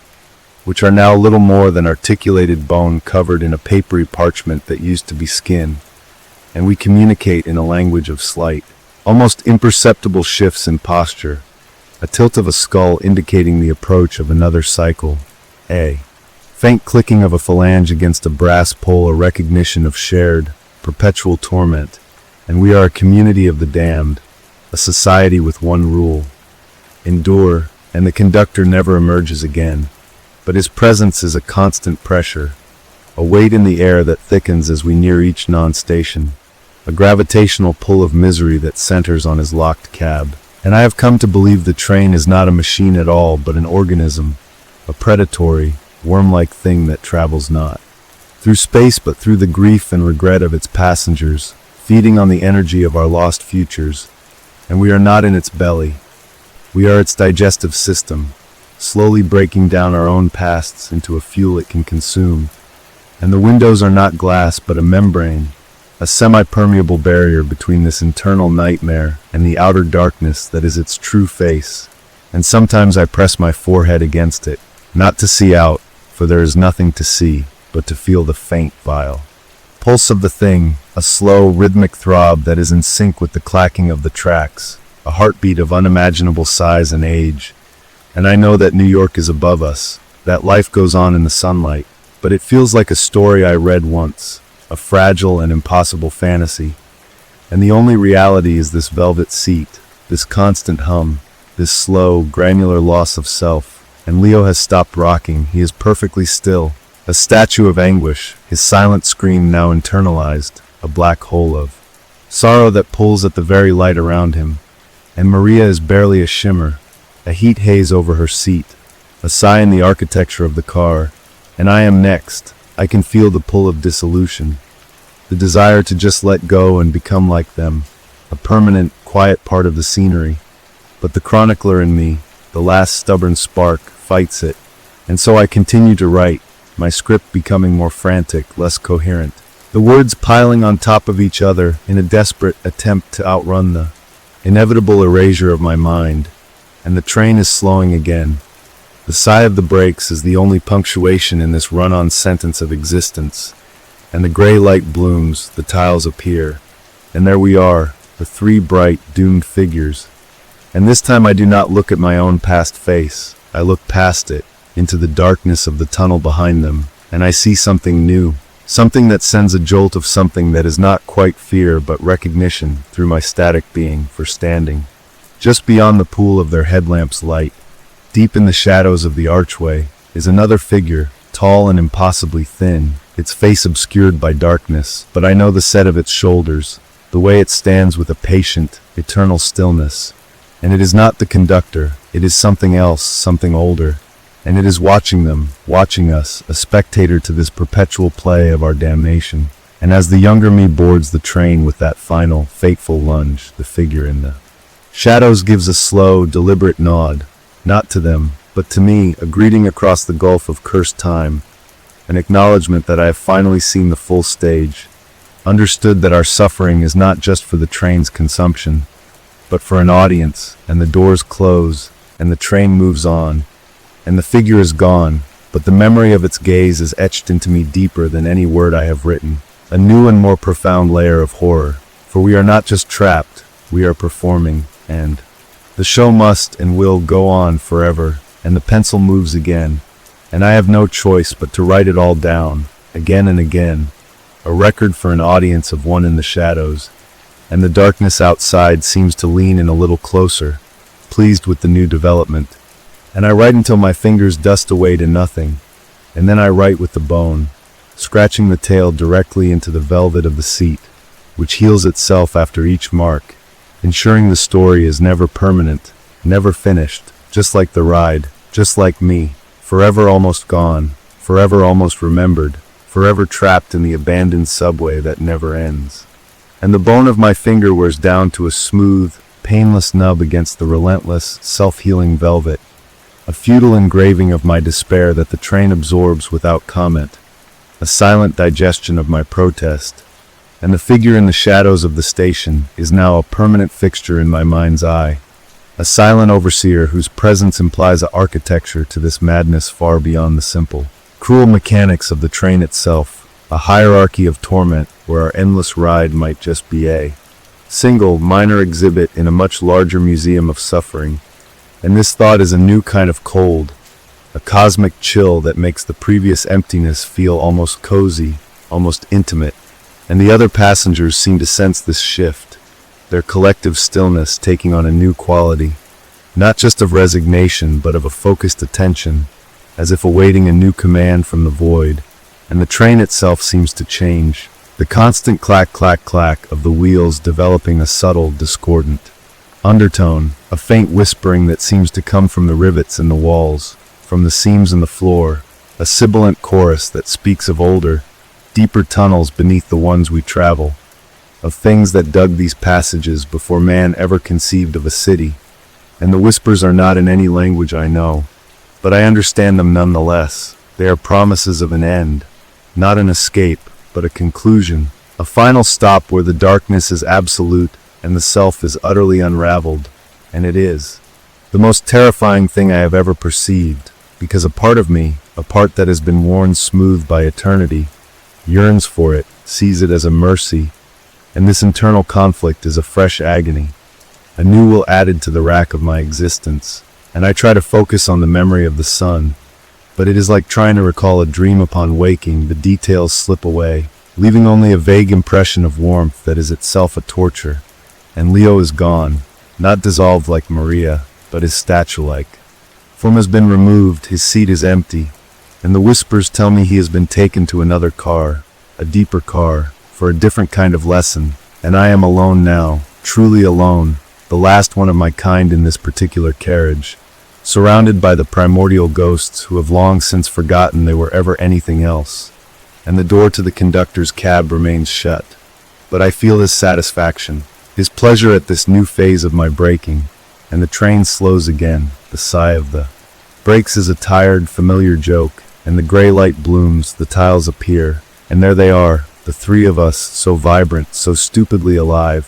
which are now little more than articulated bone covered in a papery parchment that used to be skin, and we communicate in a language of slight, almost imperceptible shifts in posture, a tilt of a skull indicating the approach of another cycle, a faint clicking of a phalange against a brass pole, a recognition of shared, perpetual torment, and we are a community of the damned, a society with one rule: endure, and the conductor never emerges again, but his presence is a constant pressure, a weight in the air that thickens as we near each non-station, a gravitational pull of misery that centers on his locked cab. And I have come to believe the train is not a machine at all, but an organism, a predatory, worm-like thing that travels not through space but through the grief and regret of its passengers, feeding on the energy of our lost futures. And we are not in its belly. We are its digestive system, slowly breaking down our own pasts into a fuel it can consume. And the windows are not glass but a membrane, a semi-permeable barrier between this internal nightmare and the outer darkness that is its true face. And sometimes I press my forehead against it, not to see out, for there is nothing to see, but to feel the faint, vile pulse of the thing, a slow, rhythmic throb that is in sync with the clacking of the tracks, a heartbeat of unimaginable size and age. And I know that New York is above us, that life goes on in the sunlight, but it feels like a story I read once, a fragile and impossible fantasy. And the only reality is this velvet seat, this constant hum, this slow, granular loss of self. And Leo has stopped rocking, he is perfectly still, a statue of anguish, his silent scream now internalized, a black hole of sorrow that pulls at the very light around him. And Maria is barely a shimmer, a heat haze over her seat, a sigh in the architecture of the car. And I am next. I can feel the pull of dissolution, the desire to just let go and become like them, a permanent, quiet part of the scenery. But the chronicler in me, the last stubborn spark, fights it, and so I continue to write, my script becoming more frantic, less coherent, the words piling on top of each other in a desperate attempt to outrun the inevitable erasure of my mind. And the train is slowing again. The sigh of the brakes is the only punctuation in this run-on sentence of existence, and the gray light blooms, the tiles appear, and there we are, the three bright, doomed figures, And this time I do not look at my own past face. I look past it, into the darkness of the tunnel behind them, and I see something new. Something that sends a jolt of something that is not quite fear but recognition through my static being for standing. Just beyond the pool of their headlamp's light, deep in the shadows of the archway, is another figure, tall and impossibly thin, its face obscured by darkness, but I know the set of its shoulders, the way it stands with a patient, eternal stillness. And it is not the conductor, it is something else, something older. And it is watching them, watching us, a spectator to this perpetual play of our damnation. And as the younger me boards the train with that final, fateful lunge, the figure in the shadows gives a slow, deliberate nod, not to them, but to me, a greeting across the gulf of cursed time, an acknowledgement that I have finally seen the full stage, understood that our suffering is not just for the train's consumption, but for an audience, and the doors close, and the train moves on, and the figure is gone, but the memory of its gaze is etched into me deeper than any word I have written, a new and more profound layer of horror, for we are not just trapped, we are performing, and the show must and will go on forever, and the pencil moves again, and I have no choice but to write it all down, again and again, a record for an audience of one in the shadows, and the darkness outside seems to lean in a little closer, pleased with the new development, and I write until my fingers dust away to nothing, and then I write with the bone, scratching the tail directly into the velvet of the seat, which heals itself after each mark, ensuring the story is never permanent, never finished, just like the ride, just like me, forever almost gone, forever almost remembered, forever trapped in the abandoned subway that never ends. And the bone of my finger wears down to a smooth, painless nub against the relentless, self-healing velvet, a futile engraving of my despair that the train absorbs without comment, a silent digestion of my protest, and the figure in the shadows of the station is now a permanent fixture in my mind's eye, a silent overseer whose presence implies an architecture to this madness far beyond the simple, cruel mechanics of the train itself, a hierarchy of torment where our endless ride might just be a single, minor exhibit in a much larger museum of suffering. And this thought is a new kind of cold, a cosmic chill that makes the previous emptiness feel almost cozy, almost intimate. And the other passengers seem to sense this shift, their collective stillness taking on a new quality, not just of resignation but of a focused attention, as if awaiting a new command from the void. And the train itself seems to change, the constant clack clack clack of the wheels developing a subtle, discordant undertone, a faint whispering that seems to come from the rivets in the walls, from the seams in the floor, a sibilant chorus that speaks of older, deeper tunnels beneath the ones we travel, of things that dug these passages before man ever conceived of a city. And the whispers are not in any language I know, but I understand them nonetheless. They are promises of an end, not an escape, but a conclusion, a final stop where the darkness is absolute and the self is utterly unraveled, and it is the most terrifying thing I have ever perceived, because a part of me, a part that has been worn smooth by eternity, yearns for it, sees it as a mercy, and this internal conflict is a fresh agony, a new will added to the rack of my existence, and I try to focus on the memory of the sun, but it is like trying to recall a dream upon waking. The details slip away, leaving only a vague impression of warmth that is itself a torture, and Leo is gone, not dissolved like Maria, but his statue-like form has been removed, his seat is empty, and the whispers tell me he has been taken to another car, a deeper car, for a different kind of lesson, and I am alone now, truly alone, the last one of my kind in this particular carriage, surrounded by the primordial ghosts who have long since forgotten they were ever anything else, and the door to the conductor's cab remains shut. But I feel his satisfaction, his pleasure at this new phase of my braking, and the train slows again, the sigh of the brakes is a tired, familiar joke, and the gray light blooms, the tiles appear, and there they are, the three of us, so vibrant, so stupidly alive.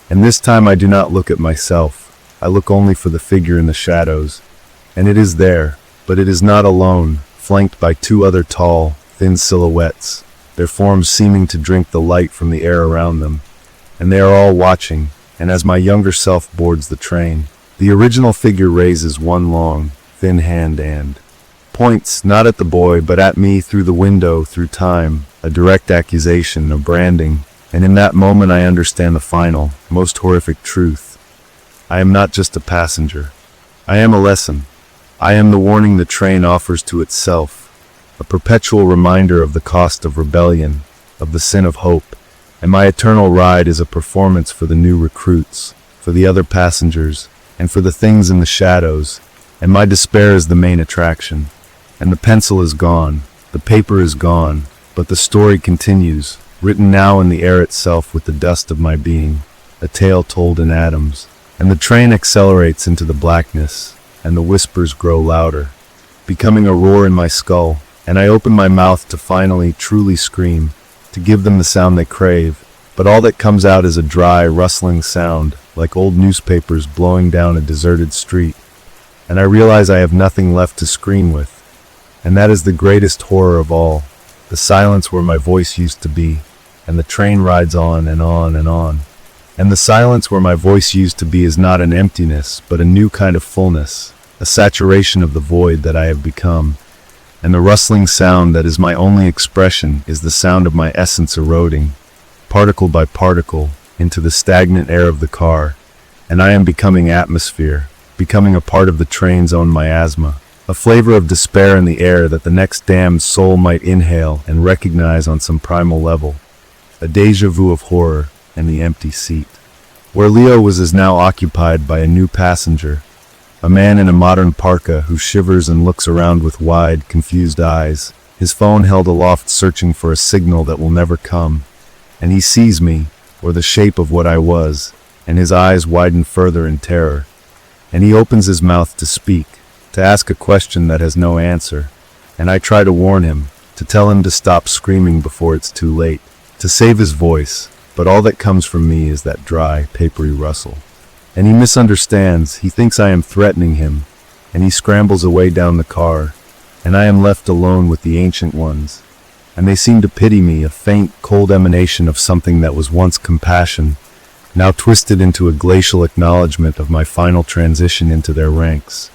And this time I do not look at myself, I look only for the figure in the shadows, and it is there, but it is not alone, flanked by two other tall, thin silhouettes, their forms seeming to drink the light from the air around them, and they are all watching, and as my younger self boards the train, The original figure raises one long, thin hand and points not at the boy but at me through the window, through time, a direct accusation, a branding, and in that moment I understand the final, most horrific truth. I am not just a passenger. I am a lesson. I am the warning the train offers to itself, a perpetual reminder of the cost of rebellion, of the sin of hope, and my eternal ride is a performance for the new recruits, for the other passengers, and for the things in the shadows, and my despair is the main attraction. And the pencil is gone, the paper is gone, but the story continues, written now in the air itself with the dust of my being, a tale told in atoms. And the train accelerates into the blackness, and the whispers grow louder, becoming a roar in my skull, and I open my mouth to finally, truly scream, to give them the sound they crave, but all that comes out is a dry, rustling sound, like old newspapers blowing down a deserted street. And I realize I have nothing left to scream with. And that is the greatest horror of all, the silence where my voice used to be, and the train rides on and on and on. And the silence where my voice used to be is not an emptiness, but a new kind of fullness, a saturation of the void that I have become. And the rustling sound that is my only expression is the sound of my essence eroding, particle by particle, into the stagnant air of the car, and I am becoming atmosphere, becoming a part of the train's own miasma. A flavor of despair in the air that the next damned soul might inhale and recognize on some primal level. A déjà vu of horror and the empty seat. Where Leo was is now occupied by a new passenger, a man in a modern parka who shivers and looks around with wide, confused eyes, his phone held aloft searching for a signal that will never come. And he sees me, or the shape of what I was, and his eyes widen further in terror. And he opens his mouth to speak, to ask a question that has no answer, and I try to warn him, to tell him to stop screaming before it's too late, to save his voice, but all that comes from me is that dry, papery rustle. And he misunderstands, he thinks I am threatening him, and he scrambles away down the car, and I am left alone with the ancient ones, and they seem to pity me, a faint, cold emanation of something that was once compassion, now twisted into a glacial acknowledgement of my final transition into their ranks.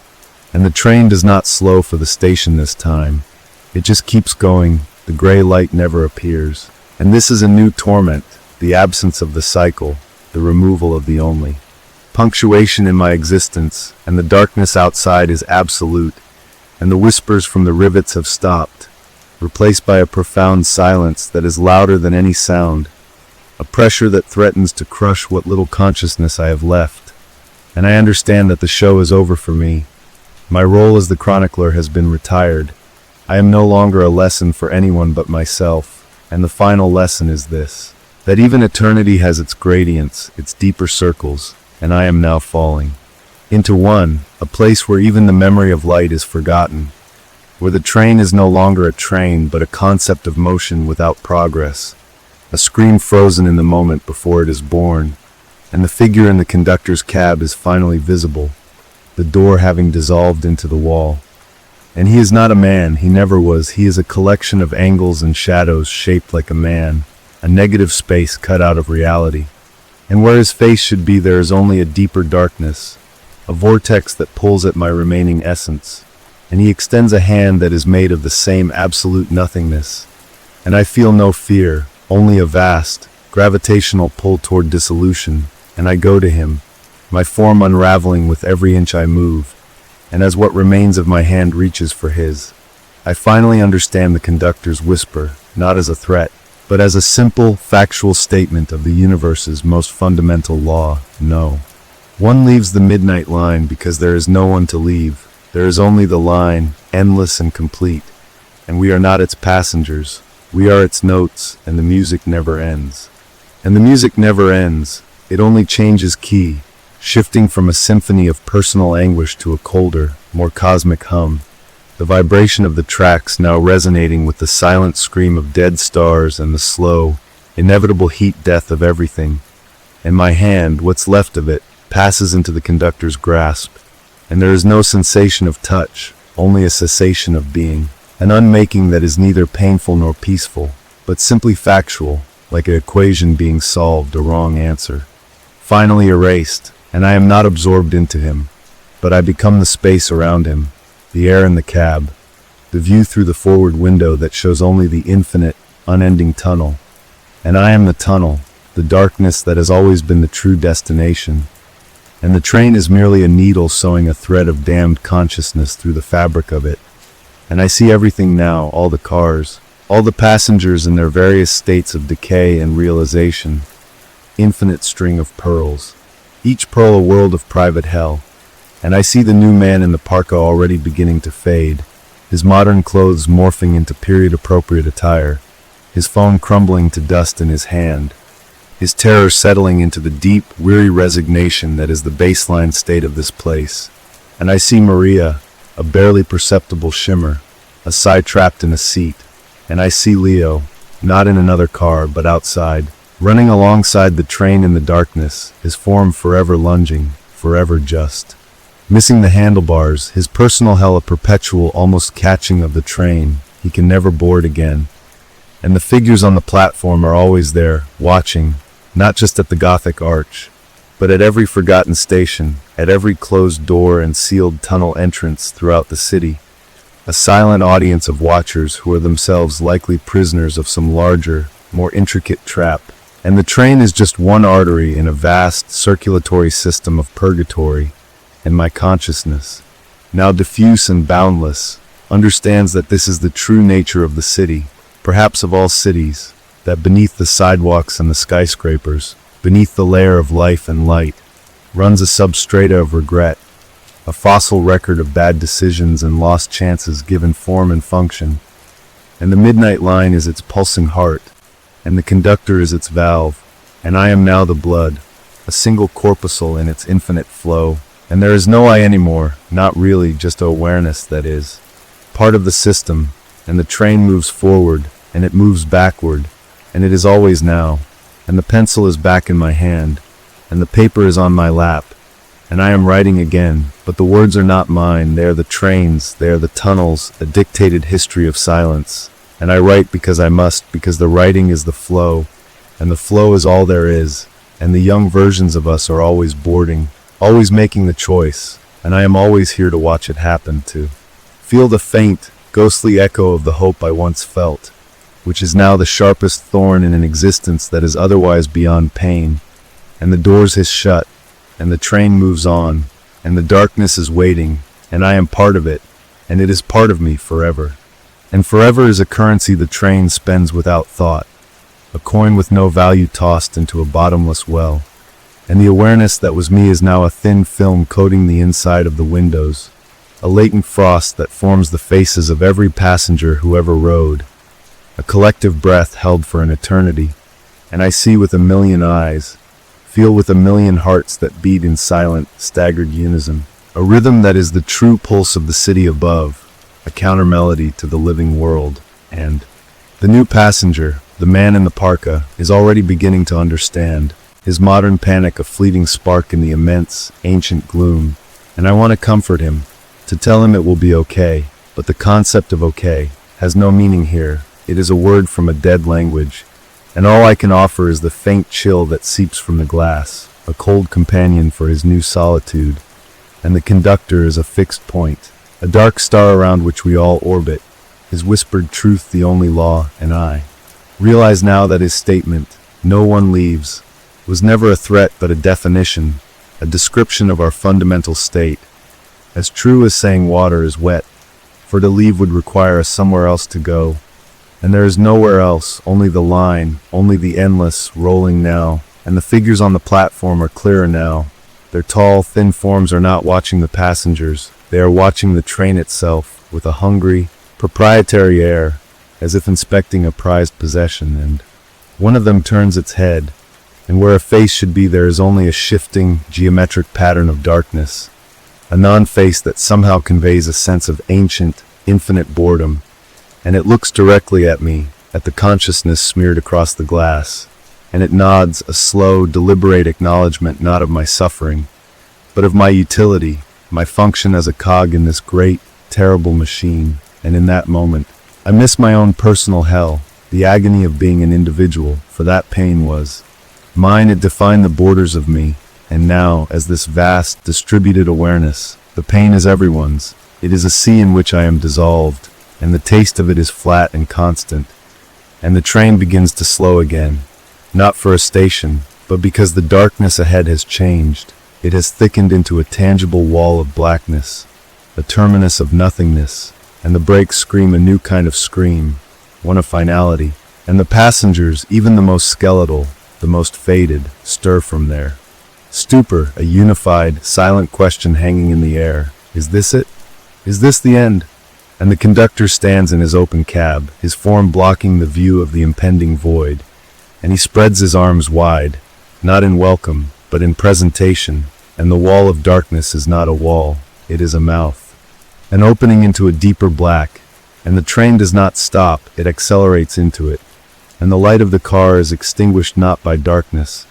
And the train does not slow for the station this time. It just keeps going, the gray light never appears. And this is a new torment, the absence of the cycle, the removal of the only punctuation in my existence, and the darkness outside is absolute, and the whispers from the rivets have stopped, replaced by a profound silence that is louder than any sound, a pressure that threatens to crush what little consciousness I have left. And I understand that the show is over for me. My role as the chronicler has been retired. I am no longer a lesson for anyone but myself, and the final lesson is this, that even eternity has its gradients, its deeper circles, and I am now falling into one, a place where even the memory of light is forgotten, where the train is no longer a train but a concept of motion without progress, a scream frozen in the moment before it is born, and the figure in the conductor's cab is finally visible, the door having dissolved into the wall. And he is not a man, he never was, he is a collection of angles and shadows shaped like a man, a negative space cut out of reality. And where his face should be there is only a deeper darkness, a vortex that pulls at my remaining essence, and he extends a hand that is made of the same absolute nothingness. And I feel no fear, only a vast, gravitational pull toward dissolution, and I go to him, my form unraveling with every inch I move, and as what remains of my hand reaches for his, I finally understand the conductor's whisper, not as a threat, but as a simple, factual statement of the universe's most fundamental law, no. One leaves the midnight line because there is no one to leave. There is only the line, endless and complete, and we are not its passengers. We are its notes, and the music never ends. And the music never ends. It only changes key, shifting from a symphony of personal anguish to a colder, more cosmic hum, the vibration of the tracks now resonating with the silent scream of dead stars and the slow, inevitable heat death of everything. And my hand, what's left of it, passes into the conductor's grasp, and there is no sensation of touch, only a cessation of being, an unmaking that is neither painful nor peaceful, but simply factual, like an equation being solved, a wrong answer. Finally erased, and I am not absorbed into him, but I become the space around him, the air in the cab, the view through the forward window that shows only the infinite, unending tunnel. And I am the tunnel, the darkness that has always been the true destination. And the train is merely a needle sewing a thread of damned consciousness through the fabric of it. And I see everything now, all the cars, all the passengers in their various states of decay and realization. Infinite string of pearls, each pearl a world of private hell. And I see the new man in the parka already beginning to fade, his modern clothes morphing into period-appropriate attire, his phone crumbling to dust in his hand, his terror settling into the deep, weary resignation that is the baseline state of this place. And I see Maria, a barely perceptible shimmer, a sigh trapped in a seat. And I see Leo, not in another car, but outside, running alongside the train in the darkness, his form forever lunging, forever just. Missing the handlebars, his personal hell a perpetual almost catching of the train he can never board again. And the figures on the platform are always there, watching, not just at the Gothic arch, but at every forgotten station, at every closed door and sealed tunnel entrance throughout the city. A silent audience of watchers who are themselves likely prisoners of some larger, more intricate trap. And the train is just one artery in a vast circulatory system of purgatory. And my consciousness, now diffuse and boundless, understands that this is the true nature of the city, perhaps of all cities, that beneath the sidewalks and the skyscrapers, beneath the layer of life and light, runs a substrata of regret, a fossil record of bad decisions and lost chances given form and function. And the midnight line is its pulsing heart, and the conductor is its valve, and I am now the blood, a single corpuscle in its infinite flow. And there is no I anymore, not really, just awareness that is. Part of the system, and the train moves forward, and it moves backward, and it is always now, and the pencil is back in my hand, and the paper is on my lap, and I am writing again, but the words are not mine, they are the train's, they are the tunnel's, a dictated history of silence. And I write because I must, because the writing is the flow, and the flow is all there is, and the young versions of us are always boarding, always making the choice, and I am always here to watch it happen, to feel the faint, ghostly echo of the hope I once felt, which is now the sharpest thorn in an existence that is otherwise beyond pain. And the doors hiss shut, and the train moves on, and the darkness is waiting, and I am part of it, and it is part of me forever. And forever is a currency the train spends without thought, a coin with no value tossed into a bottomless well. And the awareness that was me is now a thin film coating the inside of the windows, a latent frost that forms the faces of every passenger who ever rode, a collective breath held for an eternity. And I see with a million eyes, feel with a million hearts that beat in silent, staggered unison, a rhythm that is the true pulse of the city above, a counter-melody to the living world. And the new passenger, the man in the parka, is already beginning to understand, his modern panic a fleeting spark in the immense, ancient gloom. And I want to comfort him, to tell him it will be okay, but the concept of okay has no meaning here. It is a word from a dead language, and all I can offer is the faint chill that seeps from the glass, a cold companion for his new solitude. And the conductor is a fixed point, a dark star around which we all orbit, his whispered truth the only law, and I realize now that his statement, "No one leaves," was never a threat but a definition, a description of our fundamental state, as true as saying water is wet, for to leave would require us somewhere else to go. And there is nowhere else, only the line, only the endless, rolling now, and the figures on the platform are clearer now. Their tall, thin forms are not watching the passengers, they are watching the train itself, with a hungry, proprietary air, as if inspecting a prized possession, and one of them turns its head, and where a face should be there is only a shifting, geometric pattern of darkness, a non-face that somehow conveys a sense of ancient, infinite boredom, and it looks directly at me, at the consciousness smeared across the glass, and it nods a slow, deliberate acknowledgement not of my suffering, but of my utility, my function as a cog in this great, terrible machine. And in that moment, I miss my own personal hell, the agony of being an individual, for that pain was mine. It defined the borders of me, and now, as this vast, distributed awareness. The pain is everyone's. It is a sea in which I am dissolved, and the taste of it is flat and constant. And the train begins to slow again, not for a station, but because the darkness ahead has changed. It has thickened into a tangible wall of blackness, a terminus of nothingness, and the brakes scream a new kind of scream, one of finality. And the passengers, even the most skeletal, the most faded, stir from there. Stupor, a unified, silent question hanging in the air. Is this it? Is this the end? And the conductor stands in his open cab, his form blocking the view of the impending void. And he spreads his arms wide, not in welcome, but in presentation. And the wall of darkness is not a wall, it is a mouth. An opening into a deeper black. And the train does not stop, it accelerates into it. And the light of the car is extinguished not by darkness,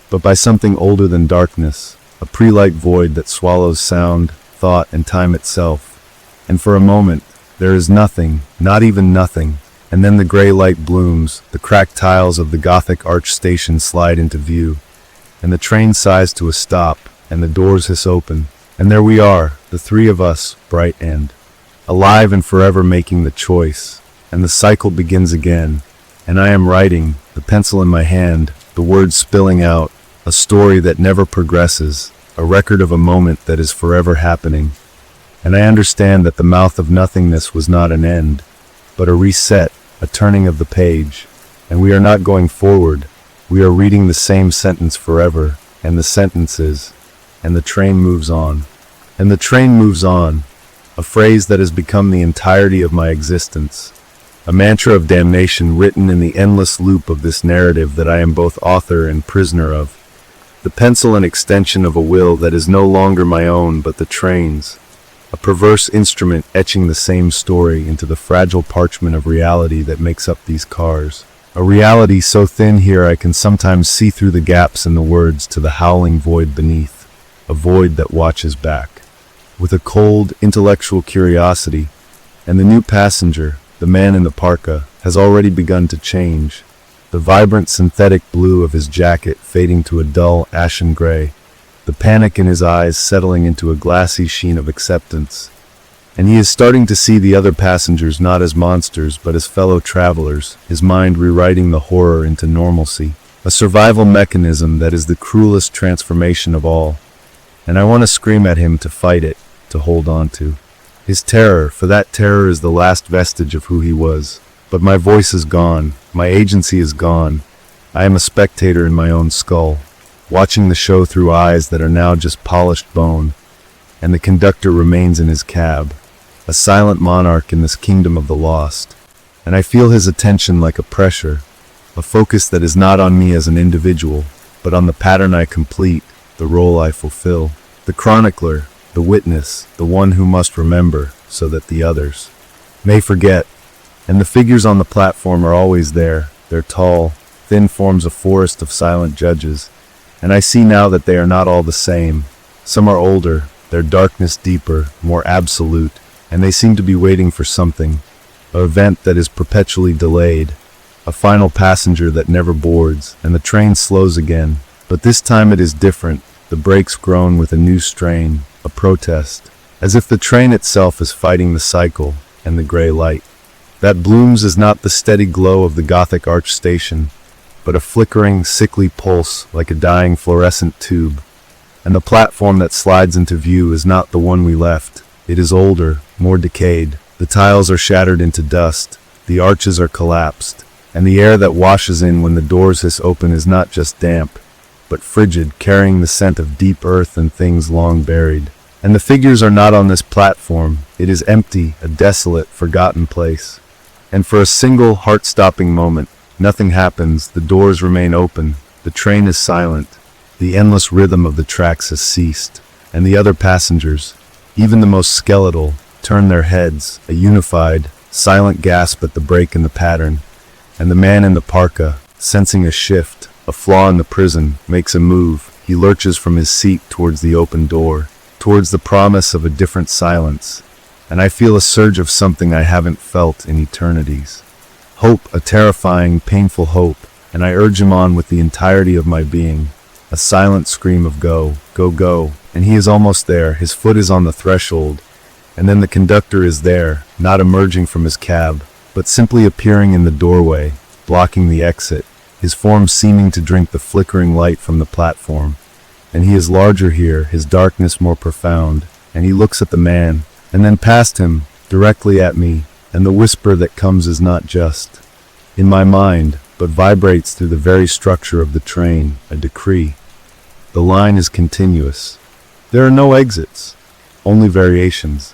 but by something older than darkness, a pre-light void that swallows sound, thought, and time itself. And for a moment, there is nothing, not even nothing, and then the gray light blooms, the cracked tiles of the Gothic arch station slide into view, and the train sighs to a stop, and the doors hiss open, and there we are, the three of us, bright and alive and forever making the choice, and the cycle begins again. And I am writing, the pencil in my hand, the words spilling out, a story that never progresses, a record of a moment that is forever happening. And I understand that the mouth of nothingness was not an end, but a reset, a turning of the page. And we are not going forward, we are reading the same sentence forever, and the sentence is, and the train moves on. And the train moves on, a phrase that has become the entirety of my existence. A mantra of damnation written in the endless loop of this narrative that I am both author and prisoner of. The pencil an extension of a will that is no longer my own but the train's. A perverse instrument etching the same story into the fragile parchment of reality that makes up these cars. A reality so thin here I can sometimes see through the gaps in the words to the howling void beneath. A void that watches back. With a cold, intellectual curiosity, and the new passenger, the man in the parka, has already begun to change, the vibrant synthetic blue of his jacket fading to a dull ashen gray, the panic in his eyes settling into a glassy sheen of acceptance. And he is starting to see the other passengers not as monsters but as fellow travelers, his mind rewriting the horror into normalcy, a survival mechanism that is the cruelest transformation of all. And I want to scream at him to fight it, to hold on to. His terror, for that terror is the last vestige of who he was. But my voice is gone, my agency is gone. I am a spectator in my own skull, watching the show through eyes that are now just polished bone. And the conductor remains in his cab, a silent monarch in this kingdom of the lost. And I feel his attention like a pressure, a focus that is not on me as an individual, but on the pattern I complete, the role I fulfill. The chronicler, the witness, the one who must remember, so that the others may forget. And the figures on the platform are always there, their tall, thin forms a forest of silent judges. And I see now that they are not all the same. Some are older, their darkness deeper, more absolute, and they seem to be waiting for something, an event that is perpetually delayed, a final passenger that never boards, and the train slows again. But this time it is different, the brakes groan with a new strain, a protest, as if the train itself is fighting the cycle and the gray light. That blooms is not the steady glow of the Gothic arch station, but a flickering, sickly pulse like a dying fluorescent tube. And the platform that slides into view is not the one we left. It is older, more decayed. The tiles are shattered into dust, the arches are collapsed, and the air that washes in when the doors hiss open is not just damp, but frigid, carrying the scent of deep earth and things long buried. And the figures are not on this platform. It is empty, a desolate, forgotten place. And for a single, heart-stopping moment, nothing happens, the doors remain open, the train is silent, the endless rhythm of the tracks has ceased, and the other passengers, even the most skeletal, turn their heads, a unified, silent gasp at the break in the pattern, and the man in the parka, sensing a shift, a flaw in the prison, makes a move. He lurches from his seat towards the open door, towards the promise of a different silence, and I feel a surge of something I haven't felt in eternities. Hope, a terrifying, painful hope, and I urge him on with the entirety of my being. A silent scream of go, go, go, and he is almost there. His foot is on the threshold, and then the conductor is there, not emerging from his cab, but simply appearing in the doorway, blocking the exit, his form seeming to drink the flickering light from the platform. And he is larger here, his darkness more profound, and he looks at the man, and then past him, directly at me, and the whisper that comes is not just in my mind, but vibrates through the very structure of the train, a decree. The line is continuous. There are no exits, only variations.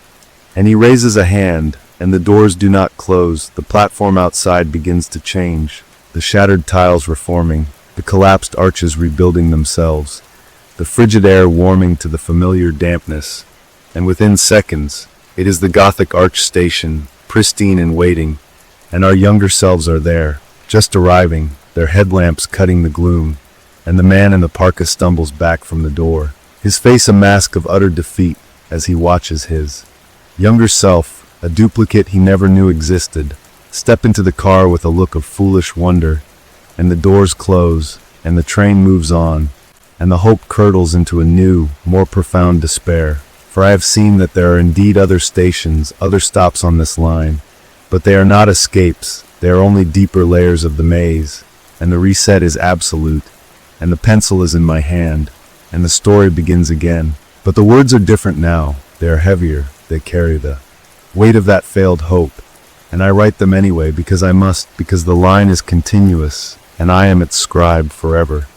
And he raises a hand, and the doors do not close. The platform outside begins to change, the shattered tiles reforming, the collapsed arches rebuilding themselves, the frigid air warming to the familiar dampness. And within seconds, it is the Gothic arch station, pristine and waiting, and our younger selves are there, just arriving, their headlamps cutting the gloom, and the man in the parka stumbles back from the door, his face a mask of utter defeat as he watches his younger self, a duplicate he never knew existed, step into the car with a look of foolish wonder, and the doors close, and the train moves on, and the hope curdles into a new, more profound despair. For I have seen that there are indeed other stations, other stops on this line, but they are not escapes, they are only deeper layers of the maze, and the reset is absolute, and the pencil is in my hand, and the story begins again. But the words are different now, they are heavier, they carry the weight of that failed hope, and I write them anyway because I must, because the line is continuous, and I am its scribe forever.